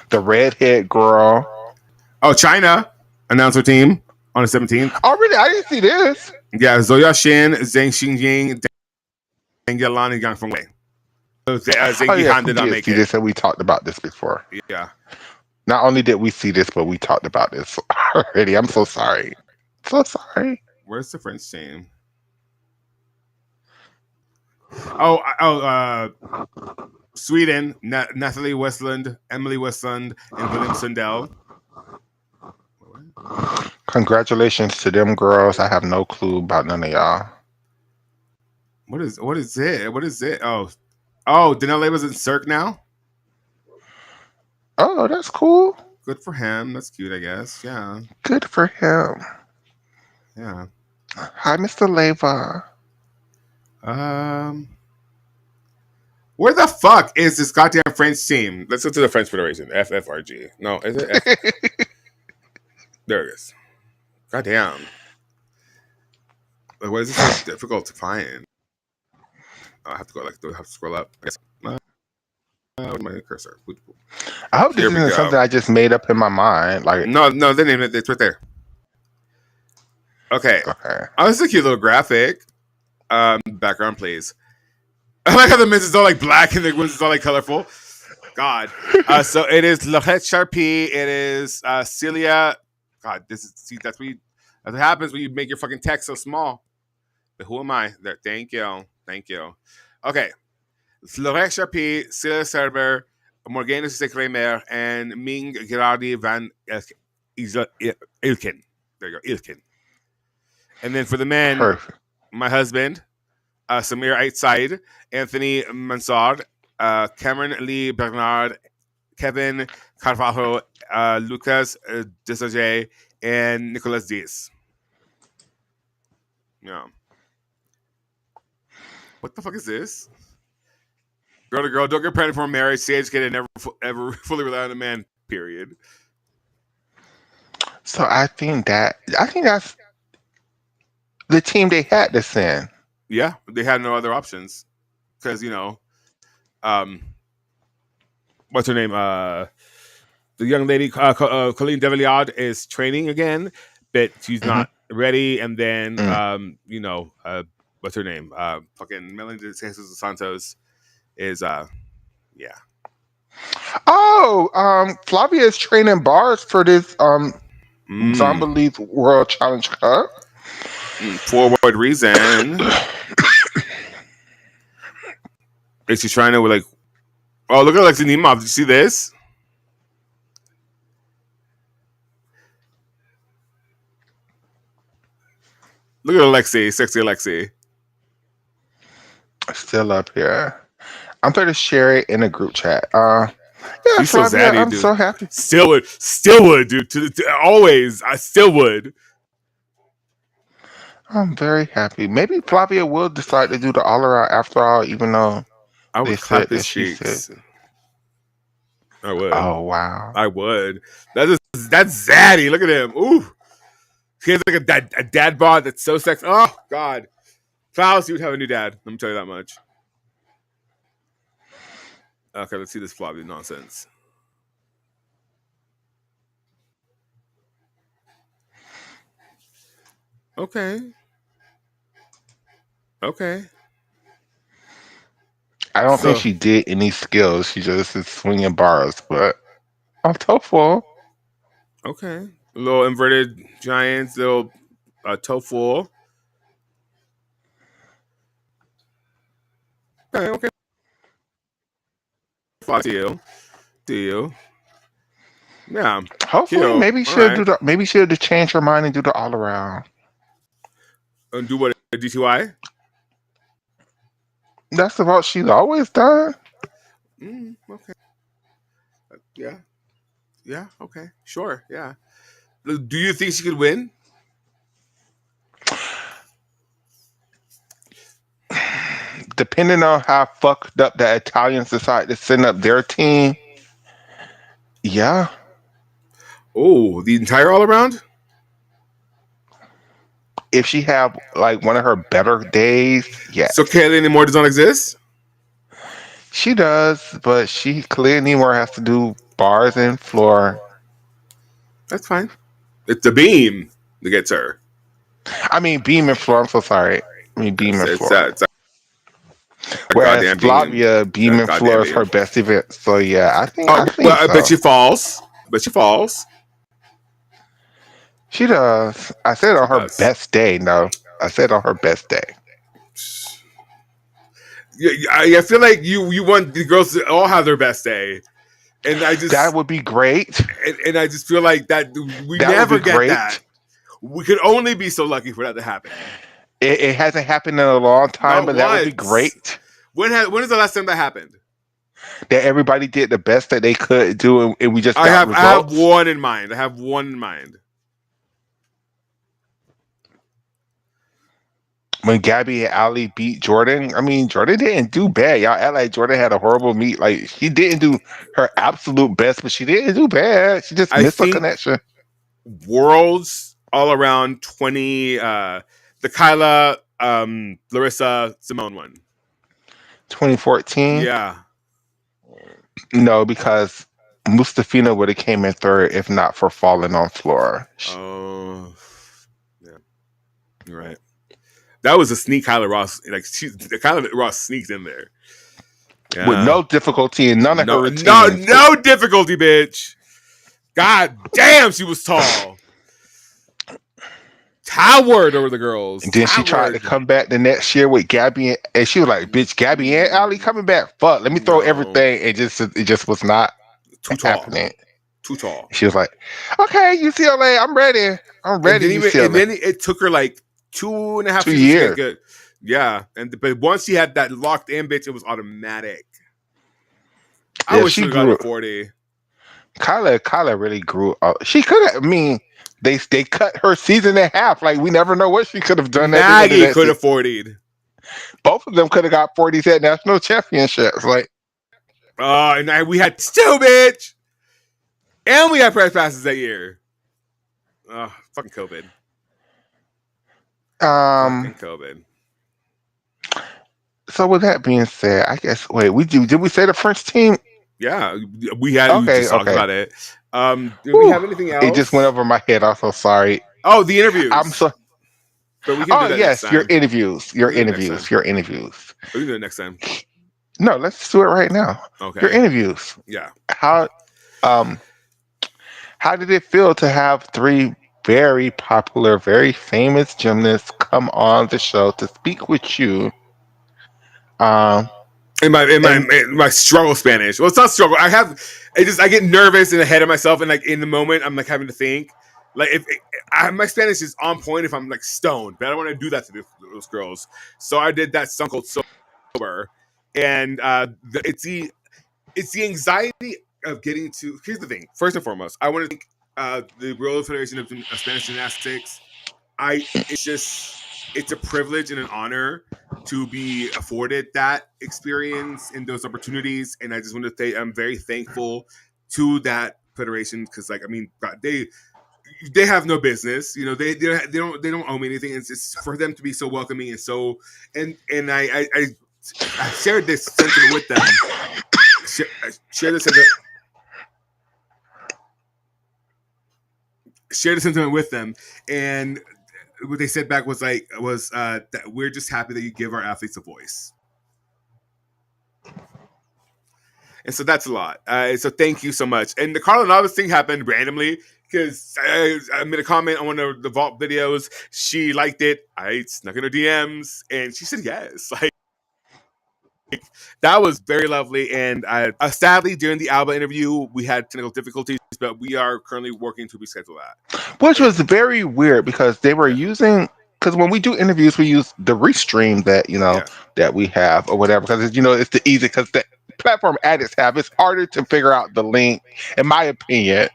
the redhead girl. Oh, China announcer team. on the 17th. Oh, really? I didn't see this. Yeah, Zoya Shin, Zhang Xinjing, Deng Yalan, and Yang Fengwei. So Zhang Oh, yes, Yihan we did not did make see it. this, and we talked about this before. Yeah. Not only did we see this, but we talked about this already. I'm so sorry. So sorry. Where's the French team? Sweden, Natalie Westland, Emily Westland, and William Sundell. Congratulations to them girls. I have no clue about none of y'all. What is it? What is it? Oh, Denelle was in Cirque now. Oh, that's cool. Good for him. That's cute, I guess. Yeah. Good for him. Yeah. Hi, Mr. Leva. Where the fuck is this goddamn French team? Let's go to the French Federation. FFRG. No, is it F? There it is. Goddamn. Like, why is this so difficult to find? I have to go. Do I have to scroll up? Yes. My cursor. I hope this isn't something I just made up in my mind. Like, no, they named it. It's right there. Okay. Oh, this is a cute little graphic. Background, please. I like how the men's is all like black and the women's is all like colorful. God. So it is Laura Sharpie. It is Celia. God, that's what happens when you make your fucking text so small. But who am I? There. Thank you. Okay. Laura Sharpie, Celia Serber, Morgana Sekremer, and Ming Gerardi van Ilken. There you go, Ilken. And then for the men, my husband, Samir Aitzide, Anthony Mansard, Cameron Lee Bernard, Kevin Carvalho, Lucas Desage, and Nicolas Diaz. Yeah. What the fuck is this? Girl to girl, don't get pregnant for marriage. Stay educated, ever fully rely on a man. Period. So I think that's the team they had to send. Yeah, they had no other options because what's her name? The young lady, Colleen Devillard, is training again, but she's not ready. And then, what's her name? Fucking Melanie de Jesus Santos is, yeah. Oh, Flavia is training bars for this Zombie League World Challenge Cup. Forward reason. Is she trying to like? Oh, look at Alexei Nemov. Did you see this? Look at Alexei, sexy Alexei. Still up here. I'm going to share it in a group chat. Yeah, she's so zaddy, I'm dude. so happy. Still would, dude. Always, I still would. I'm very happy. Maybe Flavia will decide to do the all around after all, even though I would clap his cheeks. I would. Oh wow. I would. That's zaddy. Look at him. Ooh. He has like a dad bod that's so sexy. Oh God. Klaus, you would have a new dad. Let me tell you that much. Okay, let's see this Flavia nonsense. Okay. I don't think she did any skills. She just is swinging bars, but I'm tofu. Okay. Little inverted giants, little tofu. Okay. To you. Yeah. Hopefully, cute. maybe she'll change her mind and do the all around. And do what? A DTY? That's what she's always done. Okay. Yeah. Okay. Sure. Yeah. Do you think she could win? Depending on how fucked up the Italians decide to send up their team, yeah. Oh, the entire all around? If she have like one of her better days, yes. So Kayla Moore does not exist? She does, but she clearly more has to do bars and floor. That's fine. It's a beam. It's her. I mean, Beam and Floor. I'm so sorry. I mean, Beam and Floor. It's Whereas Flavia, Beam and Floor is her best event. So yeah, I think. I bet she falls. She does. I said on her best day. No, I said on her best day. I feel like you want the girls to all have their best day, and that would be great. And I just feel like that we never get that. We could only be so lucky for that to happen. It hasn't happened in a long time, but that would be great. When is the last time that happened? That everybody did the best that they could do, and we just got results. I have one in mind. When Gabby and Ali beat Jordan, I mean, Jordan didn't do bad. Y'all act like Jordan had a horrible meet. Like, she didn't do her absolute best, but she didn't do bad. She just missed a connection. Worlds all around 20, the Kyla, Larissa, Simone one. 2014? Yeah. No, because Mustafina would have came in third if not for falling on floor. Oh, yeah. You're right. That was a sneak Kyla Ross. Like, Kyla Ross sneaks in there. Yeah. With no difficulty and none of her routines. No difficulty, bitch. God damn, she was tall. Towered over the girls. And then she tried to come back the next year with Gabby, and she was like, "Bitch, Gabby and Ali coming back. Fuck, let me throw everything." It just was not happening. Too tall. She was like, "Okay, UCLA, I'm ready. UCLA." And then it took her like 2.5 years. To get good. Yeah, but once she had that locked in, bitch, it was automatic. I wish she got to 40. Kyla really grew up. She could have. I mean, they cut her season in half. Like, we never know what she could have done. Maggie could have 40'd. Both of them could have got 40s at national championships. Like, and we had 2, bitch, and we had press passes that year. Fucking COVID. Fucking COVID. So with that being said, I guess did we say the French team? Yeah, we had talked about it. Do we have anything else? It just went over my head. I'm so sorry. Oh, the interviews. I'm so. But we can do that yes, next time. Your interviews. We can do it next time. No, let's do it right now. Okay. Your interviews. Yeah. How did it feel to have 3 very popular, very famous gymnasts come on the show to speak with you? In my struggle Spanish. Well, it's not struggle. I get nervous and ahead of myself, and like in the moment, I'm like having to think. Like my Spanish is on point if I'm like stoned, but I don't want to do that to those girls. So I did that song called Sober, and it's the anxiety of getting to. Here's the thing. First and foremost, I want to thank the World Federation of Spanish Gymnastics. It's a privilege and an honor to be afforded that experience and those opportunities. And I just want to say I'm very thankful to that federation because, like, I mean, they have no business, you know. They don't owe me anything. It's just for them to be so welcoming and so and I shared this sentiment with them. Share the sentiment with them, and what they said back was that we're just happy that you give our athletes a voice. And so that's a lot. So thank you so much. And the Karla Navas thing happened randomly because I made a comment on one of the Vault videos. She liked it. I snuck in her DMs and she said yes. Like, that was very lovely. And sadly, during the Alba interview, we had technical difficulties, but we are currently working to reschedule that. Which was very weird because they were using, because when we do interviews, we use the restream that, that we have or whatever, because, it's the easy, because the platform addicts have, it's harder to figure out the link, in my opinion,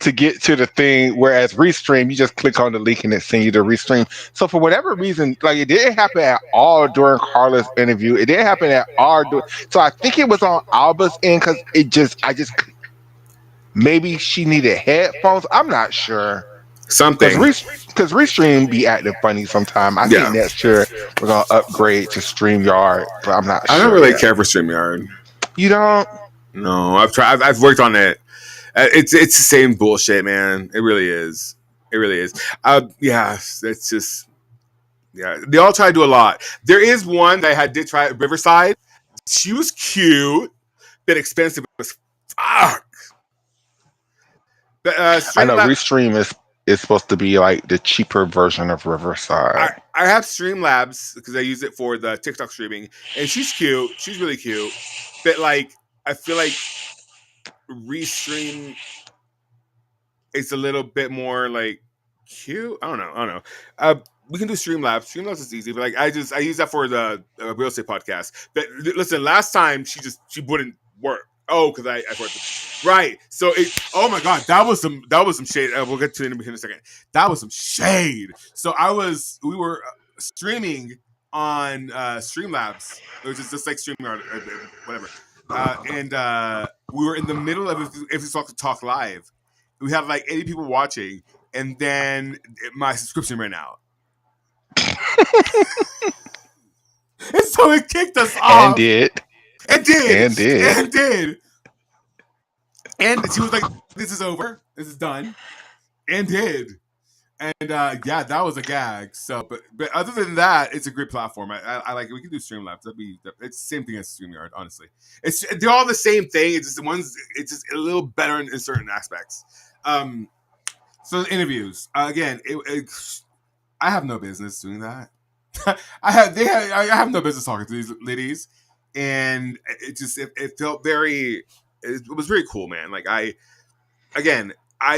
to get to the thing, whereas restream, you just click on the link and it sends you the restream. So for whatever reason, like, it didn't happen at all during Karla's interview. It didn't happen at all. So I think it was on Alba's end because maybe she needed headphones. I'm not sure. Something. Because Restream be acting funny sometimes. I think next year we're going to upgrade to StreamYard, but I'm not sure. I don't really care for StreamYard. You don't? No, I've tried. I've worked on it. It's the same bullshit, man. It really is. It really is. Yeah, it's just they all try to do a lot. There is one that I did try at Riverside. She was cute, bit expensive, but fuck. But I know Restream is supposed to be like the cheaper version of Riverside. I have Streamlabs because I use it for the TikTok streaming, and she's cute. She's really cute. But like, I feel like Restream is a little bit more like cute. I don't know. We can do Streamlabs. Streamlabs is easy, but like I use that for the real estate podcast. But listen, last time she wouldn't work. Oh, because I right. So oh my god, that was some shade. We'll get to it in a second. That was some shade. So we were streaming on Streamlabs, which is just like StreamYard, whatever. And we were in the middle of if we talk live. We had like 80 people watching, and then my subscription ran out. And so it kicked us off. And she was like, "This is over. This is done." And did. And yeah, that was a gag. So, but other than that, it's a great platform. I like it. We can do Streamlabs. It's the same thing as StreamYard. Honestly, they're all the same thing. It's just a little better in certain aspects. So the interviews again. I have no business doing that. I have no business talking to these ladies, and it felt very. It was very cool, man. Like I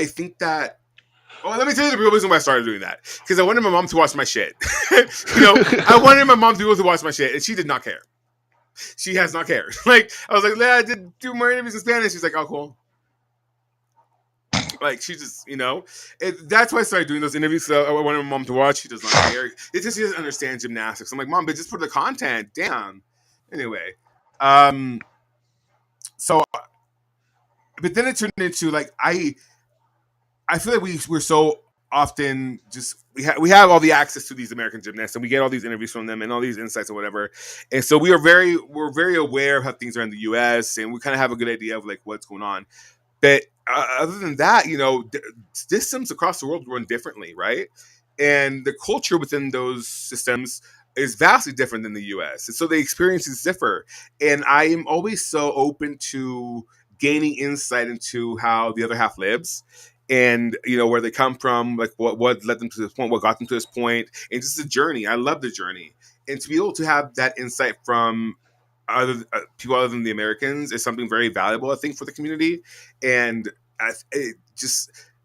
think that. Well, let me tell you the real reason why I started doing that. Because I wanted my mom to watch my shit. I wanted my mom to be able to watch my shit, and she did not care. She has not cared. Like I was like, I did do more interviews in Spanish. She's like, oh, cool. Like she just, that's why I started doing those interviews. So I wanted my mom to watch. She does not care. It's just she doesn't understand gymnastics. I'm like, Mom, but just for the content, damn. Anyway, so, but then it turned into like I feel like we're so often just we have all the access to these American gymnasts, and we get all these interviews from them and all these insights or whatever. And so we're very aware of how things are in the U.S. and we kind of have a good idea of like what's going on. But other than that, systems across the world run differently, right? And the culture within those systems is vastly different than the U.S. And so the experiences differ. And I am always so open to gaining insight into how the other half lives and, where they come from, like what led them to this point, what got them to this point, and just the journey. I love the journey. And to be able to have that insight from people other than the Americans is something very valuable, I think, for the community. And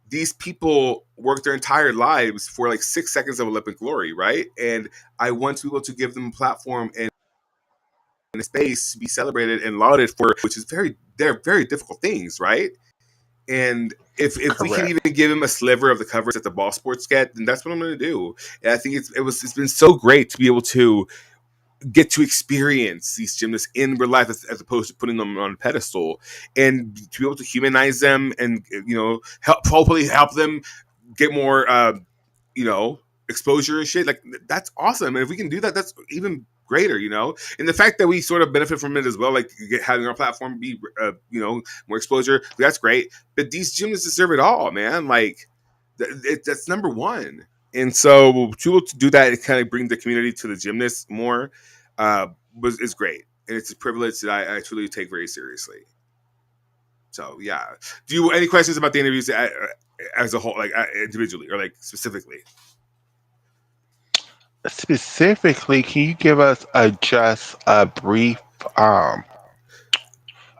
these people work their entire lives for like 6 seconds of Olympic glory, right? And I want to be able to give them a platform and a space to be celebrated and lauded for, which is they're very difficult things, right? And if we can even give them a sliver of the coverage that the ball sports get, then that's what I'm going to do. And I think it's been so great to be able to get to experience these gymnasts in real life as opposed to putting them on a pedestal, and to be able to humanize them and hopefully help them get more exposure and shit. Like that's awesome, and if we can do that, that's even greater, and the fact that we sort of benefit from it as well, like having our platform be more exposure, that's great. But these gymnasts deserve it all, man. Like that's number one. And so to be able to do that and kind of bring the community to the gymnasts more is great. And it's a privilege that I truly take very seriously. So, yeah. Do you any questions about the interviews as a whole, like individually or like specifically? Specifically, can you give us just a brief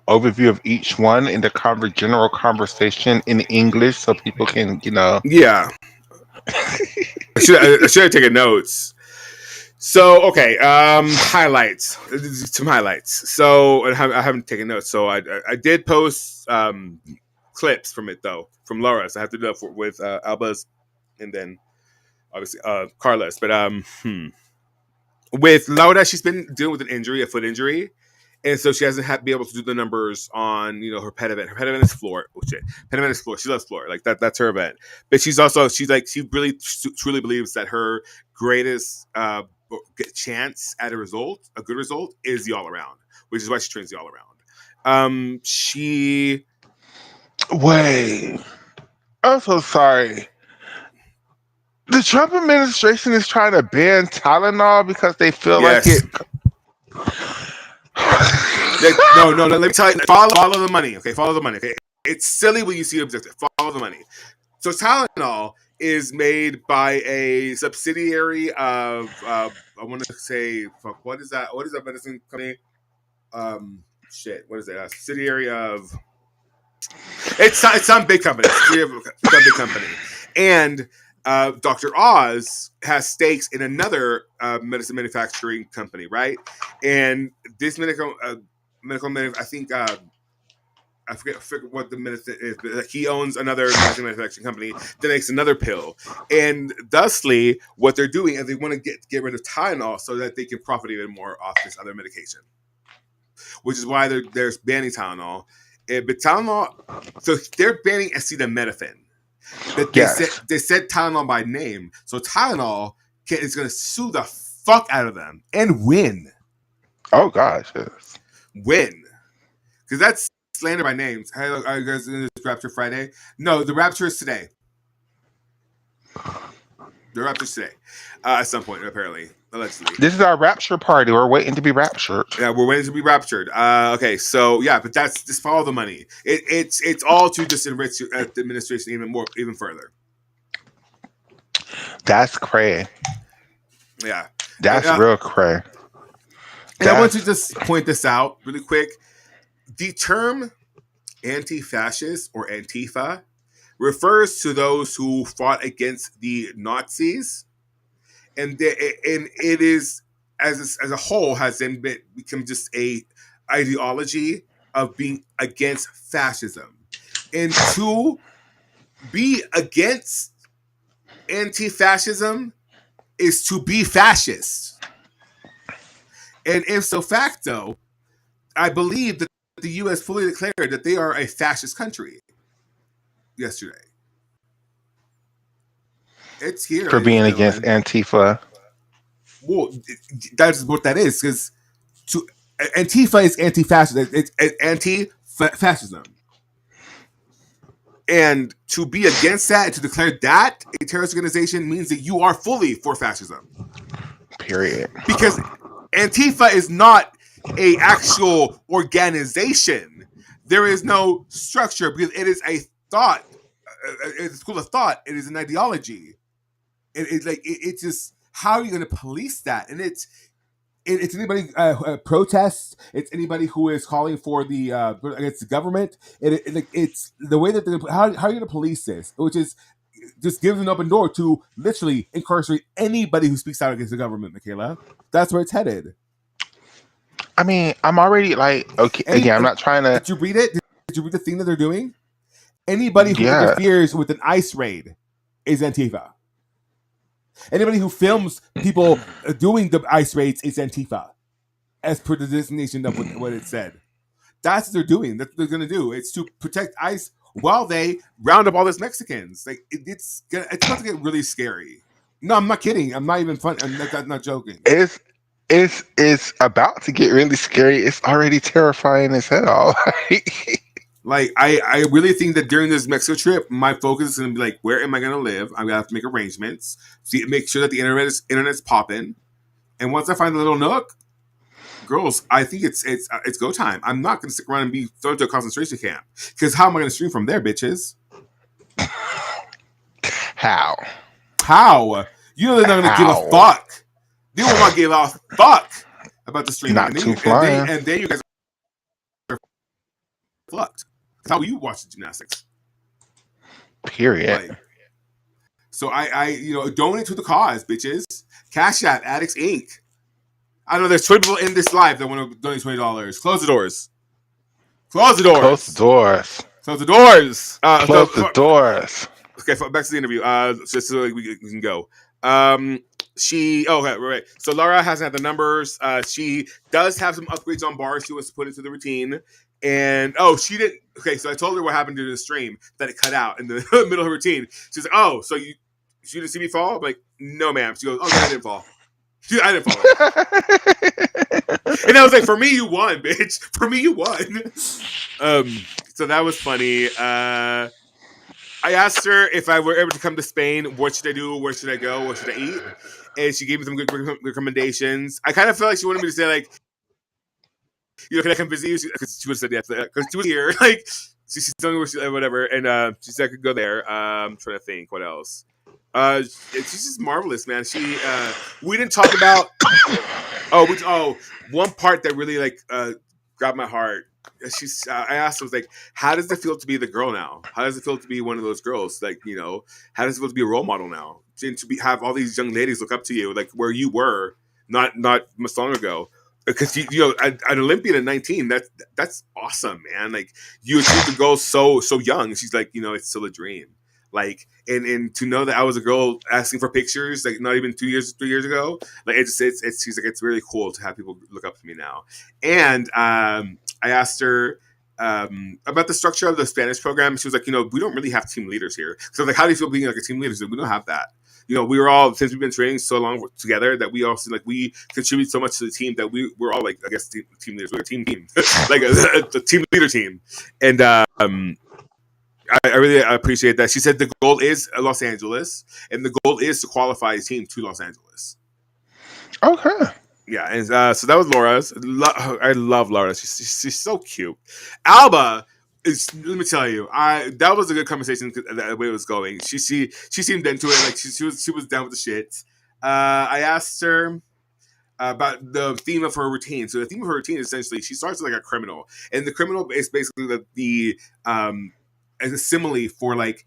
overview of each one in the general conversation in English so people can, Yeah. I should have taken notes. So, okay, highlights. Some highlights. So, I haven't taken notes. So, I did post clips from it, though, from Laura. So, I have to do that with Alba's and then, obviously, Karla's. But with Laura, she's been dealing with a foot injury. And so she hasn't been able to do the numbers on, her pet event. Her pet event is floor. Oh shit, pet event is floor. She loves floor. Like that's her event. But she really truly believes that her greatest chance at a good result, is the all around, which is why she trains the all around. Wait, I'm so sorry. The Trump administration is trying to ban Tylenol because they feel like it. No. Let me tell you. Follow the money. Okay, follow the money. Okay, it's silly when you see objective. Follow the money. So Tylenol is made by a subsidiary of I want to say, fuck, what is that? What is that medicine company? What is that? A subsidiary of? It's some big company. Some big company, and Dr. Oz has stakes in another medicine manufacturing company, right? And this medical, I think. I forget what the medicine is, but like he owns another medicine manufacturing company that makes another pill. And thusly, what they're doing is they want to get rid of Tylenol so that they can profit even more off this other medication. Which is why they're banning Tylenol. But Tylenol, so they're banning acetaminophen. But they said Tylenol by name. So Tylenol is going to sue the fuck out of them and win. Oh, gosh. Yes. Win. Because that's slander by names. Hey, look, are you guys in this Rapture Friday? No, the Rapture is today. The Rapture is today. At some point, apparently. Allegedly. This is our Rapture Party. We're waiting to be raptured. Yeah, we're waiting to be raptured. Okay, so yeah, but that's just follow the money. It's all to just enrich the administration even further. That's cray. Yeah. That's real cray. And I want to just point this out really quick. The term anti-fascist or Antifa refers to those who fought against the Nazis, and it is as a whole has then become just a ideology of being against fascism, and to be against anti-fascism is to be fascist, and ipso facto, I believe that the U.S. fully declared that they are a fascist country yesterday. It's here for being against Antifa. Well, that's what that is, because Antifa is anti-fascist. It's anti-fascism, and to be against that and to declare that a terrorist organization means that you are fully for fascism. Period. Because Antifa is not a actual organization. There is no structure because it is a thought. It's a school of thought. It is an ideology. It's just, how are you going to police that? And it's anybody protests. It's anybody who is calling for the against the government. It's the way that how are you going to police this? Which is just gives an open door to literally incarcerate anybody who speaks out against the government. Michaela, that's where it's headed. I mean, I'm already like, okay. Again, I'm not trying to. Did you read it? Did you read the thing that they're doing? Anybody who interferes with an ICE raid is Antifa. Anybody who films people doing the ICE raids is Antifa, as per the designation of what it said. That's what they're doing. That's what they're going to do. It's to protect ICE while they round up all these Mexicans. Like it's about to get really scary. No, I'm not kidding. I'm not even fun. I'm not joking. It's about to get really scary. It's already terrifying as hell. Like, I really think that during this Mexico trip, my focus is going to be like, where am I going to live? I'm going to have to make arrangements, make sure that the internet's popping. And once I find a little nook, girls, I think it's go time. I'm not going to stick around and be thrown to a concentration camp. Because how am I going to stream from there, bitches? How? You know they're not going to give a fuck. They will not give a fuck about the stream. Not too flying. And then you guys are fucked. How will you watch the gymnastics? Period. So I donate to the cause, bitches. Cash App, Addicts Inc. I know there's 20 people in this live that want to donate $20. Close the doors. Close the doors. Okay, back to the interview. Just so we can go. Right. So Laura hasn't had the numbers. She does have some upgrades on bars she wants to put into the routine. And she didn't. Okay, so I told her what happened during the stream, that it cut out in the middle of her routine. She's like, "Oh, so she didn't see me fall?" I'm like, "No, ma'am." She goes, "Oh, no, I didn't fall. I didn't fall." And I was like, "For me, you won, bitch. For me, you won." So that was funny. I I asked her if I were ever to come to Spain, what should I do? Where should I go? What should I eat? And she gave me some good recommendations. I kind of felt like she wanted me to say, like, can I come visit you? Because she would have said yes. Because she was here. Like, she's telling me where she, whatever. And she said I could go there. I'm trying to think. What else? She's just marvelous, man. We didn't talk about... one part that really, like, grabbed my heart. I asked her, I was like, how does it feel to be the girl now? How does it feel to be one of those girls? Like, how does it feel to be a role model now? And to have all these young ladies look up to you, like where you were not much long ago. Because an Olympian at 19, that's awesome, man. Like, you achieved the goal so young. She's like, it's still a dream. Like, and to know that I was a girl asking for pictures, like not even 3 years ago, like she's like, it's really cool to have people look up to me now. And I asked her about the structure of the Spanish program. She was like, we don't really have team leaders here. So like, how do you feel being like a team leader? So we don't have that. We were all, since we've been training so long together, that we also, like, we contribute so much to the team that we're all, like, I guess team leaders. We're a team, like a team leader team. And I really appreciate that. She said the goal is Los Angeles, and the goal is to qualify a team to Los Angeles. Okay. Yeah, and so that was Laura's. I love Laura. She's so cute. Alba is. Let me tell you, that was a good conversation. The way it was going, she seemed into it. Like she was down with the shit. I asked her about the theme of her routine. So the theme of her routine is essentially she starts like a criminal, and the criminal is basically the as a simile for like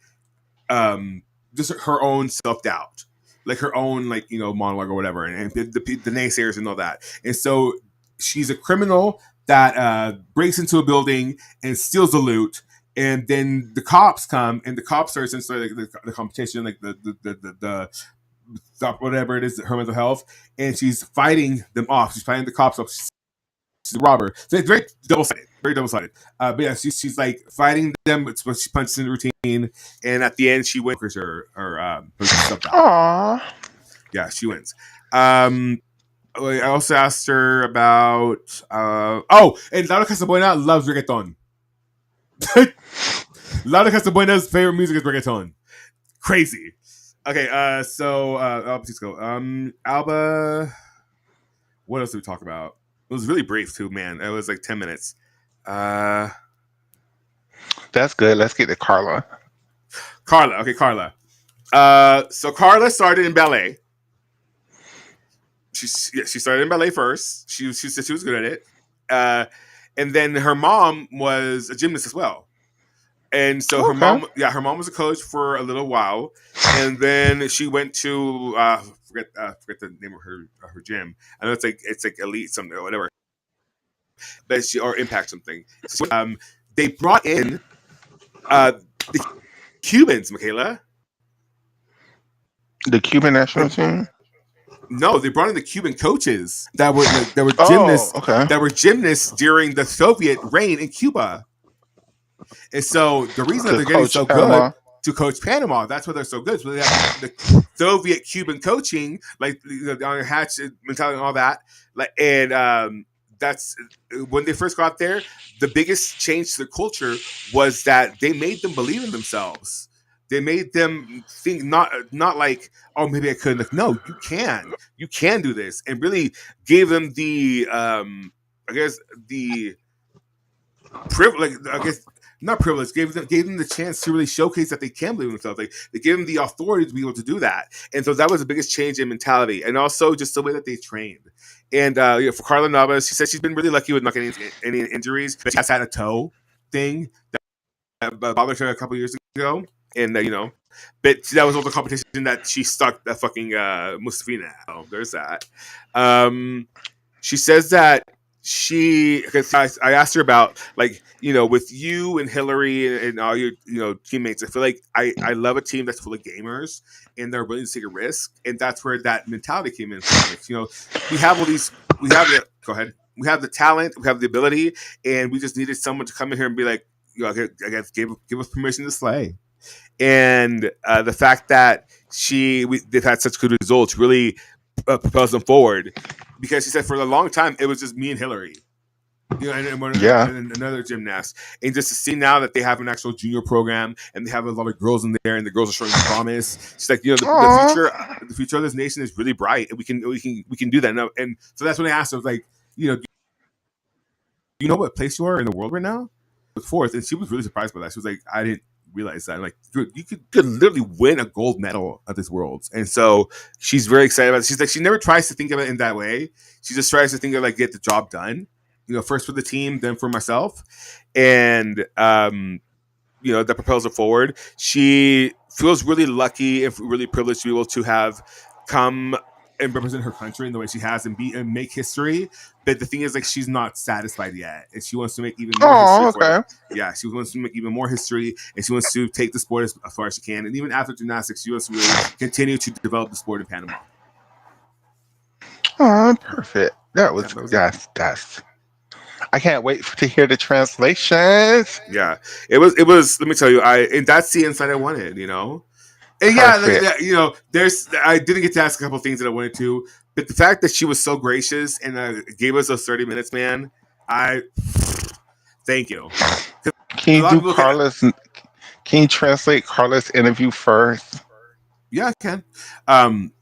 just her own self-doubt, like her own, like, monologue or whatever, and the naysayers and all that. And so she's a criminal that breaks into a building and steals the loot, and then the cops come, and the cops are essentially like the competition, like the whatever it is, her mental health, and she's fighting them off. She's fighting the cops off. She's a robber. So it's very double-sided. Very double-sided. But yeah, she's like fighting them, but she punches in the routine, and at the end she wins her stuff out. Aww. Yeah, she wins. I also asked her about and Laura Casabuena loves reggaeton. Laura Casabuena's favorite music is reggaeton. Crazy. Okay, so Alba Petisco. Alba, what else did we talk about? It was really brief too, man. It was like 10 minutes. That's good. Let's get to Karla. Okay, Karla. So Karla started in ballet. She started in ballet first. She said she was good at it. And then her mom was a gymnast as well. And so her mom was a coach for a little while, and then she went to forget the name of her gym. I know it's like Elite something or whatever, but or Impact something. So, they brought in the Cubans, Michaela. The Cuban national team. No, they brought in the Cuban coaches that were gymnasts. Okay. That were gymnasts during the Soviet reign in Cuba. And so the reason that they're getting so good to coach Panama, that's why they're so good. So they have the Soviet Cuban coaching, like on your hatch mentality and all that. Like, and that's when they first got there. The biggest change to the culture was that they made them believe in themselves. They made them think not like, oh, maybe I couldn't. Like, no, you can do this, and really gave them the privilege. Not privilege, gave them the chance to really showcase that they can believe in themselves. Like, they gave them the authority to be able to do that. And so that was the biggest change in mentality. And also just the way that they trained. And for Karla Navas, she said she's been really lucky with not getting any injuries. But she has had a toe thing that bothered her a couple years ago. And, but that was all the competition that she stuck that fucking Mustafina out. Oh, there's that. She says that because I asked her about, like, with you and Hillary and all your teammates, I feel like I love a team that's full of gamers and they're willing to take a risk, and that's where that mentality came in. We have all these, we have the talent, we have the ability, and we just needed someone to come in here and be like, I guess give us permission to slay. And the fact that they've had such good results really propels them forward, because she said for a long time it was just me and Hillary. and another gymnast, and just to see now that they have an actual junior program and they have a lot of girls in there, and the girls are showing promise. She's like, the future of this nation is really bright, and we can do that. And so that's when I asked her, I was like, do you know what place you are in the world right now? With fourth, and she was really surprised by that. She was like, I didn't realize that. Like, you could literally win a gold medal at this Worlds, and so she's very excited about it. She's like, she never tries to think of it in that way. She just tries to think of get the job done. First for the team, then for myself, and that propels her forward. She feels really lucky and really privileged to be able to have come and represent her country in the way she has and make history. But the thing is, she's not satisfied yet, and she wants to make even more history. Okay. Yeah, she wants to make even more history, and she wants to take the sport as far as she can. And even after gymnastics, she wants to really continue to develop the sport in Panama. Oh, perfect. That's. I can't wait to hear the translations. Yeah, it was. Let me tell you, and that's the insight I wanted. And there's. I didn't get to ask a couple of things that I wanted to, but the fact that she was so gracious and gave us those 30 minutes, man, I thank you. Can you do Karla's? Can you translate Karla's interview first? Yeah, I can. And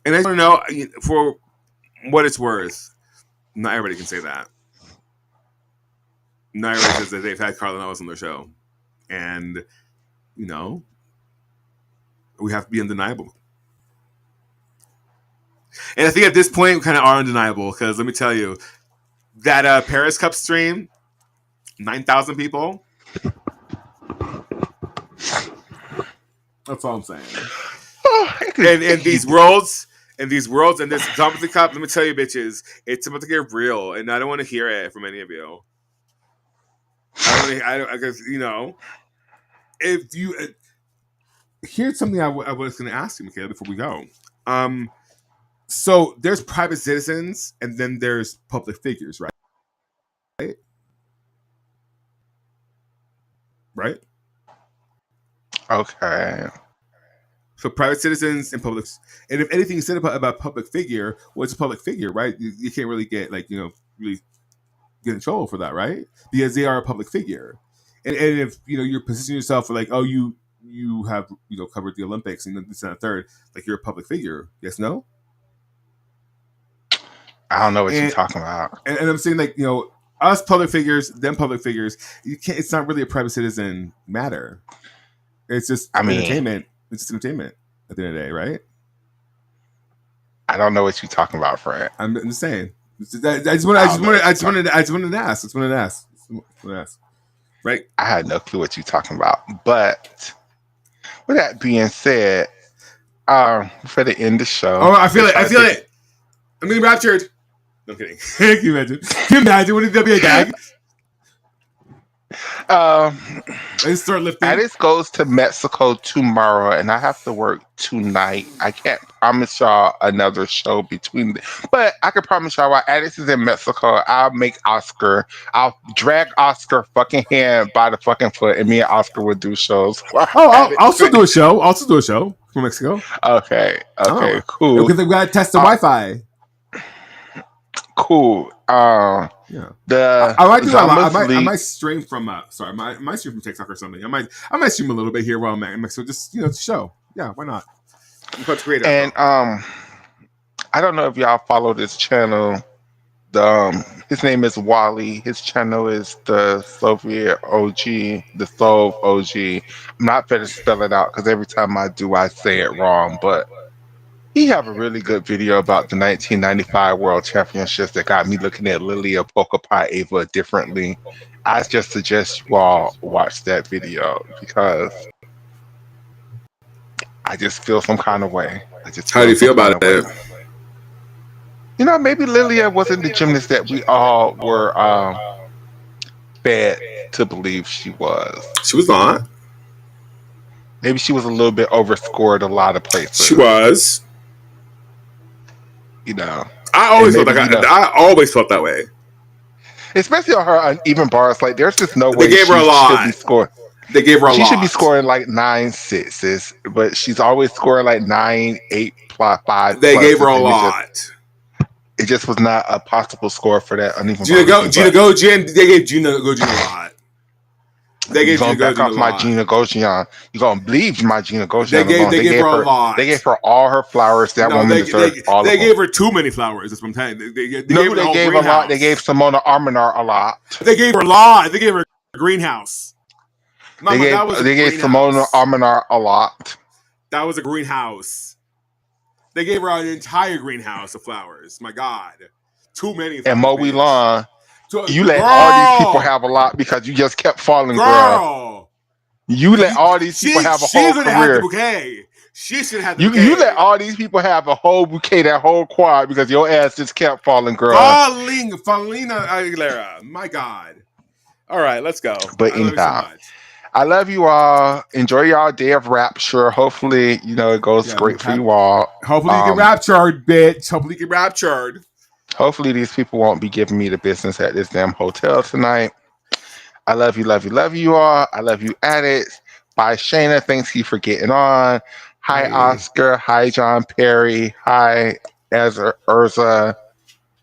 I just want to know, for what it's worth, not everybody can say that. Not everybody says that they've had Karla Navas on their show, and we have to be undeniable. And I think at this point we kind of are undeniable, because let me tell you, that Paris Cup stream, 9,000 people. That's all I'm saying. And these worlds. And this Zombie Cup, let me tell you, bitches, it's about to get real, and I don't want to hear it from any of you. I guess, if you here's something I was going to ask you, Michaela, before we go. So there's private citizens, and then there's public figures, right? Right? Okay. So private citizens and public, and if anything is said about public figure, what's a public figure, right? You can't really get really get in trouble for that, right? Because they are a public figure, and if you're positioning yourself for you have covered the Olympics and this and that third, you're a public figure. Yes, no. I don't know what you're talking about. And I'm saying us public figures, them public figures. You can't. It's not really a private citizen matter. It's just entertainment. It's just entertainment at the end of the day, right? I don't know what you're talking about, Fred. I'm just saying. I just wanted to ask. Right? I had no clue what you're talking about. But with that being said, for the end of the show. Oh, I feel it. I'm getting raptured. No, I'm kidding. Can you imagine? Wouldn't that be a gag? Let's start lifting. Alice goes to Mexico tomorrow, and I have to work tonight. I can't promise y'all another show between, but I can promise y'all while Alice is in Mexico, I'll drag Oscar fucking hand by the fucking foot, and me and Oscar will do shows. I'll also do a show. From Mexico. Okay, cool. Because we gotta test the Wi-Fi. Cool. I might do I might stream from I might stream from TikTok or something. I might stream a little bit here while I'm in Mexico. Just to show. Yeah, why not? Great. And I don't know if y'all follow this channel. His name is Wally. His channel is the Soviet OG, the Sov OG. I'm not going to spell it out because every time I do, I say it wrong. But he have a really good video about the 1995 World Championships that got me looking at Lilia Polka Pie Ava differently. I just suggest you all watch that video because I just feel some kind of way. How do you feel about it? Maybe Lilia wasn't the gymnast that we all were fed to believe she was. She was not. Maybe she was a little bit overscored a lot of places. She was. I always felt that way. Especially on her uneven bars. There's just no way they gave her a lot. Should be scoring. They gave her a lot. She should be scoring 9 6s, but she's always scoring 9, 8, 5. They gave her a lot. It just was not a possible score for that uneven Gina Gojian, they gave Gina Gojian a lot. They gave Gina Gojian a lot. My Gina Gojian. You're gonna believe my Gina Gojian alone. They gave her a lot. They gave her all her flowers. That woman deserves all of them. They gave her too many flowers. That's what I'm telling you. They gave a lot. They gave Simona Arminar a lot. They gave her a lot. They gave her a greenhouse. Mama, they gave Simona Arminar a lot. That was a greenhouse. They gave her an entire greenhouse of flowers. My God. Too many flowers. And Moe Long, you let all these people have a lot because you just kept falling, girl. You let all these people have a whole career. Have the bouquet. She should have the bouquet. You let all these people have a whole bouquet, that whole quad, because your ass just kept falling, girl. Falina Aguilera. My God. All right, let's go. But anyhow, I love you all. Enjoy y'all day of Rapture. Hopefully, it goes great for you all. Hopefully you get raptured, bitch. Hopefully you get raptured. Hopefully these people won't be giving me the business at this damn hotel tonight. I love you, love you, love you all. I love you, addicts. Bye, Shayna. Thanks you for getting on. Hi, Oscar. Hi, John Perry. Hi, Urza.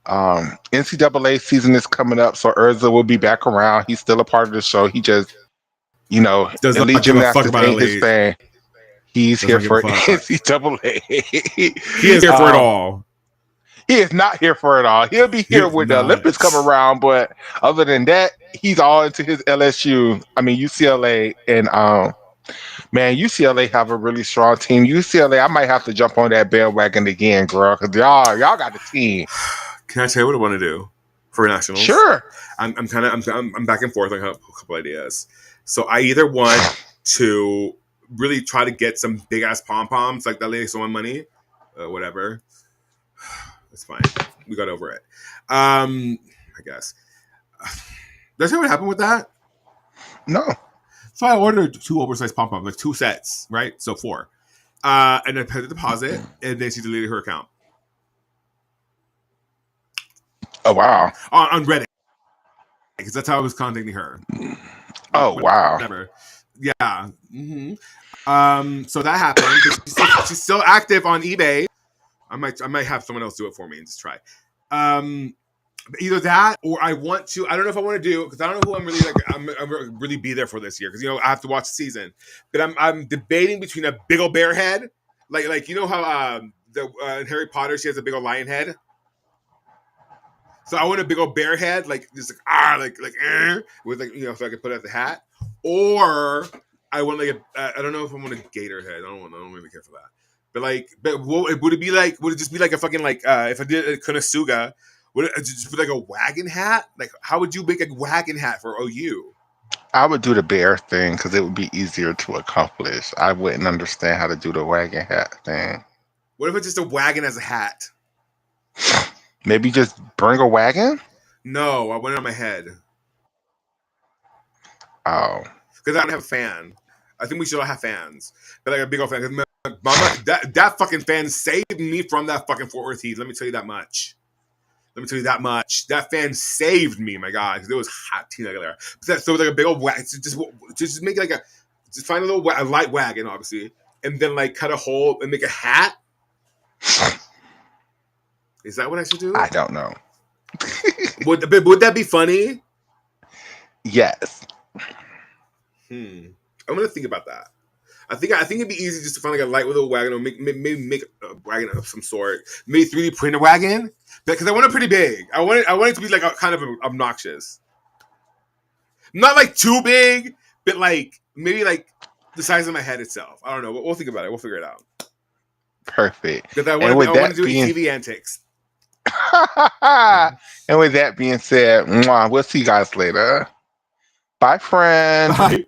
NCAA season is coming up, so Urza will be back around. He's still a part of the show. He just, elite gymnastics ain't his thing. He's here for NCAA. He is here for it all. He is not here for it all. He'll be here when the Olympics come around, but other than that, he's all into his UCLA, and man, UCLA have a really strong team. UCLA, I might have to jump on that bandwagon again, girl, because y'all got the team. Can I tell you what I want to do for nationals? Sure. I'm back and forth on a couple ideas. So I either want to really try to get some big ass pom poms like that lady someone money, whatever. It's fine. We got over it. I guess. Did I say what happened with that? No. So I ordered 2 oversized pom poms, like 2 sets, right? So 4. And I paid the deposit, and then she deleted her account. Oh wow! On Reddit, because that's how I was contacting her. Oh wow! Whatever. Yeah. Mm-hmm. So that happened. She's still active on eBay. I might have someone else do it for me and just try. Either that, or I want to. I don't know if I want to do, because I don't know who I'm really like. I'm really be there for this year, because I have to watch the season. But I'm debating between a big old bear head, like how in Harry Potter she has a big old lion head. So I want a big old bear head, like just with so I can put it as a hat, or I want I don't know if I want a gator head. I don't really care for that. But would it be like? Would it just be like a fucking if I did a Konosuga, would it just be like a wagon hat? Like how would you make a wagon hat for OU? I would do the bear thing because it would be easier to accomplish. I wouldn't understand how to do the wagon hat thing. What if it's just a wagon as a hat? Maybe just bring a wagon? No, I want it on my head. Oh. Because I don't have a fan. I think we should all have fans. But like a big old fan. Mama, that fucking fan saved me from that fucking Fort Worth Heat. Let me tell you that much. That fan saved me, my God. Because it was hot. Tina Aguilera. So like a big old wagon. Just make it just find a light wagon, obviously. And then cut a hole and make a hat. Is that what I should do? I don't know. Would that be funny? Yes. I'm gonna think about that. I think it'd be easy just to find a light with a wagon, or maybe make a wagon of some sort. Maybe 3D print a wagon, because I want it pretty big. I want it to be kind of obnoxious. Not too big, but maybe the size of my head itself. I don't know. We'll think about it. We'll figure it out. Perfect. Because I want to do TV antics. And with that being said, we'll see you guys later. Bye, friends. Bye.